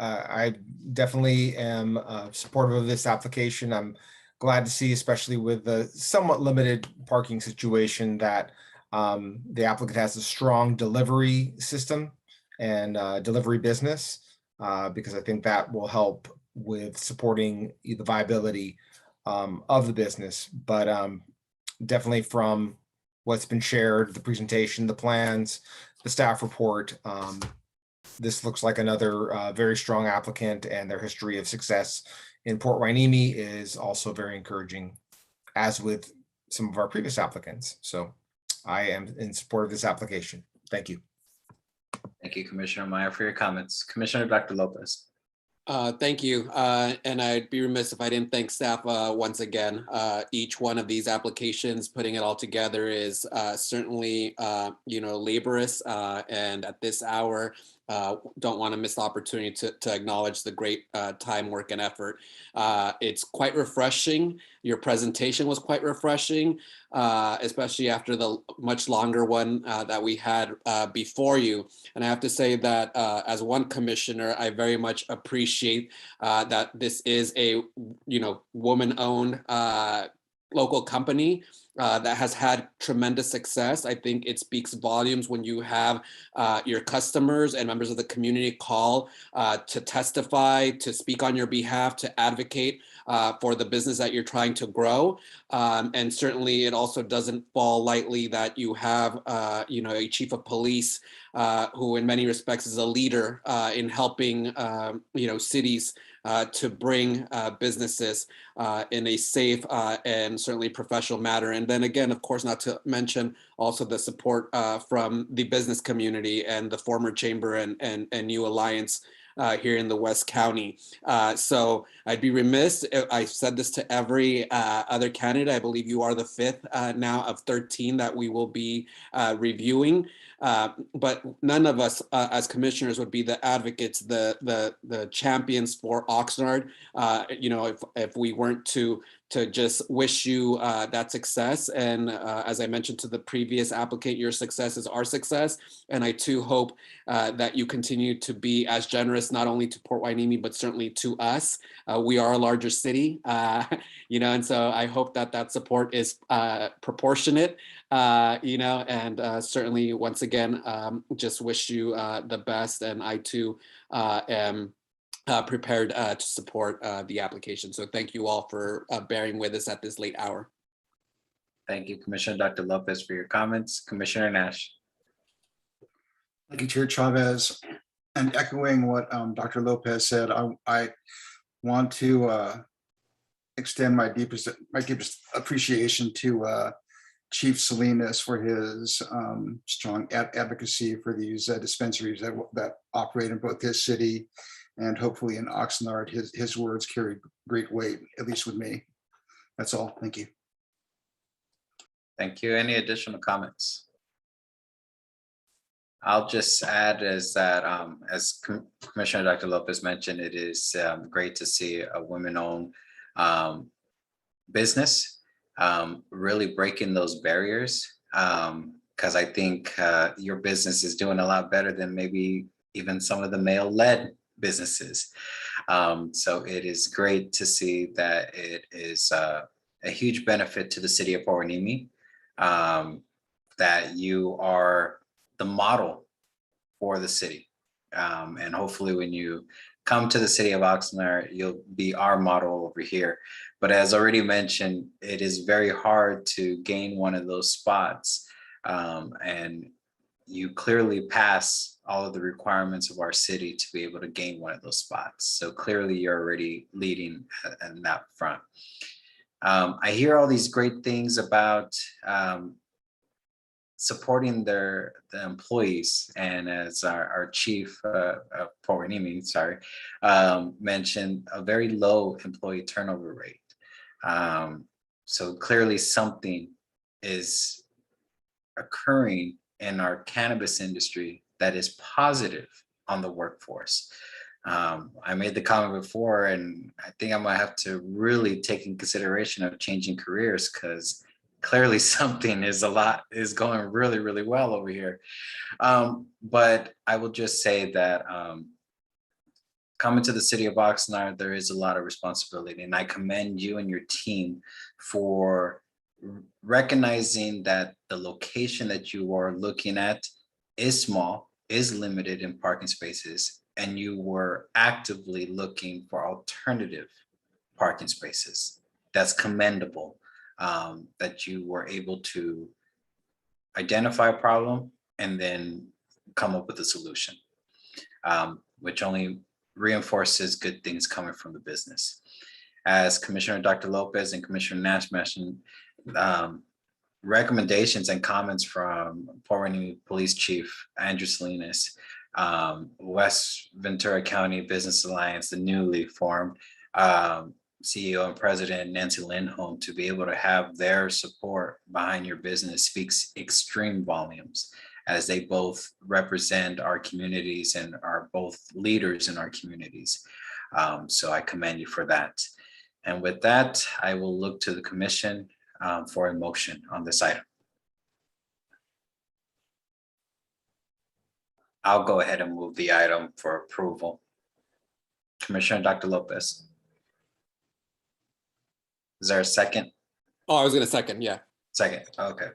I definitely am supportive of this application. I'm glad to see, especially with the somewhat limited parking situation, that the applicant has a strong delivery system and delivery business, because I think that will help with supporting the viability of the business. But definitely from what's been shared, the presentation, the plans, the staff report, this looks like another very strong applicant, and their history of success in Port Hueneme is also very encouraging, as with some of our previous applicants. So I am in support of this application. Thank you. Thank you, Commissioner Meyer, for your comments. Commissioner Dr. Lopez. Thank you. And I'd be remiss if I didn't thank staff once again. Each one of these applications, putting it all together is certainly, laborious. And at this hour, don't want to miss the opportunity to acknowledge the great time, work, and effort. It's quite refreshing. Your presentation was quite refreshing, especially after the much longer one that we had before you. And I have to say that as one commissioner, I very much appreciate that this is a woman-owned local company that has had tremendous success. I think it speaks volumes when you have your customers and members of the community call to testify, to speak on your behalf, to advocate for the business that you're trying to grow. And certainly it also doesn't fall lightly that you have a chief of police who in many respects is a leader in helping cities to bring businesses in a safe and certainly professional manner. And then again, of course, not to mention also the support from the business community and the former chamber and New Alliance here in the West County. So I'd be remiss if I said this to every other candidate. I believe you are the fifth now of 13 that we will be reviewing. But none of us as commissioners would be the advocates, the champions for Oxnard, if we weren't to just wish you that success. And as I mentioned to the previous applicant, your success is our success. And I too hope that you continue to be as generous, not only to Port Hueneme, but certainly to us. We are a larger city, and so I hope that support is proportionate, and certainly once again, just wish you the best. And I too am prepared to support the application. So thank you all for bearing with us at this late hour. Thank you, Commissioner Dr. Lopez, for your comments. Commissioner Nash. Thank you, Chair Chavez. And echoing what Dr. Lopez said, I want to extend my deepest appreciation to Chief Salinas for his strong advocacy for these dispensaries that operate in both his city and hopefully in Oxnard. His words carry great weight, at least with me. That's all. Thank you. Thank you. Any additional comments? I'll just add is that as Commissioner Dr. Lopez mentioned, it is great to see a women-owned business really breaking those barriers, because I think your business is doing a lot better than maybe even some of the male-led businesses. So it is great to see that it is a huge benefit to the city of Port Hueneme, that you are the model for the city. And hopefully when you come to the city of Oxnard, you'll be our model over here. But as already mentioned, it is very hard to gain one of those spots. And you clearly pass all of the requirements of our city to be able to gain one of those spots. So clearly you're already leading in that front. I hear all these great things about supporting the employees, and as our chief of Port Hueneme, mentioned, a very low employee turnover rate. So clearly something is occurring in our cannabis industry that is positive on the workforce. I made the comment before, and I think I might have to really take in consideration of changing careers, because clearly something is going really, really well over here. But I will just say that coming to the city of Oxnard, there is a lot of responsibility, and I commend you and your team for recognizing that the location that you are looking at is small, is limited in parking spaces, and you were actively looking for alternative parking spaces. That's commendable. That you were able to identify a problem and then come up with a solution, which only reinforces good things coming from the business. As Commissioner Dr. Lopez and Commissioner Nash mentioned, recommendations and comments from Port Hueneme Police Chief Andrew Salinas, West Ventura County Business Alliance, the newly formed, CEO and President Nancy Lindholm, to be able to have their support behind your business speaks extreme volumes, as they both represent our communities and are both leaders in our communities. So I commend you for that. And with that, I will look to the commission for a motion on this item. I'll go ahead and move the item for approval. Commissioner Dr. Lopez. Is there a second? Oh, I was going to second, yeah. Second, okay.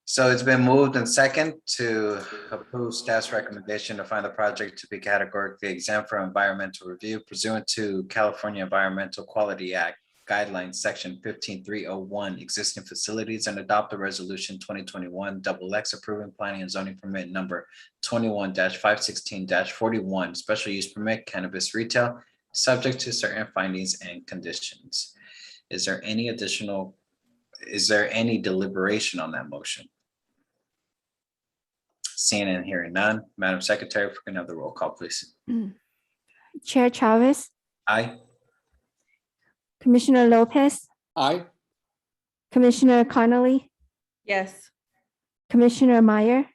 So it's been moved and second to approve staff's recommendation to find the project to be categorically exempt from environmental review pursuant to California Environmental Quality Act Guidelines, Section 15301, existing facilities, and adopt the resolution 2021-XX approving planning and zoning permit number 21-516-41, special use permit cannabis retail, subject to certain findings and conditions. Is there any deliberation on that motion? Seeing and hearing none, Madam Secretary, if we can have the roll call, please. Chair Chavez, Aye. Commissioner Lopez, Aye. Commissioner Connolly, Yes. Commissioner Meyer,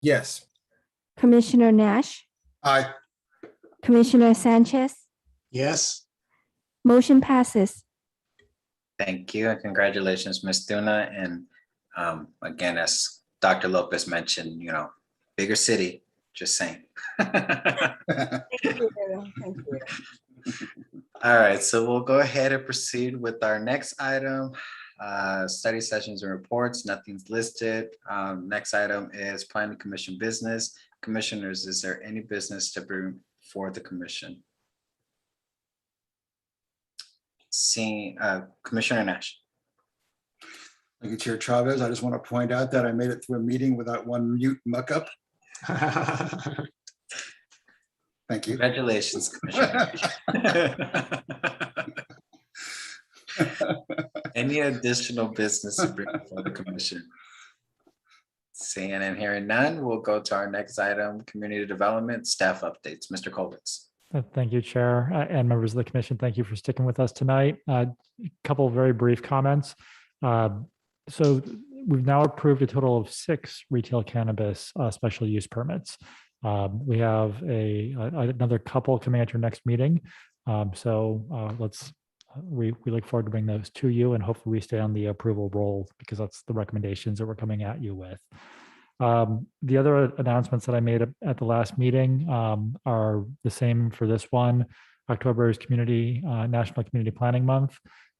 Yes. Commissioner Nash, Aye. Commissioner Sanchez. Yes. Motion passes. Thank you and congratulations, Ms. Duna. And again, as Dr. Lopez mentioned, bigger city, just saying. Thank you. Thank you. All right, so we'll go ahead and proceed with our next item. Study sessions and reports, nothing's listed. Next item is planning commission business. Commissioners, is there any business to bring for the commission? Seeing Commissioner Nash. Thank you, Chair Chavez. I just want to point out that I made it through a meeting without one mute muck up. Thank you. Congratulations, Commissioner. Any additional business to bring before the commission? Seeing and hearing none, we'll go to our next item, community development staff updates. Mr. Colvitz. Thank you, Chair, and members of the commission. Thank you for sticking with us tonight. A couple of very brief comments. So we've now approved a total of 6 retail cannabis special use permits. We have another couple coming at your next meeting. We look forward to bringing those to you, and hopefully we stay on the approval roll, because that's the recommendations that we're coming at you with. The other announcements that I made at the last meeting are the same for this one. October is National Community Planning Month.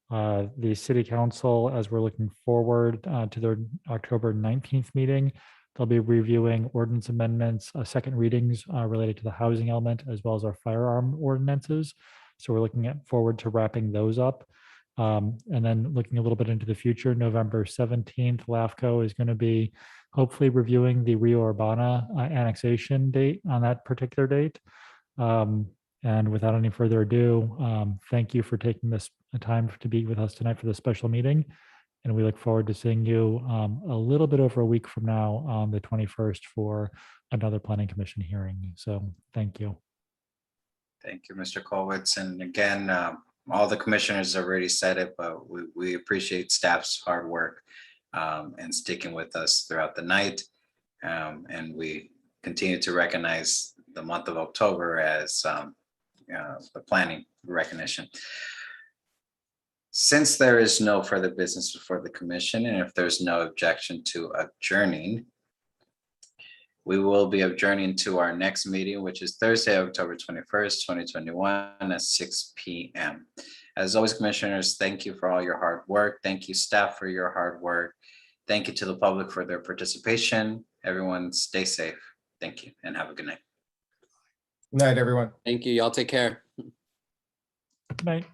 The City Council, as we're looking forward to their October 19th meeting, they'll be reviewing ordinance amendments, second readings related to the housing element, as well as our firearm ordinances. So we're looking forward to wrapping those up. And then looking a little bit into the future, November 17th, LAFCO is going to be hopefully reviewing the Rio Urbana annexation date on that particular date. And without any further ado, thank you for taking this time to be with us tonight for this special meeting. And we look forward to seeing you a little bit over a week from now on the 21st for another Planning Commission hearing. So thank you. Thank you, Mr. Colwitz. And again, all the commissioners already said it, but we appreciate staff's hard work and sticking with us throughout the night. And we continue to recognize the month of October as the planning recognition. Since there is no further business before the commission, and if there's no objection to adjourning, we will be adjourning to our next meeting, which is Thursday, October 21st, 2021 at 6 p.m. As always, commissioners, thank you for all your hard work. Thank you, staff, for your hard work. Thank you to the public for their participation. Everyone stay safe. Thank you and have a good night. Good night, everyone. Thank you. Y'all take care. Good night.